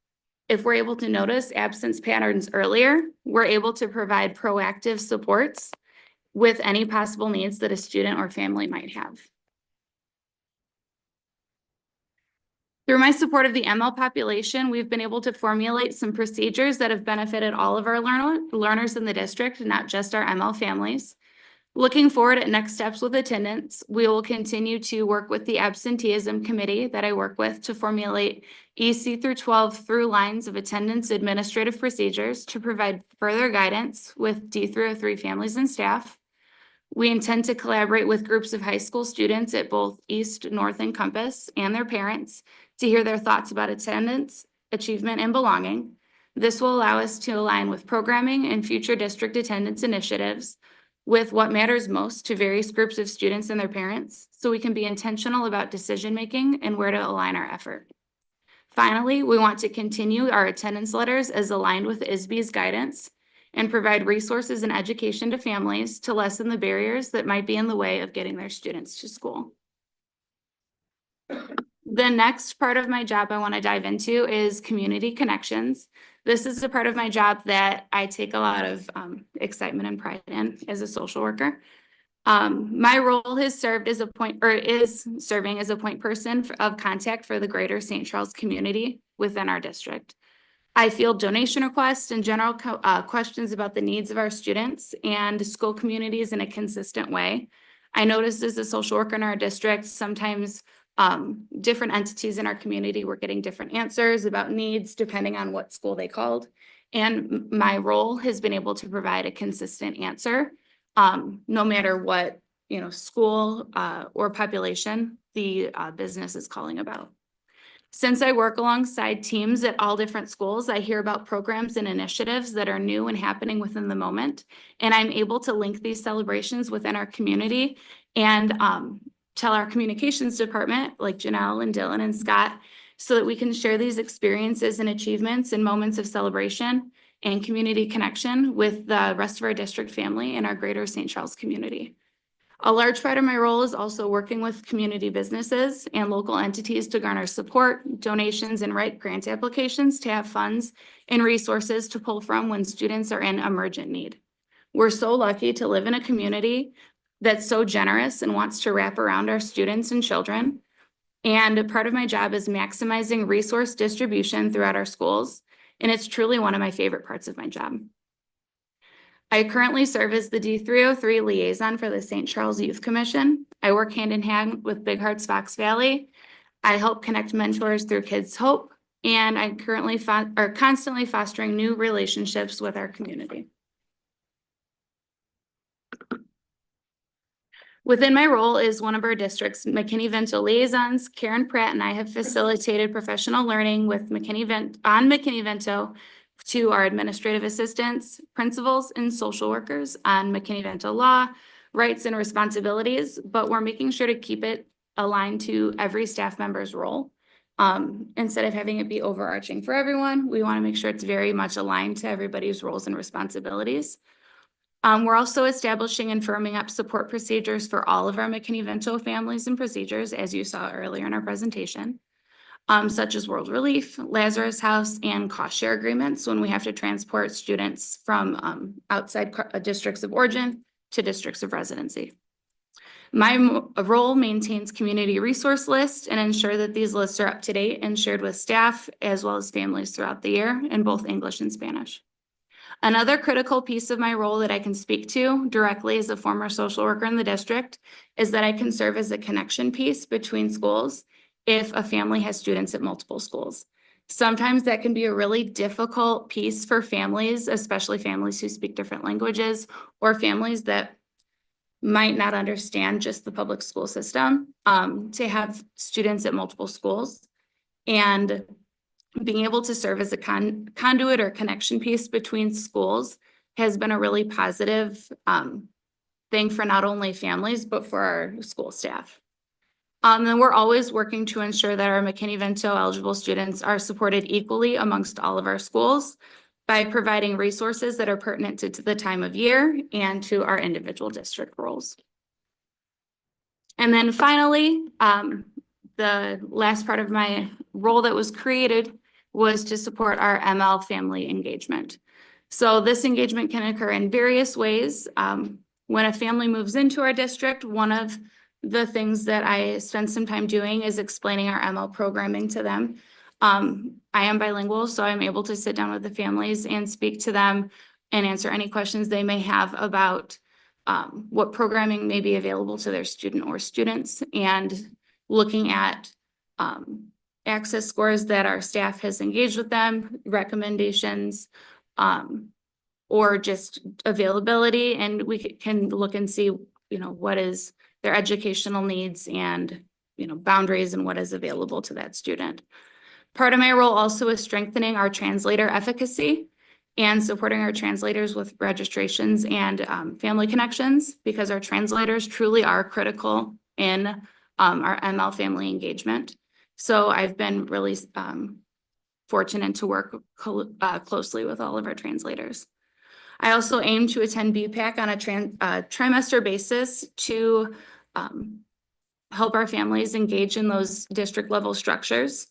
if we're able to notice absence patterns earlier, we're able to provide proactive supports with any possible needs that a student or family might have. Through my support of the ML population, we've been able to formulate some procedures that have benefited all of our learners in the district, not just our ML families. Looking forward at next steps with attendance, we will continue to work with the absenteeism committee that I work with to formulate EC through 12 through lines of attendance administrative procedures to provide further guidance with D303 families and staff. We intend to collaborate with groups of high school students at both East, North, and Compass and their parents to hear their thoughts about attendance, achievement, and belonging. This will allow us to align with programming and future district attendance initiatives with what matters most to various groups of students and their parents, so we can be intentional about decision-making and where to align our effort. Finally, we want to continue our attendance letters as aligned with ISB's guidance and provide resources and education to families to lessen the barriers that might be in the way of getting their students to school. The next part of my job I want to dive into is community connections. This is a part of my job that I take a lot of excitement and pride in as a social worker. My role has served as is serving as a point person of contact for the greater St. Charles community within our district. I field donation requests and general questions about the needs of our students and school communities in a consistent way. I noticed as a social worker in our district, sometimes different entities in our community were getting different answers about needs depending on what school they called. And my role has been able to provide a consistent answer, no matter what, school or population the business is calling about. Since I work alongside teams at all different schools, I hear about programs and initiatives that are new and happening within the moment. And I'm able to link these celebrations within our community and tell our communications department, like Janelle and Dylan and Scott, so that we can share these experiences and achievements and moments of celebration and community connection with the rest of our district family and our greater St. Charles community. A large part of my role is also working with community businesses and local entities to garner support, donations, and write grant applications to have funds and resources to pull from when students are in emergent need. We're so lucky to live in a community that's so generous and wants to wrap around our students and children. And a part of my job is maximizing resource distribution throughout our schools. And it's truly one of my favorite parts of my job. I currently serve as the D303 liaison for the St. Charles Youth Commission. I work hand in hand with Big Hearts Fox Valley. I help connect mentors through Kids Hope, and I currently are constantly fostering new relationships with our community. Within my role is one of our district's McKinney-Vento liaisons. Karen Pratt and I have facilitated professional learning with McKinney-Vento to our administrative assistants, principals, and social workers on McKinney-Vento law, rights, and responsibilities, but we're making sure to keep it aligned to every staff member's role. Instead of having it be overarching for everyone, we want to make sure it's very much aligned to everybody's roles and responsibilities. We're also establishing and firming up support procedures for all of our McKinney-Vento families and procedures, as you saw earlier in our presentation. Such as World Relief, Lazarus House, and cost share agreements when we have to transport students from outside districts of origin to districts of residency. My role maintains community resource lists and ensure that these lists are up to date and shared with staff as well as families throughout the year in both English and Spanish. Another critical piece of my role that I can speak to directly as a former social worker in the district is that I can serve as a connection piece between schools if a family has students at multiple schools. Sometimes that can be a really difficult piece for families, especially families who speak different languages or families that might not understand just the public school system, to have students at multiple schools and being able to serve as a conduit or connection piece between schools has been a really positive thing for not only families, but for our school staff. And we're always working to ensure that our McKinney-Vento eligible students are supported equally amongst all of our schools by providing resources that are pertinent to the time of year and to our individual district roles. And then finally, the last part of my role that was created was to support our ML family engagement. So this engagement can occur in various ways. When a family moves into our district, one of the things that I spend some time doing is explaining our ML programming to them. I am bilingual, so I'm able to sit down with the families and speak to them and answer any questions they may have about what programming may be available to their student or students, and looking at access scores that our staff has engaged with them, recommendations, or just availability. And we can look and see, what is their educational needs and, boundaries and what is available to that student. Part of my role also is strengthening our translator efficacy and supporting our translators with registrations and family connections, because our translators truly are critical in our ML family engagement. So I've been really fortunate to work closely with all of our translators. I also aim to attend BPAC on a trimester basis to help our families engage in those district level structures.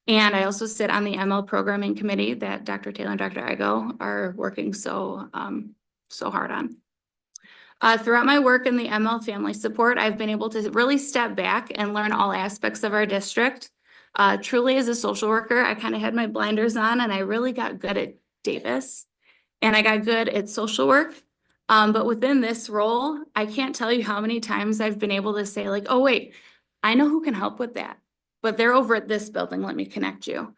And I also sit on the ML programming committee that Dr. Taylor and Dr. Igo are working so hard on. Throughout my work in the ML family support, I've been able to really step back and learn all aspects of our district. Truly, as a social worker, I kind of had my blinders on and I really got good at Davis and I got good at social work. But within this role, I can't tell you how many times I've been able to say like, oh, wait, I know who can help with that, but they're over at this building. Let me connect you.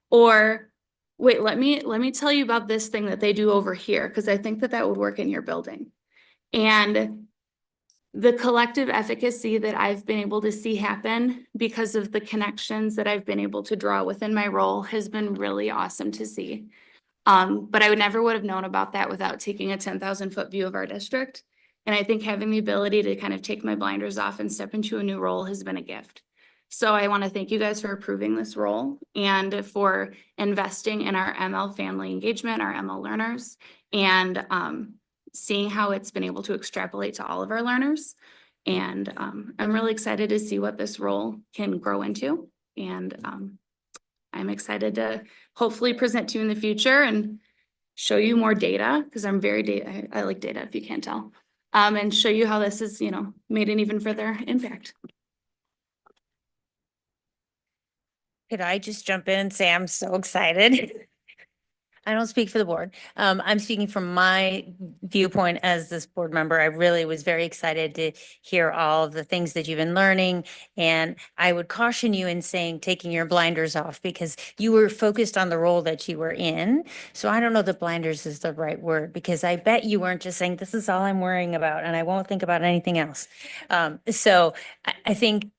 Or wait, let me tell you about this thing that they do over here, because I think that would work in your building. And the collective efficacy that I've been able to see happen because of the connections that I've been able to draw within my role has been really awesome to see. But I never would have known about that without taking a 10,000-foot view of our district. And I think having the ability to kind of take my blinders off and step into a new role has been a gift. So I want to thank you guys for approving this role and for investing in our ML family engagement, our ML learners, and seeing how it's been able to extrapolate to all of our learners. And I'm really excited to see what this role can grow into. And I'm excited to hopefully present to you in the future and show you more data, because I'm very data, I like data if you can't tell, and show you how this has, made an even further impact. Could I just jump in and say I'm so excited? I don't speak for the board. I'm speaking from my viewpoint as this board member. I really was very excited to hear all of the things that you've been learning. And I would caution you in saying, taking your blinders off, because you were focused on the role that you were in. So I don't know that blinders is the right word, because I bet you weren't just saying, this is all I'm worrying about and I won't think about anything else. So I think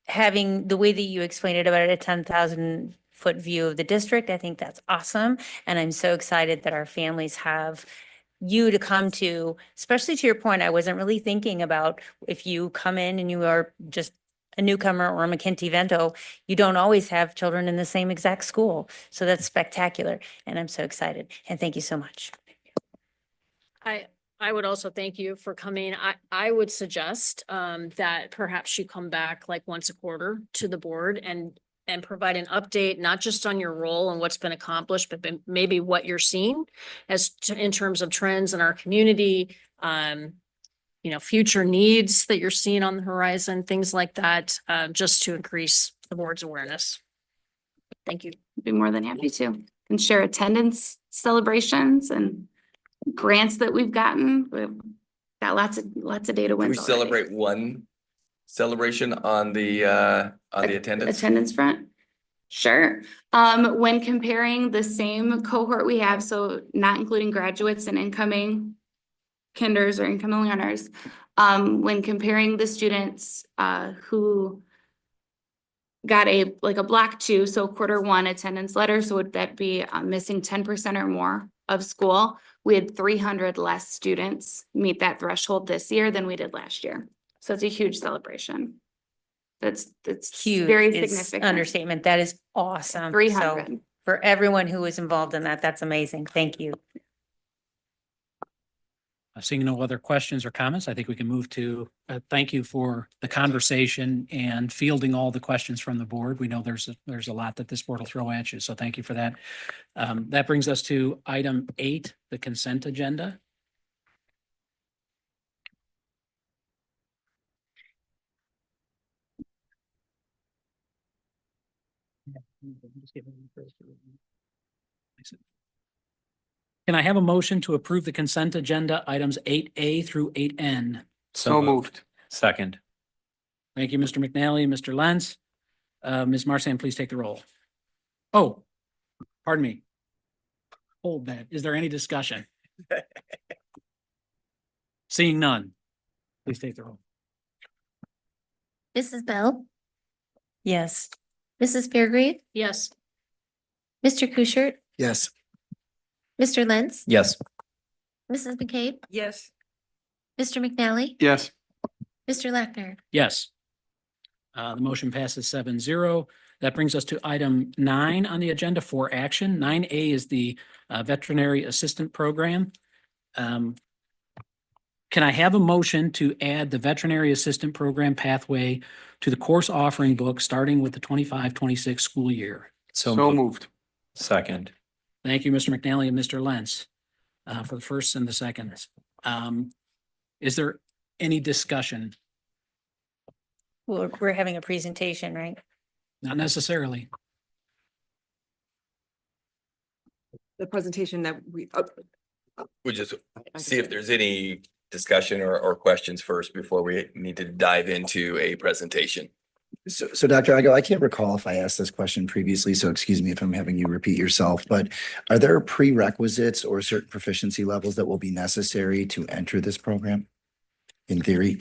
having the way that you explained it about a 10,000-foot view of the district, I think that's awesome. And I'm so excited that our families have you to come to, especially to your point, I wasn't really thinking about if you come in and you are just a newcomer or a McKinney-Vento, you don't always have children in the same exact school. So that's spectacular. And I'm so excited. And thank you so much. I would also thank you for coming. I would suggest that perhaps you come back like once a quarter to the board and provide an update, not just on your role and what's been accomplished, but maybe what you're seeing in terms of trends in our community, future needs that you're seeing on the horizon, things like that, just to increase the board's awareness. Thank you. I'd be more than happy to, and share attendance celebrations and grants that we've gotten. We've got lots of data Can we wins already. celebrate one celebration on the attendance front? Sure. When comparing the same cohort we have, so not including graduates and incoming kinders or incoming learners, When comparing the students who got a black 2, so Q1 attendance letter, so would that be missing 10% or more of school? We had 300 less students meet that threshold this year than we did last year. So it's a huge celebration. That's Huge very is significant. understatement. That is awesome. 300. So for everyone who was involved in that, that's amazing. Thank you. Seeing no other questions or comments, I think we can move to, thank you for the conversation and fielding all the questions from the board. We know there's a lot that this board will throw at you, so thank you for that. That brings us to item 8, the consent agenda. Can I have a motion to approve the consent agenda items 8A through 8N? So moved. Second. Thank you, Mr. McNally and Mr. Lentz. Ms. Marsan, please take the roll. Oh, pardon me. Hold that. Is there any discussion? Seeing none, please take the roll. Mrs. Bell, Yes. Mrs. Fairgrave, Yes. Mr. Kuschert, Yes. Mr. Lentz, Yes. Mrs. McCabe, Yes. Mr. McNally, Yes. Mr. Lackner. Yes. The motion passes 7-0. That brings us to item 9 on the agenda for action. 9A is the veterinary assistant program. Can I have a motion to add the veterinary assistant program pathway to the course offering book starting with the 25-26 school year? So moved. Second. Thank you, Mr. McNally and Mr. Lentz, for the first and the seconds. Is there any discussion? We're having a presentation, right? Not necessarily. The presentation that we, We'll just see if there's any discussion or questions first before we need to dive into a presentation. So Dr. Igo, I can't recall if I asked this question previously, so excuse me if I'm having you repeat yourself, but are there prerequisites or certain proficiency levels that will be necessary to enter this program in theory?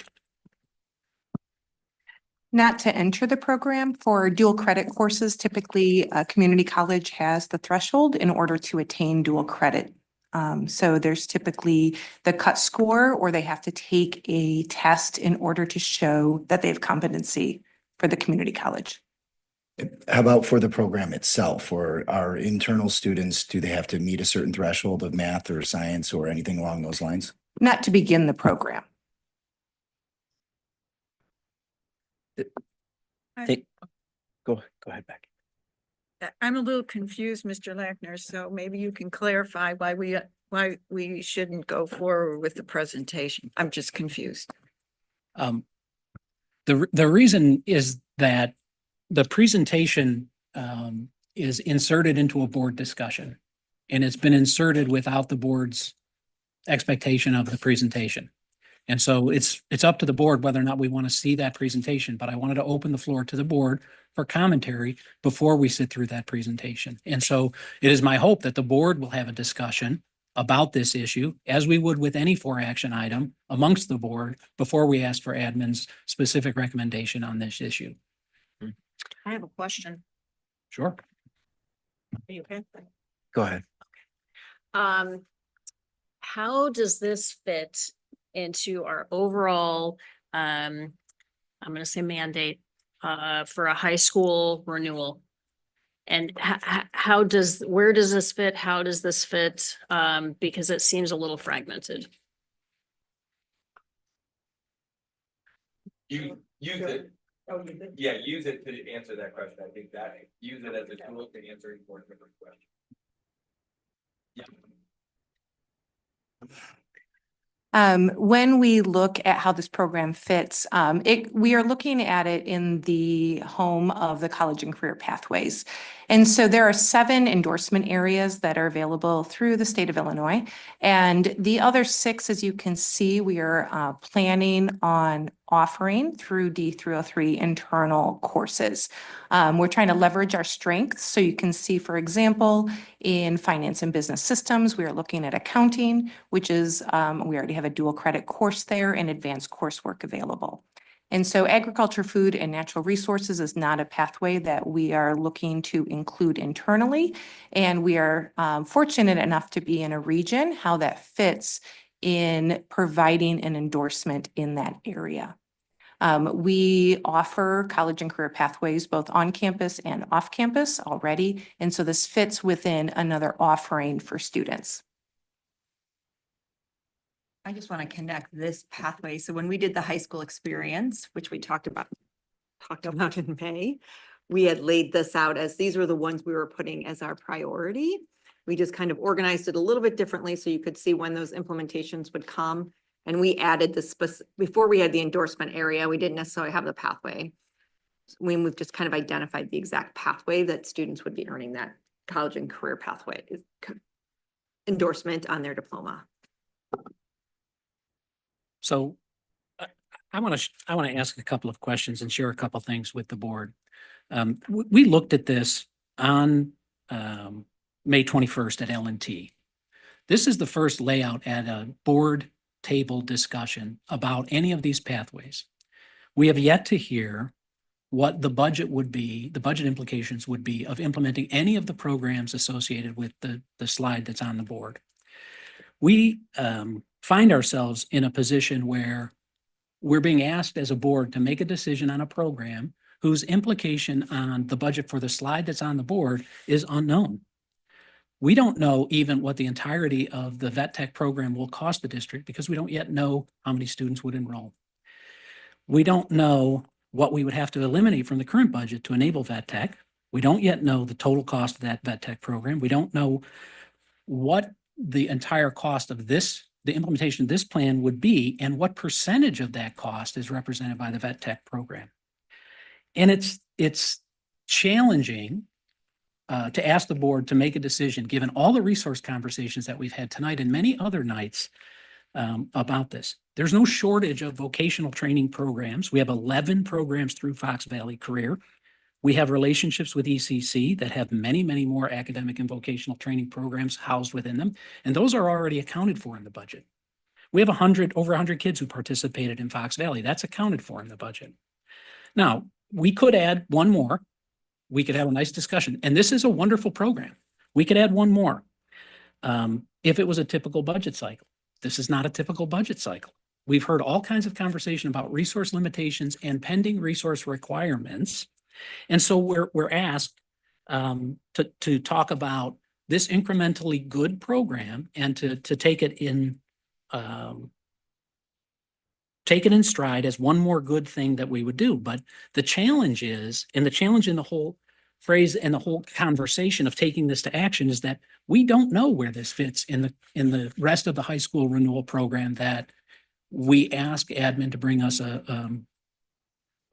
Not to enter the program. For dual credit courses, typically a community college has the threshold in order to attain dual credit. So there's typically the cut score, or they have to take a test in order to show that they have competency for the community college. How about for the program itself, or our internal students, do they have to meet a certain threshold of math or science or anything along those lines? Not to begin the program. Go ahead, Becky. I'm a little confused, Mr. Lackner, so maybe you can clarify why we shouldn't go forward with the presentation. I'm just confused. The reason is that the presentation is inserted into a board discussion, and it's been inserted without the board's expectation of the presentation. And so it's up to the board whether or not we want to see that presentation, but I wanted to open the floor to the board for commentary before we sit through that presentation. And so it is my hope that the board will have a discussion about this issue, as we would with any 4-action item amongst the board, before we ask for admin's specific recommendation on this issue. I have a question. Sure. Are you okay? Go ahead. How does this fit into our overall, I'm going to say mandate, for a high school renewal? And where does this fit? How does this fit? Because it seems a little fragmented. Use it. Oh, use it? Yeah, use it to answer that question. I think that use it as a tool to answer important questions. Yeah. When we look at how this program fits, we are looking at it in the home of the college and career pathways. And so there are 7 endorsement areas that are available through the state of Illinois. And the other 6, as you can see, we are planning on offering through D303 internal courses. We're trying to leverage our strengths. So you can see, for example, in finance and business systems, we are looking at accounting, which is, we already have a dual credit course there and advanced coursework available. And so agriculture, food, and natural resources is not a pathway that we are looking to include internally. And we are fortunate enough to be in a region, how that fits in providing an endorsement in that area. We offer college and career pathways both on campus and off campus already. And so this fits within another offering for students. I just want to connect this pathway. So when we did the high school experience, which we talked about in May, we had laid this out as these were the ones we were putting as our priority. We just kind of organized it a little bit differently so you could see when those implementations would come. And we added the before we had the endorsement area, we didn't necessarily have the pathway. We've just kind of identified the exact pathway that students would be earning that college and career pathway endorsement on their diploma. So I want to ask a couple of questions and share a couple of things with the board. We looked at this on May 21st at L&T. This is the first layout at a board table discussion about any of these pathways. We have yet to hear what the budget would be, the budget implications would be of implementing any of the programs associated with the slide that's on the board. We find ourselves in a position where we're being asked as a board to make a decision on a program whose implication on the budget for the slide that's on the board is unknown. We don't know even what the entirety of the vet tech program will cost the district because we don't yet know how many students would enroll. We don't know what we would have to eliminate from the current budget to enable vet tech. We don't yet know the total cost of that vet tech program. We don't know what the entire cost of this, the implementation of this plan would be, and what percentage of that cost is represented by the vet tech program. And it's challenging to ask the board to make a decision, given all the resource conversations that we've had tonight and many other nights about this. There's no shortage of vocational training programs. We have 11 programs through Fox Valley Career. We have relationships with ECC that have many, many more academic and vocational training programs housed within them, and those are already accounted for in the budget. We have over 100 kids who participated in Fox Valley. That's accounted for in the budget. Now, we could add one more. We could have a nice discussion, and this is a wonderful program. We could add one more if it was a typical budget cycle. This is not a typical budget cycle. We've heard all kinds of conversation about resource limitations and pending resource requirements. And so we're asked to talk about this incrementally good program and to take it in stride as one more good thing that we would do. But the challenge is, and the challenge in the whole phrase and the whole conversation of taking this to action is that we don't know where this fits in the rest of the high school renewal program that we ask admin to bring us a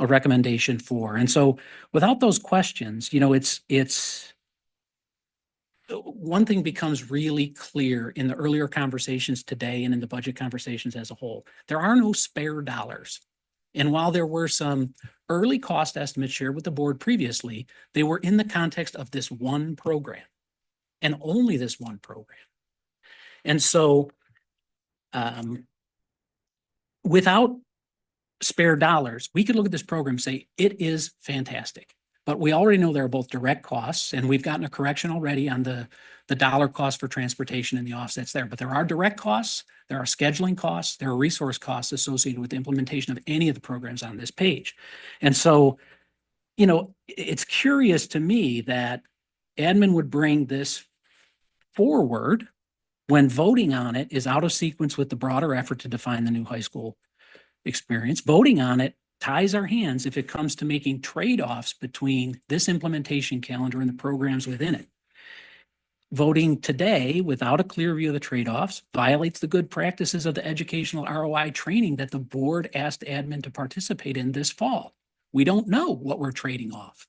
recommendation for. And so without those questions, you know, it's one thing becomes really clear in the earlier conversations today and in the budget conversations as a whole. There are no spare dollars. And while there were some early cost estimates shared with the board previously, they were in the context of this one program and only this one program. And so without spare dollars, we could look at this program and say, it is fantastic. But we already know there are both direct costs, and we've gotten a correction already on the dollar cost for transportation and the offsets there. But there are direct costs, there are scheduling costs, there are resource costs associated with the implementation of any of the programs on this page. And so, you know, it's curious to me that admin would bring this forward when voting on it is out of sequence with the broader effort to define the new high school experience. Voting on it ties our hands if it comes to making trade-offs between this implementation calendar and the programs within it. Voting today without a clear view of the trade-offs violates the good practices of the educational ROI training that the board asked admin to participate in this fall. We don't know what we're trading off.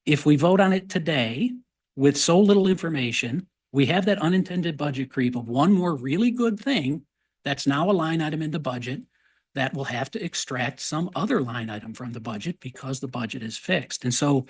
If we vote on it today with so little information, we have that unintended budget creep of one more really good thing that's now a line item in the budget that will have to extract some other line item from the budget because the budget is fixed. And so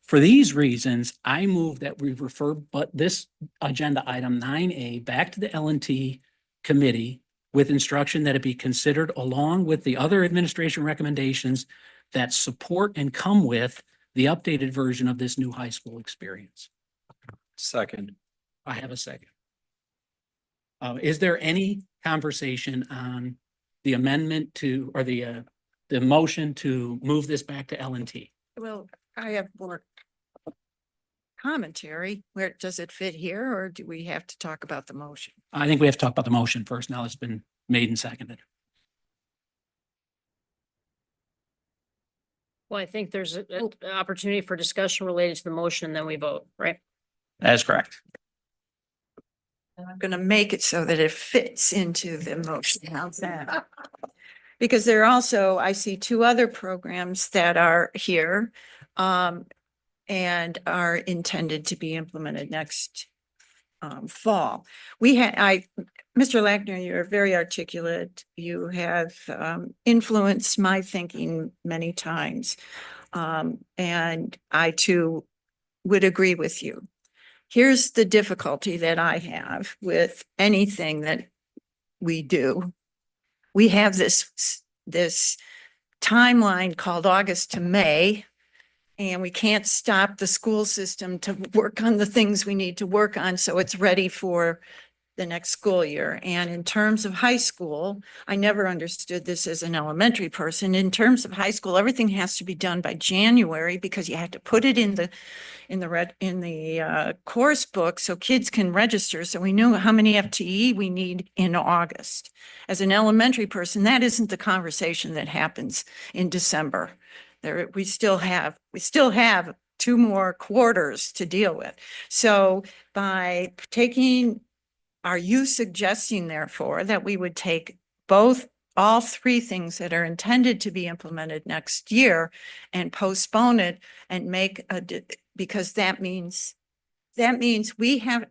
for these reasons, I move that we refer this agenda item 9A back to the L&T committee with instruction that it be considered along with the other administration recommendations that support and come with the updated version of this new high school experience. Second. I have a second. Is there any conversation on the amendment to, or the motion to move this back to L&T? Well, I have more commentary. Where does it fit here, or do we have to talk about the motion? I think we have to talk about the motion first. Now it's been made and seconded. Well, I think there's an opportunity for discussion related to the motion, and then we vote, right? That is correct. I'm going to make it so that it fits into the motion. How's that? Because there are also, I see two other programs that are here and are intended to be implemented next fall. Mr. Lackner, you're very articulate. You have influenced my thinking many times. And I too would agree with you. Here's the difficulty that I have with anything that we do. We have this timeline called August to May, and we can't stop the school system to work on the things we need to work on so it's ready for the next school year. And in terms of high school, I never understood this as an elementary person. In terms of high school, everything has to be done by January because you have to put it in the course book so kids can register. So we know how many FTE we need in August. As an elementary person, that isn't the conversation that happens in December. We still have 2 more quarters to deal with. So are you suggesting therefore that we would take all 3 things that are intended to be implemented next year and postpone it and because that means we have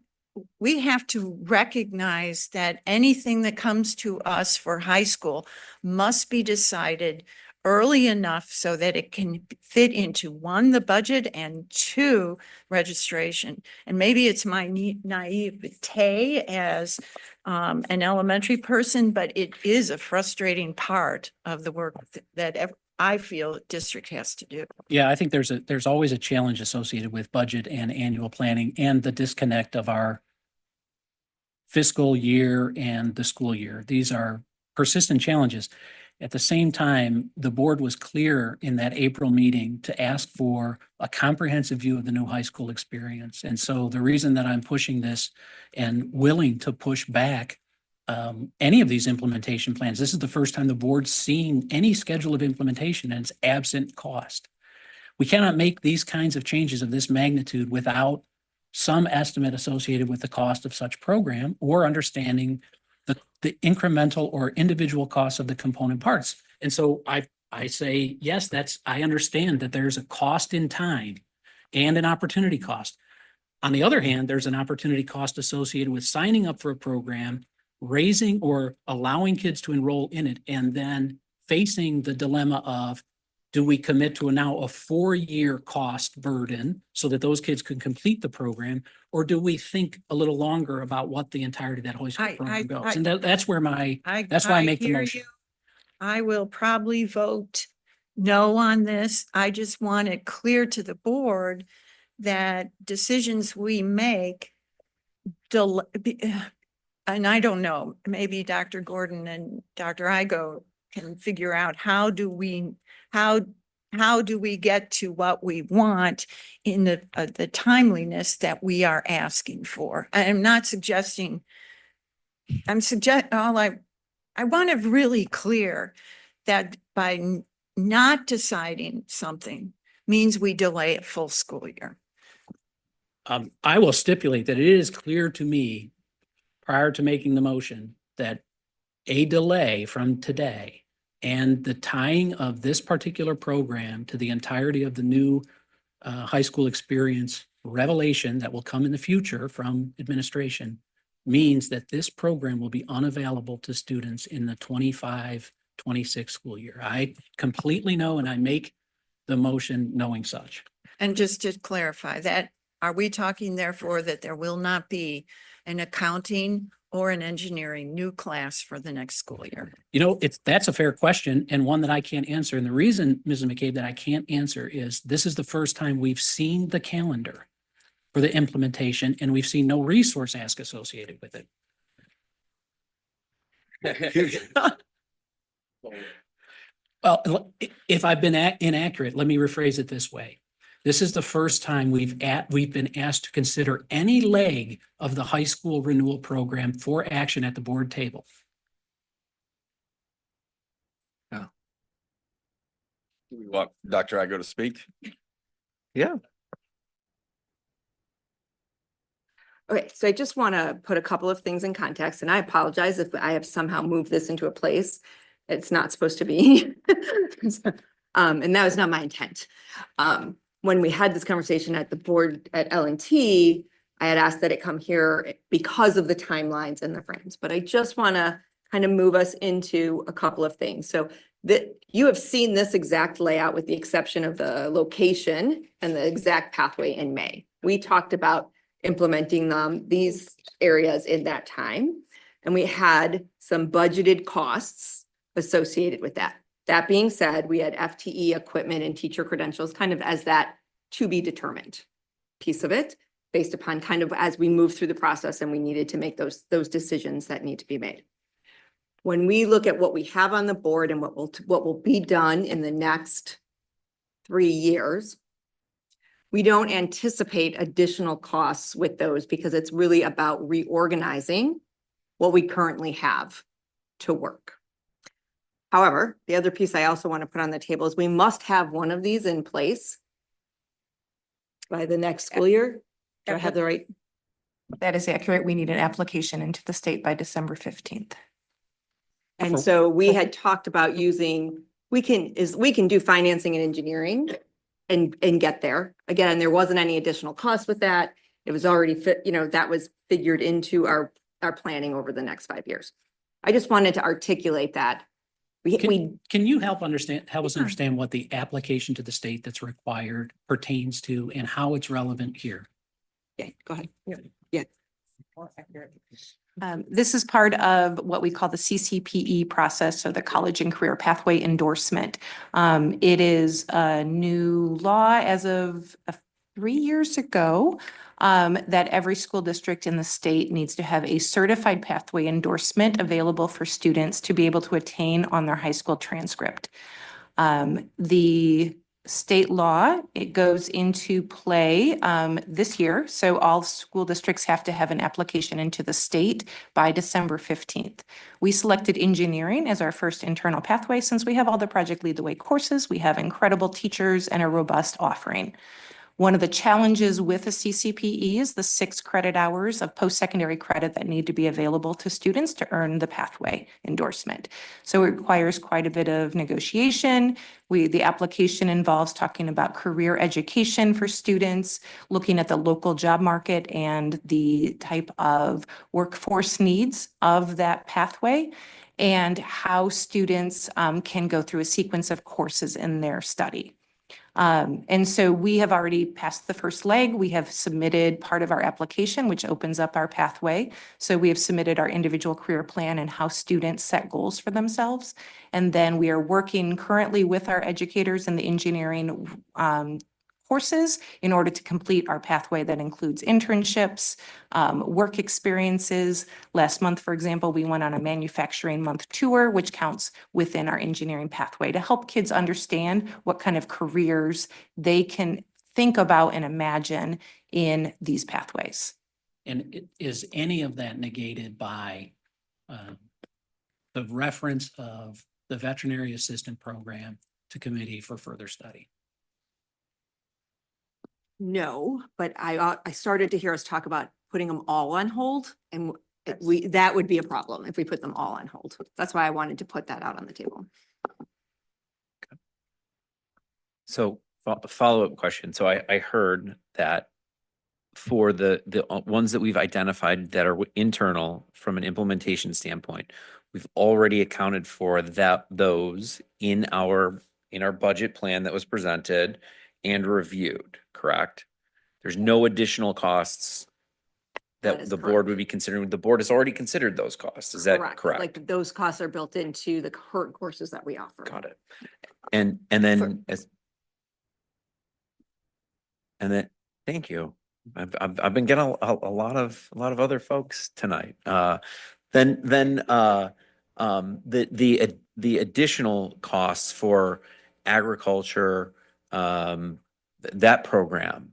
to recognize that anything that comes to us for high school must be decided early enough so that it can fit into 1, the budget, and 2, registration. And maybe it's my naivete as an elementary person, but it is a frustrating part of the work that I feel district has to do. Yeah, I think there's always a challenge associated with budget and annual planning and the disconnect of our fiscal year and the school year. These are persistent challenges. At the same time, the board was clear in that April meeting to ask for a comprehensive view of the new high school experience. And so the reason that I'm pushing this and willing to push back any of these implementation plans, this is the first time the board's seen any schedule of implementation and it's absent cost. We cannot make these kinds of changes of this magnitude without some estimate associated with the cost of such program or understanding the incremental or individual costs of the component parts. And so I say, yes, I understand that there's a cost in time and an opportunity cost. On the other hand, there's an opportunity cost associated with signing up for a program, raising or allowing kids to enroll in it, and then facing the dilemma of, do we commit to now a 4-year cost burden so that those kids can complete the program? Or do we think a little longer about what the entirety of that high school program goes? And that's where that's why I make the motion. I will probably vote no on this. I just want it clear to the board that decisions we make, and I don't know, maybe Dr. Gordon and Dr. Igo can figure out how do we get to what we want in the timeliness that we are asking for. I'm not suggesting, I want it really clear that by not deciding something means we delay a full school year. I will stipulate that it is clear to me prior to making the motion that a delay from today and the tying of this particular program to the entirety of the new high school experience revelation that will come in the future from administration means that this program will be unavailable to students in the 25-26 school year. I completely know, and I make the motion knowing such. And just to clarify that, are we talking therefore that there will not be an accounting or an engineering new class for the next school year? You know, that's a fair question and one that I can't answer. And the reason, Mrs. McCabe, that I can't answer is this is the first time we've seen the calendar for the implementation, and we've seen no resource ask associated with it. Well, if I've been inaccurate, let me rephrase it this way. This is the first time we've been asked to consider any leg of the high school renewal program for action at the board table. Do we want Dr. Igo to speak? Yeah. Okay, so I just want to put a couple of things in context, and I apologize if I have somehow moved this into a place it's not supposed to be. And that was not my intent. When we had this conversation at the board at L&T, I had asked that it come here because of the timelines and the frames, but I just want to kind of move us into a couple of things. So that you have seen this exact layout with the exception of the location and the exact pathway in May. We talked about implementing these areas in that time, and we had some budgeted costs associated with that. That being said, we had FTE equipment and teacher credentials kind of as that to be determined piece of it based upon kind of as we move through the process and we needed to make those decisions that need to be made. When we look at what we have on the board and what will be done in the next 3 years, we don't anticipate additional costs with those because it's really about reorganizing what we currently have to work. However, the other piece I also want to put on the table is we must have one of these in place by the next school year. Do I have the right? That is accurate. We need an application into the state by December 15th. And so we had talked about using, we can do financing and engineering and get there. Again, there wasn't any additional cost with that. It was already that was figured into our planning over the next 5 years. I just wanted to articulate that. Can you help us understand what the application to the state that's required pertains to and how it's relevant here? Yeah, go ahead. Yeah. This is part of what we call the CCPE process, so the College and Career Pathway Endorsement. It is a new law as of 3 years ago that every school district in the state needs to have a certified pathway endorsement available for students to be able to attain on their high school transcript. The state law, it goes into play this year. So all school districts have to have an application into the state by December 15th. We selected engineering as our first internal pathway since we have all the Project Lead the Way courses. We have incredible teachers and a robust offering. One of the challenges with a CCPE is the 6 credit hours of post-secondary credit that need to be available to students to earn the pathway endorsement. So it requires quite a bit of negotiation. The application involves talking about career education for students, looking at the local job market and the type of workforce needs of that pathway, and how students can go through a sequence of courses in their study. And so we have already passed the first leg. We have submitted part of our application, which opens up our pathway. So we have submitted our individual career plan and how students set goals for themselves. And then we are working currently with our educators in the engineering courses in order to complete our pathway that includes internships, work experiences. Last month, for example, we went on a manufacturing month tour, which counts within our engineering pathway to help kids understand what kind of careers they can think about and imagine in these pathways. And is any of that negated by the reference of the veterinary assistant program to committee for further study? No, but I started to hear us talk about putting them all on hold, and that would be a problem if we put them all on hold. That's why I wanted to put that out on the table. So follow-up question. So I heard that for the ones that we've identified that are internal from an implementation standpoint, we've already accounted for those in our budget plan that was presented and reviewed, correct? There's no additional costs That that is the board would correct. be considering. The board has already considered those costs. Is that correct? Like those costs are built into the current courses that we offer. Got it. And then thank you. I've been getting a lot of other folks tonight. The additional costs for agriculture, that program,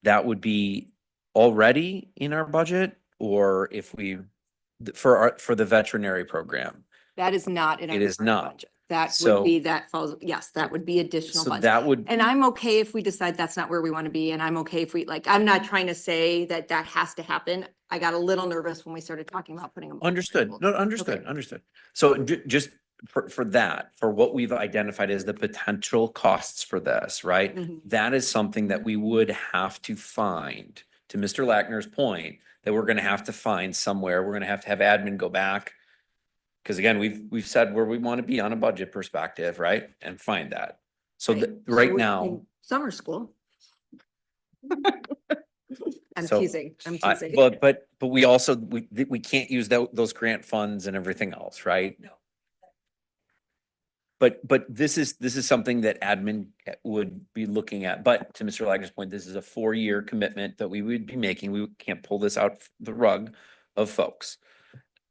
that would be already in our budget, or if we for the veterinary program? That is not in our. It is current not. budget. That So- would be, that falls, yes, that would be additional So budget. that would, And I'm okay if we decide that's not where we want to be, and I'm okay if we, like, I'm not trying to say that that has to happen. I got a little nervous when we started talking about putting them. on the understood. table. No, understood. So just for what we've identified as the potential costs for this, right? Mhm. That is something that we would have to find, to Mr. Lackner's point, that we're gonna have to find somewhere. We're gonna have to have admin go back. Because again, we've said where we want to be on a budget perspective, right? And find that. So right So now, in summer school. I'm So, teasing, I'm I- teasing. but we also, we can't use those grant funds and everything else, right? No. But this is something that admin would be looking at. But to Mr. Lager's point, this is a 4-year commitment that we would be making. We can't pull this out the rug of folks.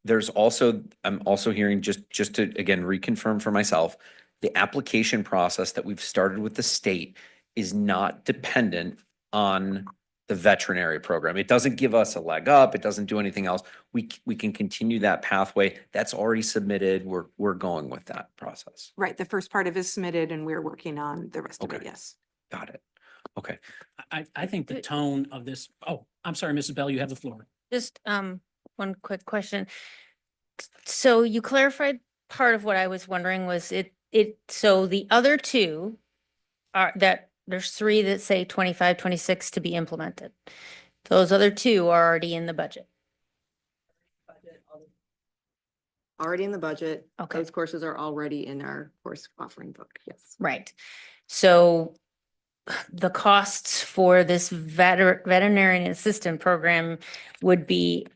There's also, I'm also hearing just to, again, reconfirm for myself, the application process that we've started with the state is not dependent on the veterinary program. It doesn't give us a leg up. It doesn't do anything else. We can continue that pathway. That's already submitted. We're going with that process. Right, the first part of it is submitted and we're working on the rest of it, Okay. yes. Got it. Okay. I think the tone of this, oh, I'm sorry, Mrs. Bell, you have the floor. Just one quick question. So you clarified part of what I was wondering was so the other two are that there's 3 that say 25, 26 to be implemented. Those other 2 are already in the budget. Already in the budget. Okay. Those courses are already in our course offering book, yes. Right. So the costs for this veterinarian assistant program would be,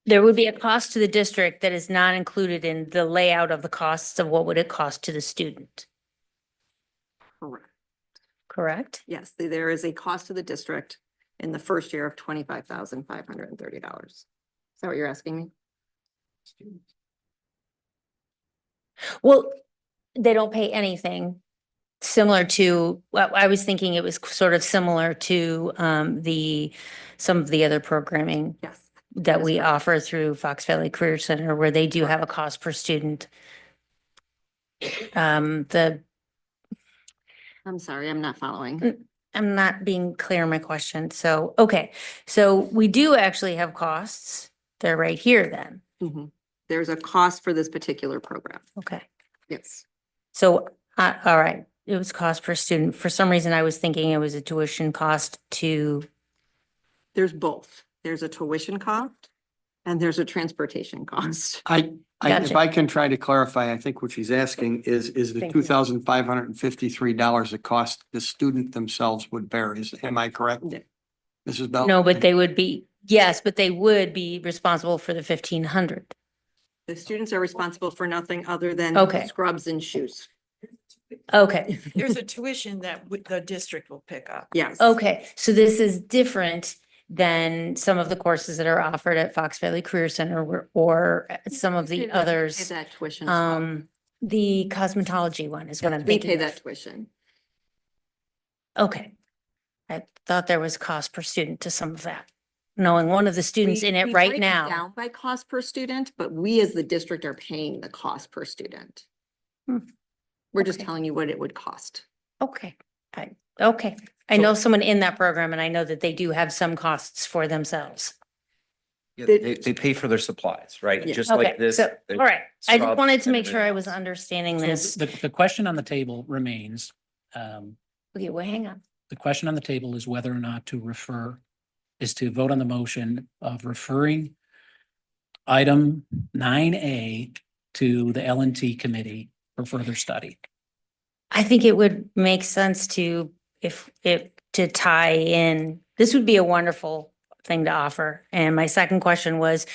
there would be a cost to the district that is not included in the layout of the costs of what would it cost to the student, Correct. correct? Yes, there is a cost to the district in the first year of $25,530. Is that what you're asking me? Well, they don't pay anything similar to, well, I was thinking it was sort of similar to some of the other programming Yes. that is we correct. offer through Fox Valley Career Center, where they do have a cost per student. I'm sorry, I'm not following. I'm not being clear on my question. So, okay, so we do actually have costs. They're right here then. Mhm. There's a cost for this particular program. Okay. Yes. So, all right, it was cost per student. For some reason, I was thinking it was a tuition cost to, There's both. There's a tuition cost and there's a transportation cost. If Gotcha. I can try to clarify, I think what she's asking is the Thank you. $2,553 it cost the student themselves would bear. Am I correct? Yeah. Mrs. Bell? no, but they would be, yes, but they would be responsible for the 1,500. The students are responsible for nothing other than Okay. scrubs and shoes. Okay, There's a tuition that the district will pick up. Yes. okay, so this is different than some of the courses that are offered at Fox Valley Career Center or some of the Pay others. that tuition. as well. The cosmetology one is what I'm We thinking pay of. that tuition. Okay. I thought there was cost per student to some of that. Knowing one of the students We- in it we right break now. Down by cost per student, but we as the district are paying the cost per student. Hmm. We're just Okay. telling you what it would cost. Okay, okay. I know someone in that program and I know that they do have some costs for themselves. Yeah, they pay for their supplies, right? Yeah. Just Okay, like this. so, they- all right. I just scrubs wanted to and make sure I everything was else. understanding So this. the question on the table remains, Okay, well, hang on. the question on the table is whether or not to is to vote on the motion of referring item 9A to the L&T committee for further study. I think it would make sense to, to tie in, this would be a wonderful thing to offer. And my second question was,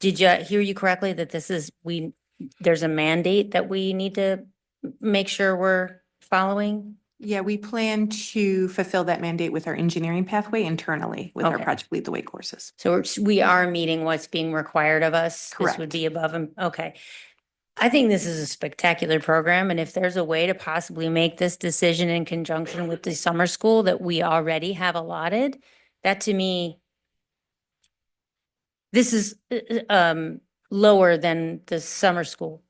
did you hear you correctly that there's a mandate that we need to make sure we're following? Yeah, we plan to fulfill that mandate with our engineering pathway internally with our Okay. Project Lead the Way courses. So we are meeting what's being required of us. This would Correct. be above them. Okay. I think this is a spectacular program, and if there's a way to possibly make this decision in conjunction with the summer school that we already have allotted, that to me, this is lower than the summer school.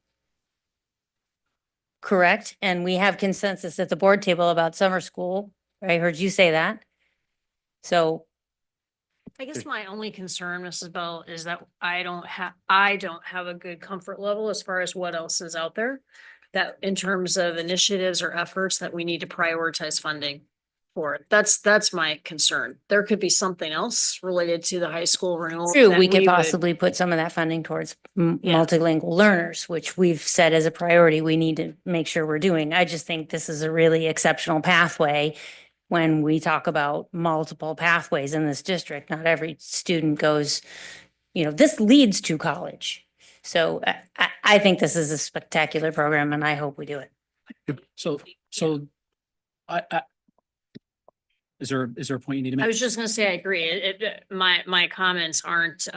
Correct? And we have consensus at the board table about summer school. I heard you say that. So I guess my only concern, Mrs. Bell, is that I don't have a good comfort level as far as what else is out there. That in terms of initiatives or efforts that we need to prioritize funding for. That's my concern. There could be something else related to the high school renewal. true, that we could would- possibly put some of that funding towards Yeah. multilingual learners, which we've said as a priority, we need to make sure we're doing. I just think this is a really exceptional pathway. When we talk about multiple pathways in this district, not every student goes, this leads to college. So I think this is a spectacular program and I hope we do it. So I is there a point you need to make? I was just gonna say, I agree. My comments aren't,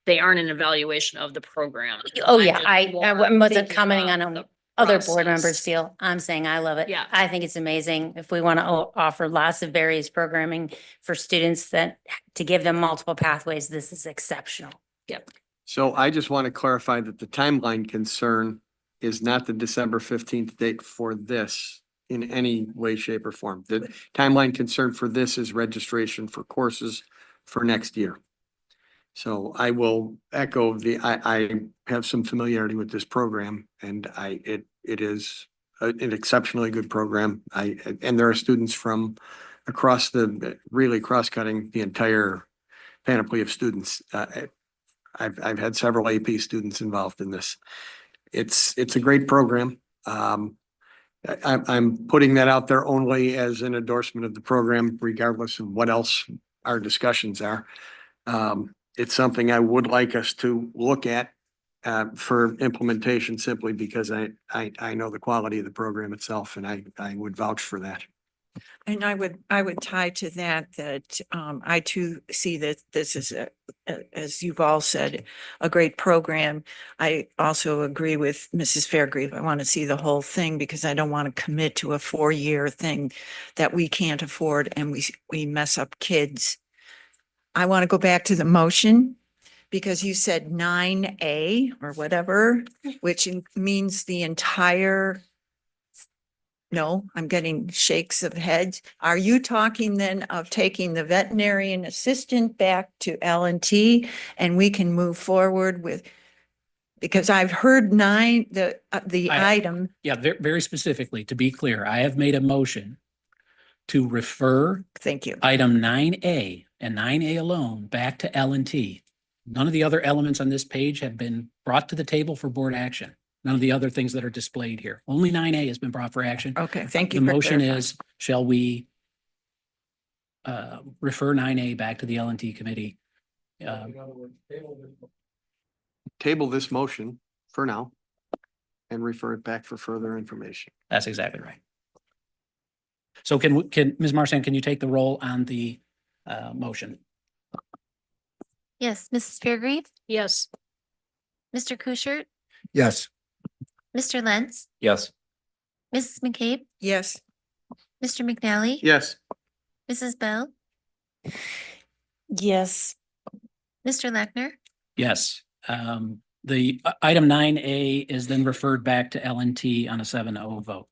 they aren't an evaluation of the program. Oh, yeah, just I more wasn't thinking commenting about on the other board process. members feel. I'm saying I love it. Yeah. I think it's amazing. If we want to offer lots of various programming for students to give them multiple pathways, this is exceptional. Yep. So I just want to clarify that the timeline concern is not the December 15th date for this in any way, shape or form. The timeline concern for this is registration for courses for next year. So I will echo I have some familiarity with this program and it is an exceptionally good program. And there are students from across really cross-cutting the entire panoply of students. I've had several AP students involved in this. It's a great program. I'm putting that out there only as an endorsement of the program, regardless of what else our discussions are. It's something I would like us to look at for implementation simply because I know the quality of the program itself and I would vouch for that. And I would tie to that, I too see that this is as you've all said, a great program. I also agree with Mrs. Fairgrave. I want to see the whole thing because I don't want to commit to a 4-year thing that we can't afford and we mess up kids. I want to go back to the motion because you said 9A or whatever, which means the entire. No, I'm getting shakes of heads. Are you talking then of taking the veterinarian assistant back to L&T and we can move forward with? Because I've heard the item. Yeah, very specifically, to be clear, I have made a motion to refer. Thank you. Item 9A and 9A alone back to L&T. None of the other elements on this page have been brought to the table for board action. None of the other things that are displayed here. Only 9A has been brought for action. Okay, thank you. The for motion clarifying. is, shall we refer 9A back to the L&T committee? Table this motion for now and refer it back for further information. That's exactly right. So can Ms. Marsan, can you take the roll on the motion? Yes, Mrs. Fairgrave, Yes. Mr. Kuschert, Yes. Mr. Lentz, Yes. Mrs. McCabe, Yes. Mr. McNally. Yes. Mrs. Bell, Yes. Mr. Lackner. Yes. The item 9A is then referred back to L&T on a 7-0 vote.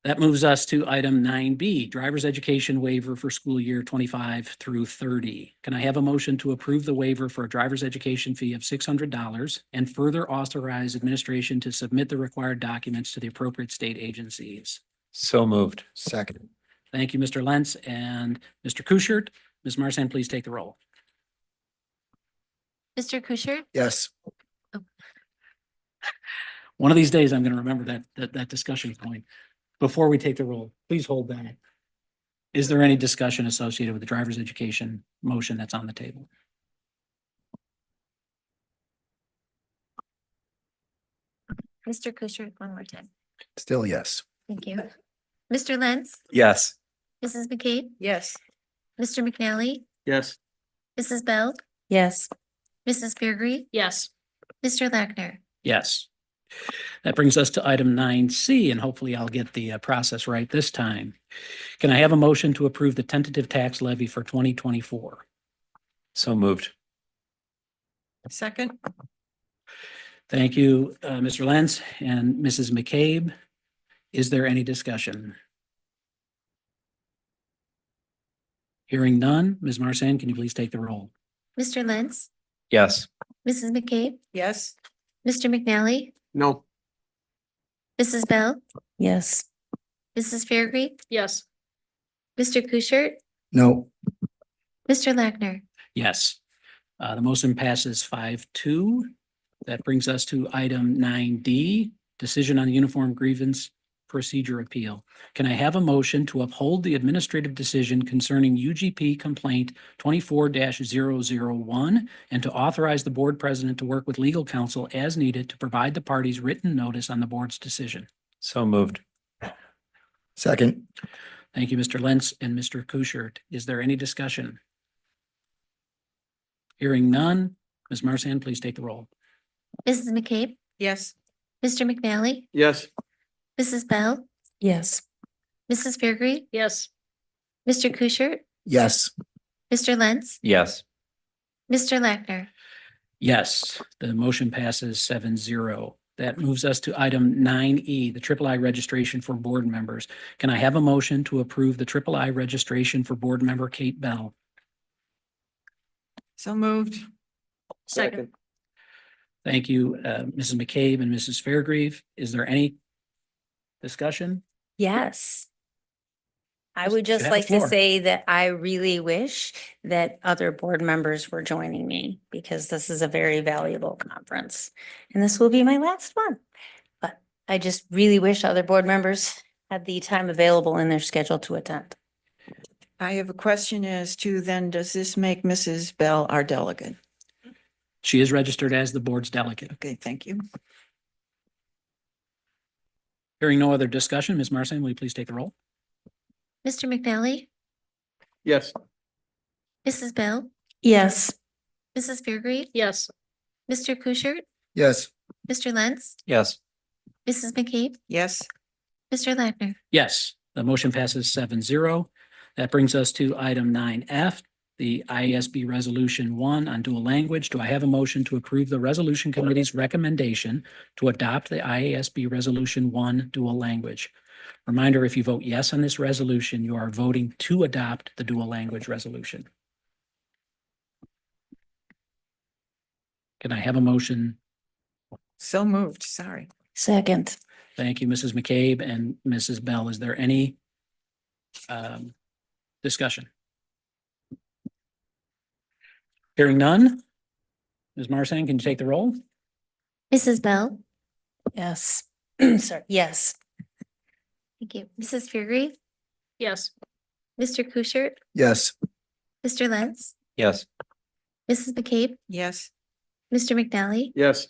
That moves us to item 9B, driver's education waiver for school year 25 through 30. Can I have a motion to approve the waiver for a driver's education fee of $600 and further authorize administration to submit the required documents to the appropriate state agencies? So moved. Second. Thank you, Mr. Lentz and Mr. Kuschert. Ms. Marsan, please take the roll. Mr. Kuschert, Yes. One of these days, I'm going to remember that discussion point. Before we take the roll, please hold that. Is there any discussion associated with the driver's education motion that's on the table? Mr. Kuschert, one more time. Still yes. Thank you. Mr. Lentz, Yes. Mrs. McCabe, Yes. Mr. McNally, Yes. Mrs. Bell, Yes. Mrs. Fairgrave, Yes. Mr. Lackner. Yes. That brings us to item 9C, and hopefully I'll get the process right this time. Can I have a motion to approve the tentative tax levy for 2024? So moved. Second? Thank you, Mr. Lentz and Mrs. McCabe. Is there any discussion? Hearing none, Ms. Marsan, can you please take the roll? Mr. Lentz, Yes. Mrs. McCabe, Yes. Mr. McNally, No. Mrs. Bell, Yes. Mrs. Fairgrave, Yes. Mr. Kuschert, No. Mr. Lackner. Yes. The motion passes 5-2. That brings us to item 9D, decision on the uniform grievance procedure appeal. Can I have a motion to uphold the administrative decision concerning UGP complaint 24-001 and to authorize the board president to work with legal counsel as needed to provide the parties written notice on the board's decision? So moved. Second. Thank you, Mr. Lentz and Mr. Kuschert. Is there any discussion? Hearing none, Ms. Marsan, please take the roll. Mrs. McCabe, Yes. Mr. McNally, Yes. Mrs. Bell, Yes. Mrs. Fairgrave, Yes. Mr. Kuschert, Yes. Mr. Lentz, Yes. Mr. Lackner. Yes, the motion passes 7-0. That moves us to item 9E, the III registration for board members. Can I have a motion to approve the III registration for board member Kate Bell? So moved. Second. Thank you, Mrs. McCabe and Mrs. Fairgrave. Is there any discussion? Yes. I Yes, would you just have the like to floor. say that I really wish that other board members were joining me because this is a very valuable conference. And this will be my last one. But I just really wish other board members had the time available in their schedule to attend. I have a question as to then, does this make Mrs. Bell our delegate? She is registered as the board's delegate. Okay, thank you. Hearing no other discussion, Ms. Marsan, will you please take the roll? Mr. McNally, Yes. Mrs. Bell, Yes. Mrs. Fairgrave, Yes. Mr. Kuschert, Yes. Mr. Lentz, Yes. Mrs. McCabe, Yes. Mr. Lackner. Yes, the motion passes 7-0. That brings us to item 9F, the IASB Resolution 1 on dual language. Do I have a motion to approve the resolution committee's recommendation to adopt the IASB Resolution 1 dual language? Reminder, if you vote yes on this resolution, you are voting to adopt the dual language resolution. Can I have a motion? So moved, sorry. Second. Thank you, Mrs. McCabe and Mrs. Bell. Is there any discussion? Hearing none. Ms. Marsan, can you take the roll? Mrs. Bell, Yes. Sorry. Yes. thank you. Mrs. Fairgrave, Yes. Mr. Kuschert, Yes. Mr. Lentz, Yes. Mrs. McCabe, Yes. Mr. McNally, Yes.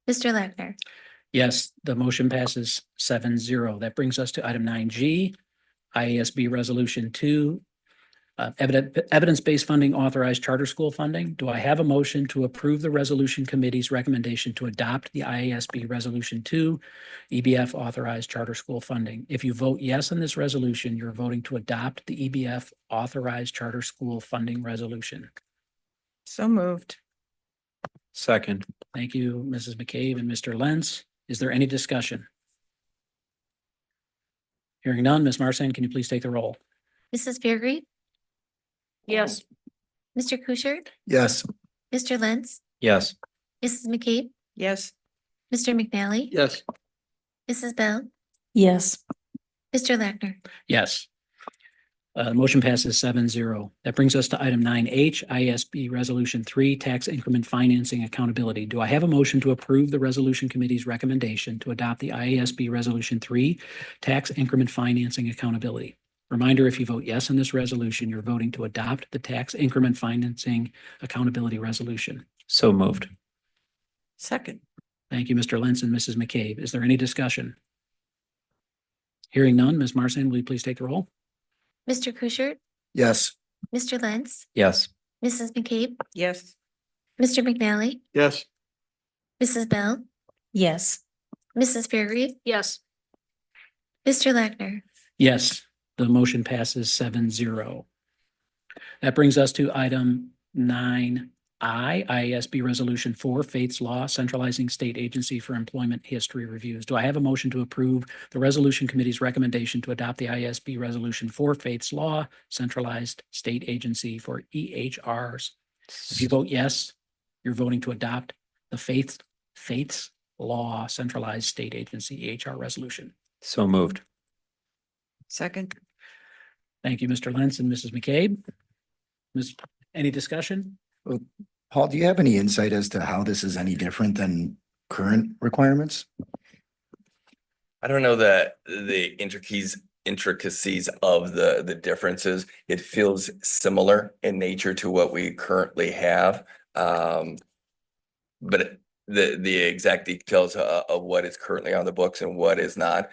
Mr. Lackner. Yes, the motion passes 7-0. That brings us to item 9G, IASB Resolution 2, evidence-based funding authorized charter school funding. Do I have a motion to approve the resolution committee's recommendation to adopt the IASB Resolution 2, EBF authorized charter school funding? If you vote yes on this resolution, you're voting to adopt the EBF authorized charter school funding resolution. So moved. Second. Thank you, Mrs. McCabe and Mr. Lentz. Is there any discussion? Hearing none, Ms. Marsan, can you please take the roll? Mrs. Fairgrave, Yes. Mr. Kuschert, Yes. Mr. Lentz, Yes. Mrs. McCabe, Yes. Mr. McNally, Yes. Mrs. Bell, Yes. Mr. Lackner. Yes. Motion passes 7-0. That brings us to item 9H, ISB Resolution 3, Tax Increment Financing Accountability. Do I have a motion to approve the Resolution Committee's recommendation to adopt the IASB Resolution 3, Tax Increment Financing Accountability? Reminder, if you vote yes on this resolution, you're voting to adopt the Tax Increment Financing Accountability Resolution. So moved. Second. Thank you, Mr. Lentz and Mrs. McCabe. Is there any discussion? Hearing none, Ms. Marson, will you please take the roll? Mr. Kuschert, Yes. Mr. Lentz, Yes. Mrs. McCabe, Yes. Mr. McNally, Yes. Mrs. Bell, Yes. Mrs. Fairgrave, Yes. Mr. Lackner. Yes, the motion passes 7-0. That brings us to item 9I, IASB Resolution 4, Faith's Law, Centralizing State Agency for Employment History Reviews. Do I have a motion to approve the Resolution Committee's recommendation to adopt the IASB Resolution 4, Faith's Law, Centralized State Agency for EHRs? If you vote yes, you're voting to adopt the Faith's Law, Centralized State Agency EHR Resolution. So moved. Second. Thank you, Mr. Lentz and Mrs. McCabe. Any discussion? Paul, do you have any insight as to how this is any different than current requirements? I don't know the intricacies of the differences. It feels similar in nature to what we currently have. But the exact details of what is currently on the books and what is not.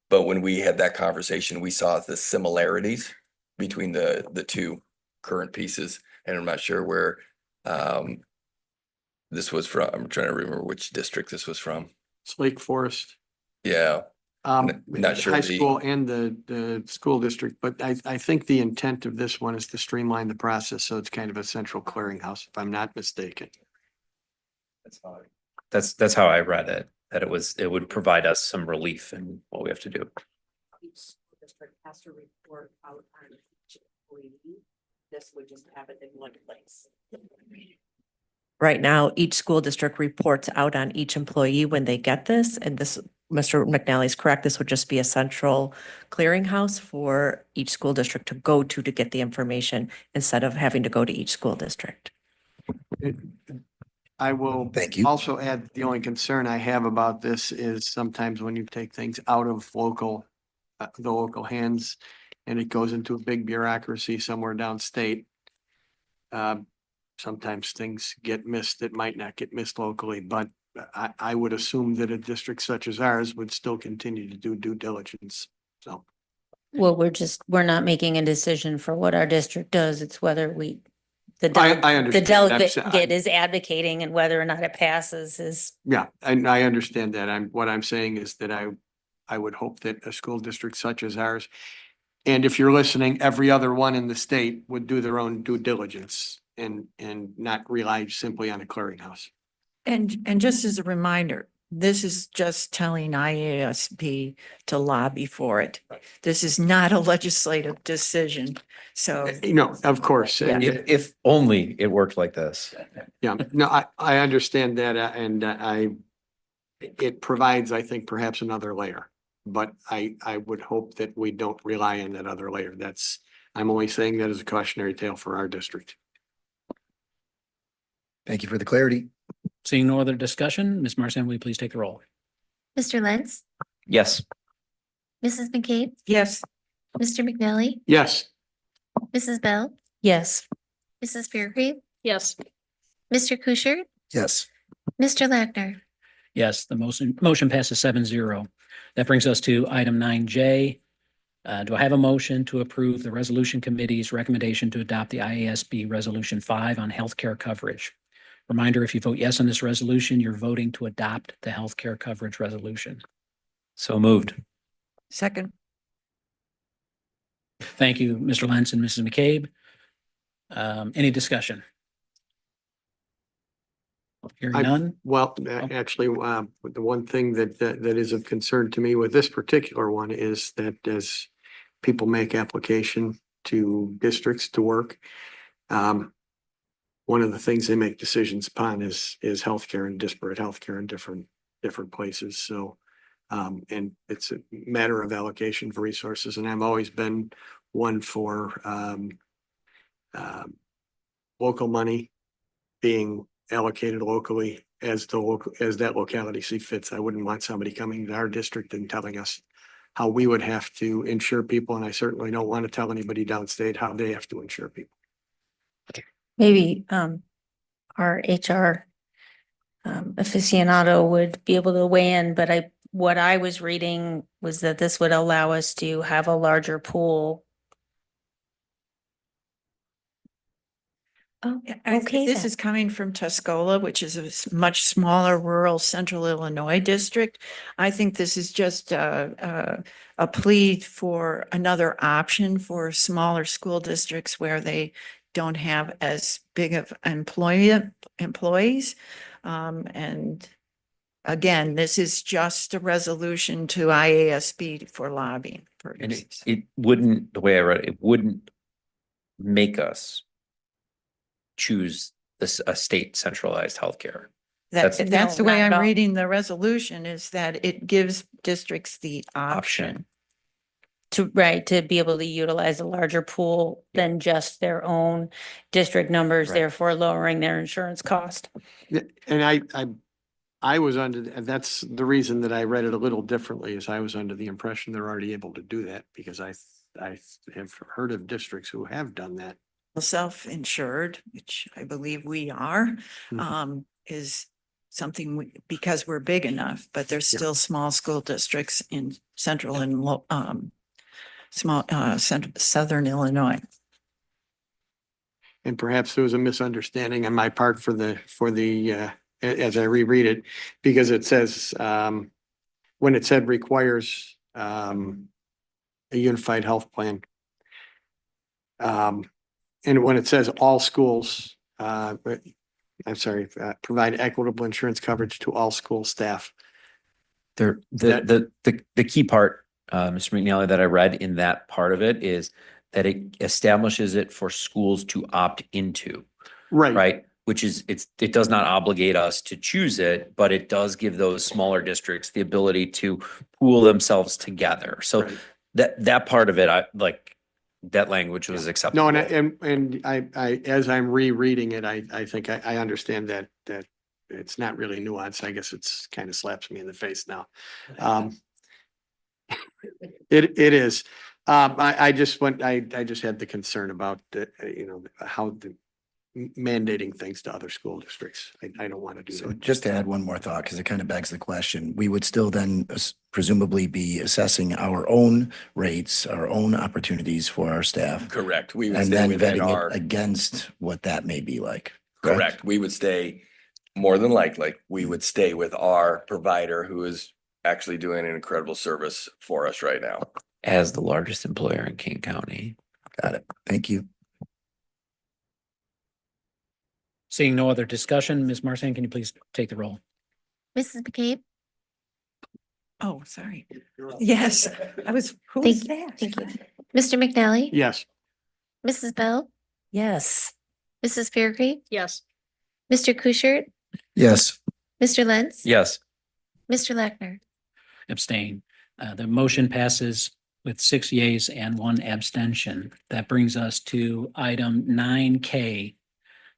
But when we had that conversation, we saw the similarities between the two current pieces. And I'm not sure where this was from. I'm trying to remember which district this was from. It's Lake Forest. Yeah. Not sure High the- school and the school district, but I think the intent of this one is to streamline the process, so it's kind of a central clearinghouse, if I'm not mistaken. That's how I read it, that it would provide us some relief in what we have to do. Each school district has to report out on each employee. This would just have it in one place. Right now, each school district reports out on each employee when they get this, and this, Mr. McNally is correct, this would just be a central clearinghouse for each school district to go to get the information instead of having to go to each school district. I will Thank you. also add, the only concern I have about this is sometimes when you take things out of the local hands and it goes into a big bureaucracy somewhere downstate, sometimes things get missed that might not get missed locally, but I would assume that a district such as ours would still continue to do due diligence, so. Well, we're not making a decision for what our district does. It's whether I the understand. delegate is advocating and whether or not it passes is. Yeah, and I understand that. What I'm saying is that I would hope that a school district such as ours, and if you're listening, every other one in the state would do their own due diligence and not rely simply on a clearinghouse. And just as a reminder, this is just telling IASB to lobby for it. This is not a legislative decision, so. You know, of course, and If only it worked like this. yeah, no, I understand that, and it provides, I think, perhaps another layer. But I would hope that we don't rely on that other layer. I'm only saying that as a cautionary tale for our district. Thank you for the clarity. Seeing no other discussion, Ms. Marsan, will you please take the roll? Mr. Lentz, Yes. Mrs. McCabe, Yes. Mr. McNally, Yes. Mrs. Bell, Yes. Mrs. Fairgrave, Yes. Mr. Kuschert, Yes. Mr. Lackner. Yes, the motion passes 7-0. That brings us to item 9J. Do I have a motion to approve the Resolution Committee's recommendation to adopt the IASB Resolution 5 on healthcare coverage? Reminder, if you vote yes on this resolution, you're voting to adopt the healthcare coverage resolution. So moved. Second. Thank you, Mr. Lentz and Mrs. McCabe. Any discussion? Hearing none? Well, actually, the one thing that is of concern to me with this particular one is that as people make application to districts to work, one of the things they make decisions upon is healthcare and disparate healthcare in different places. So And it's a matter of allocation for resources, and I've always been one for local money being allocated locally as that locality see fits. I wouldn't want somebody coming to our district and telling us how we would have to insure people, and I certainly don't want to tell anybody downstate how they have to insure people. Maybe our HR aficionado would be able to weigh in, but what I was reading was that this would allow us to have a larger pool. Oh, okay. This then. is coming from Tuscola, which is a much smaller rural central Illinois district. I think this is just a plea for another option for smaller school districts where they don't have as big of employees. And again, this is just a resolution to IASB for lobbying And purposes. it wouldn't, the way I read it, it wouldn't make us choose a state centralized healthcare. That's the way not at I'm all. reading the resolution, is that it gives districts the option. To be able to utilize a larger pool than just their own district numbers, Right. therefore lowering their insurance cost. Yeah, and I was under, and that's the reason that I read it a little differently, is I was under the impression they're already able to do that, because I have heard of districts who have done that. Self-insured, which I believe we are, Mhm. is something because we're big enough, but there's still small school districts in central and southern Illinois. And perhaps there was a misunderstanding on my part as I reread it, because it says, when it said requires, a unified health plan. And when it says all schools, provide equitable insurance coverage to all school staff. The key part, Mr. McNally, that I read in that part of it is that it establishes it for schools to opt into. Right? Which is, it does not obligate us to choose it, but it does give those smaller districts the ability to pool themselves together. So Right. that part of it, that language was acceptable. No, and I, as I'm rereading it, I think I understand that it's not really nuanced. I guess it's kind of slaps me in the face now. It is. I just had the concern about, how the mandating things to other school districts. I don't want to do So that. just to add one more thought, because it kind of begs the question, we would still then presumably be assessing our own rates, our own opportunities for our staff. Correct. We would And stay then within vetting our, it against what that may be like. correct. We would stay, more than likely, we would stay with our provider who is actually doing an incredible service for us right now. As the largest employer in King County. Got it. Thank you. Seeing no other discussion, Ms. Marsan, can you please take the roll? Mrs. McCabe? Oh, sorry. Yes, who was that? Thank you. Mr. McNally? Yes. Mrs. Bell? Yes. Mrs. Faircrest? Yes. Mr. Kuschert? Yes. Mr. Lentz? Yes. Mr. Lackner? Abstain. The motion passes with 6 yeas and 1 abstention. That brings us to item 9K.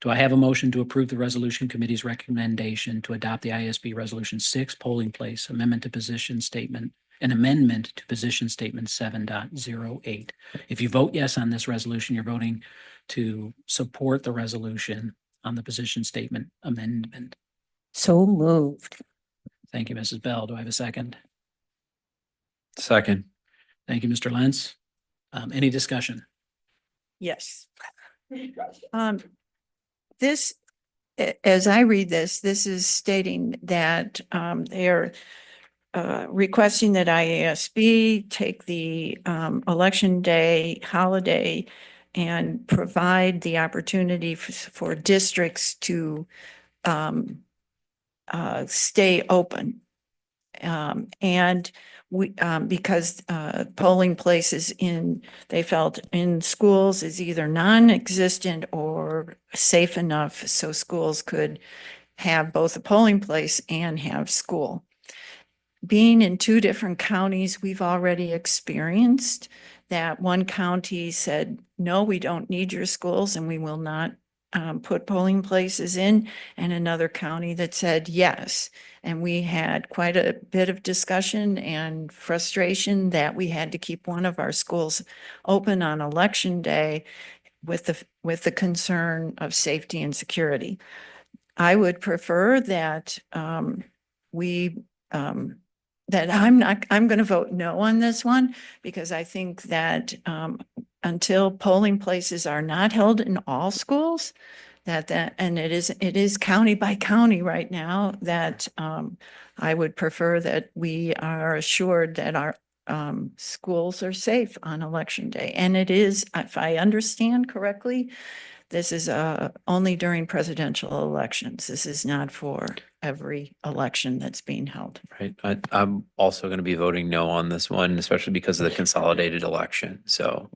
Do I have a motion to approve the resolution committee's recommendation to adopt the ISB Resolution 6 polling place amendment to position statement, an amendment to position statement 7.08? If you vote yes on this resolution, you're voting to support the resolution on the position statement amendment. So moved. Thank you, Mrs. Bell. Do I have a second? Second. Thank you, Mr. Lentz. Any discussion? Yes. This, as I read this is stating that they're requesting that IASB take the election day holiday and provide the opportunity for districts to stay open. And we, because polling places they felt in schools is either non-existent or safe enough so schools could have both a polling place and have school. being in two different counties, we've already experienced that one county said, no, we don't need your schools and we will not put polling places in, and another county that said yes. And we had quite a bit of discussion and frustration that we had to keep one of our schools open on election day with the concern of safety and security. I would prefer that I'm going to vote no on this one, because I think that until polling places are not held in all schools, and it is county by county right now, that I would prefer that we are assured that our schools are safe on election day. And it is, if I understand correctly, this is only during presidential elections. This is not for every election that's being held. Right. I'm also going to be voting no on this one, especially because of the consolidated election. So.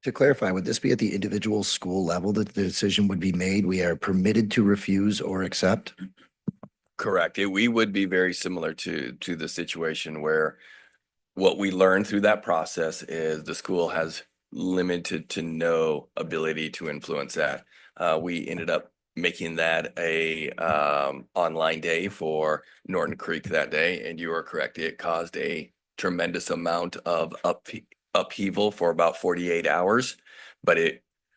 To clarify, would this be at the individual school level that the decision would be made? We are permitted to refuse or accept? Correct. We would be very similar to the situation where what we learned through that process is the school has limited to no ability to influence that. We ended up making that a online day for Norton Creek that day, and you are correct. It caused a tremendous amount of upheaval for about 48 hours, but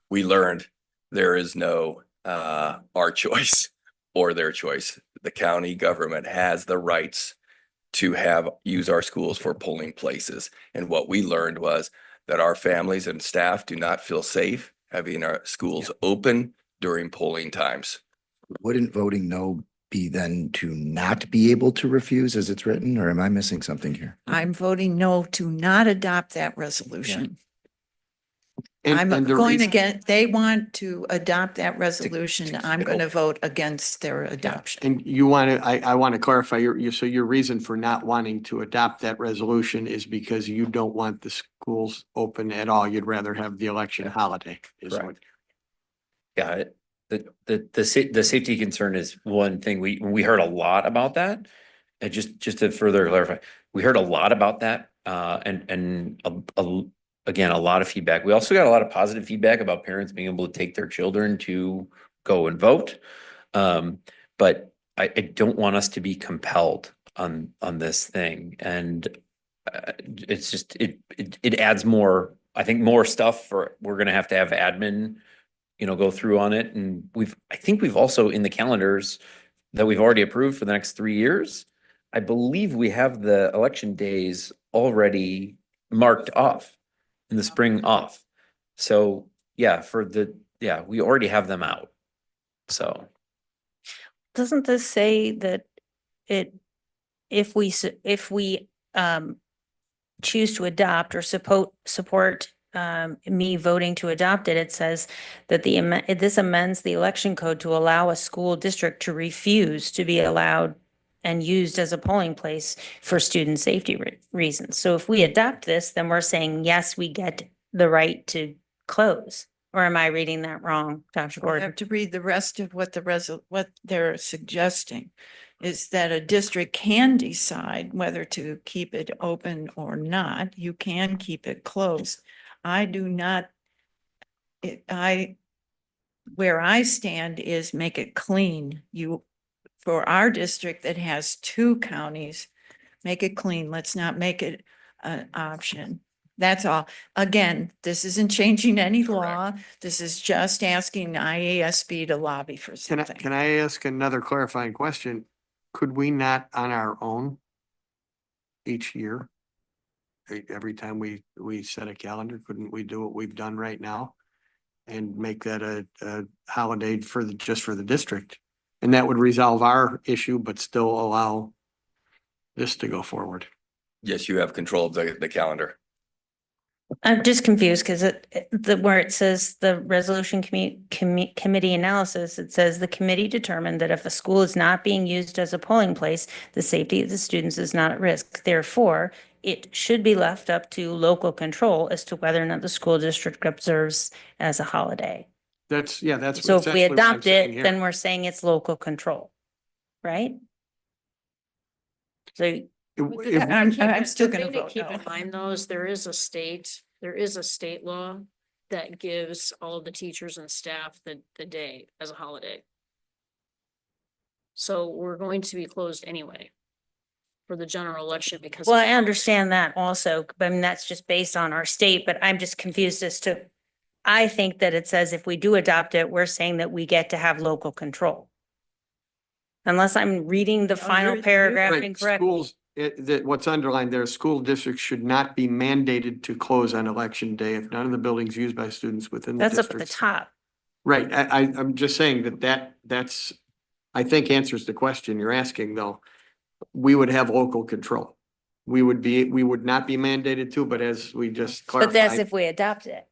we learned there is no our choice or their choice. The county government has the rights to use our schools for polling places. And what we learned was that our families and staff do not feel safe having our schools open during polling times. Wouldn't voting no be then to not be able to refuse as it's written, or am I missing something here? I'm voting no to not adopt that resolution. I'm And the going reason- against, they want to adopt that resolution. I'm going to vote against their adoption. And you want to, I want to clarify so your reason for not wanting to adopt that resolution is because you don't want the schools open at all. You'd rather have the election holiday. Yeah, the safety concern is one thing. We heard a lot about that. And just to further clarify, we heard a lot about that, and again, a lot of feedback. We also got a lot of positive feedback about parents being able to take their children to go and vote. But I don't want us to be compelled on this thing, and it's just it adds more. I think more stuff we're going to have admin, go through on it. And I think we've also in the calendars that we've already approved for the next 3 years, I believe we have the election days already marked off in the spring off. So yeah, we already have them out. So. Doesn't this say that if we choose to adopt or support me voting to adopt it, it says that this amends the election code to allow a school district to refuse to be allowed and used as a polling place for student safety reasons. So if we adopt this, then we're saying, yes, we get the right to close. Or am I reading that wrong, Dr. I Gordon? have to read the rest of what what they're suggesting is that a district can decide whether to keep it open or not. You can keep it closed. I do not, where I stand is make it clean. For our district that has 2 counties, make it clean. Let's not make it an option. That's all. Again, this isn't changing any law. This is just asking IASB to lobby for something. Can I ask another clarifying question? Could we not on our own each year, every time we set a calendar, couldn't we do what we've done right now and make that a holiday just for the district? And that would resolve our issue, but still allow this to go forward. Yes, you have control of the calendar. I'm just confused because where it says the resolution committee analysis, it says the committee determined that if a school is not being used as a polling place, the safety of the students is not at risk. Therefore, it should be left up to local control as to whether or not the school district observes as a holiday. That's So if we essentially what I'm adopt saying it, here. then we're saying it's local control, right? So I'm still the gonna thing to vote keep no. in mind though is there is a state law that gives all of the teachers and staff the day as a holiday. So we're going to be closed anyway for the general election because. well, I understand that also, but I mean, that's just based on our state, but I'm just confused as to, I think that it says if we do adopt it, we're saying that we get to have local control. Unless I'm reading the final paragraph Right, incorrectly. schools, what's underlined there, school districts should not be mandated to close on election day if none of the buildings used by students within the That's up at the districts. top. Right, I'm just saying that's, I think answers the question you're asking, though. We would have local control. We would not be mandated to, but as we just But that's clarified, if we adopt it.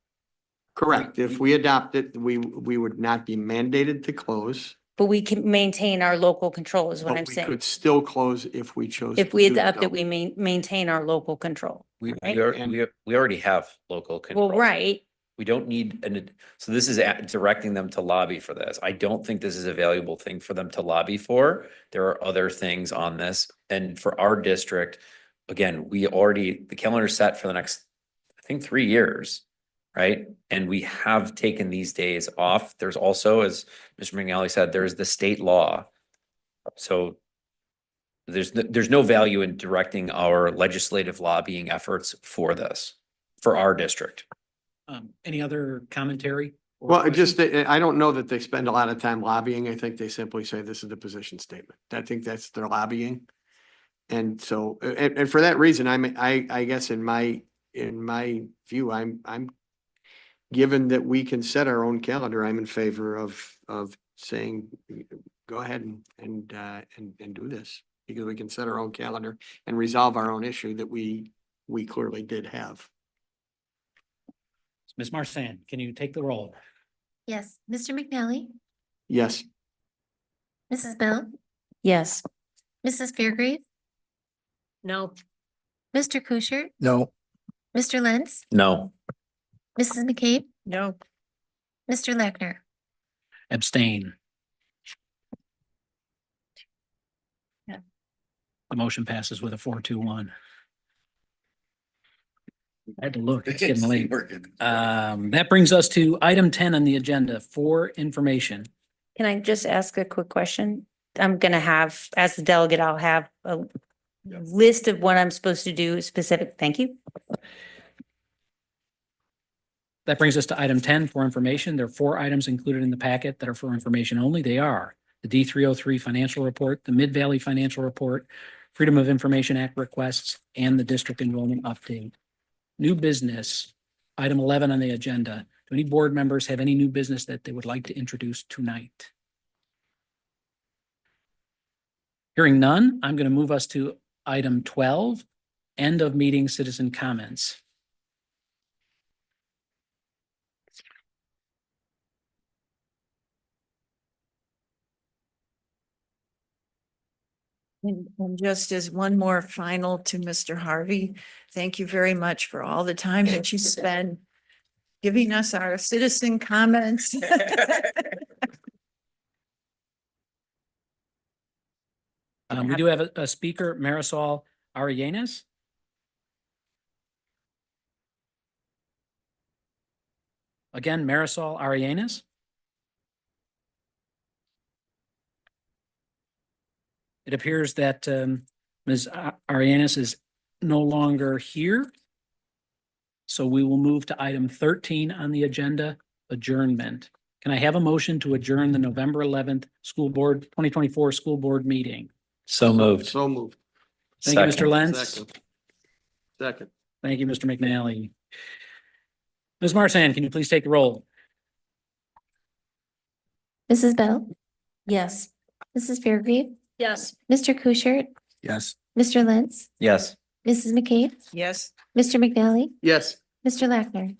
correct, if we adopt it, we would not be mandated to close. But we can maintain our local control is what I'm But we saying. could still close if we chose. If to we do adopt it, so. we maintain our local control. We Right. we already have local control. Well, right. We don't need so this is directing them to lobby for this. I don't think this is a valuable thing for them to lobby for. There are other things on this. And for our district, again, the calendar's set for the next, I think, 3 years, right? And we have taken these days off. There's also, as Mr. McNally said, there's the state law. So there's no value in directing our legislative lobbying efforts for this, for our district. Any other commentary? or Well, questions? I don't know that they spend a lot of time lobbying. I think they simply say this is the position statement. I think that's their lobbying. And so, and for that reason, I guess in my view, I'm given that we can set our own calendar, I'm in favor of saying, go ahead and do this. Because we can set our own calendar and resolve our own issue that we clearly did have. Ms. Marsan, can you take the roll? Yes, Mr. McNally, Yes. Mrs. Bell, Yes. Mrs. Fairgrave, No, Mr. Kuschert, No. Mr. Lentz, No. Mrs. McCabe, No. Mr. Lackner. Abstain. The motion passes with a 4-2-1. I had to look, it's getting late. That brings us to item 10 on the agenda for information. Can I just ask a quick question? I'm gonna have, as the delegate, I'll have a list of what I'm supposed to do specific. Thank you. That brings us to item 10 for information. There are 4 items included in the packet that are for information only. They are the D303 financial report, the Mid-Valley financial report, Freedom of Information Act requests, and the district enrollment update. New business, item 11 on the agenda. Do any board members have any new business that they would like to introduce tonight? Hearing none, I'm going to move us to item 12, end of meeting citizen comments. And just as one more final to Mr. Harvey, thank you very much for all the time that you spend giving us our citizen comments. We do have a speaker, Marisol Arellanes. Again, Marisol Arellanes. It appears that Ms. Arellanes is no longer here. So we will move to item 13 on the agenda, adjournment. Can I have a motion to adjourn the November 11th 2024 school board meeting? So moved. So moved. Thank you, Mr. Second. Lentz. Second. Thank you, Mr. McNally. Ms. Marsan, can you please take the roll? Mrs. Bell, Yes. Mrs. Fairgrave, yes. Mr. Kuschert, Yes. Mr. Lentz, Yes. Mrs. McCabe, Yes. Mr. McNally, Yes. Mr. Lackner.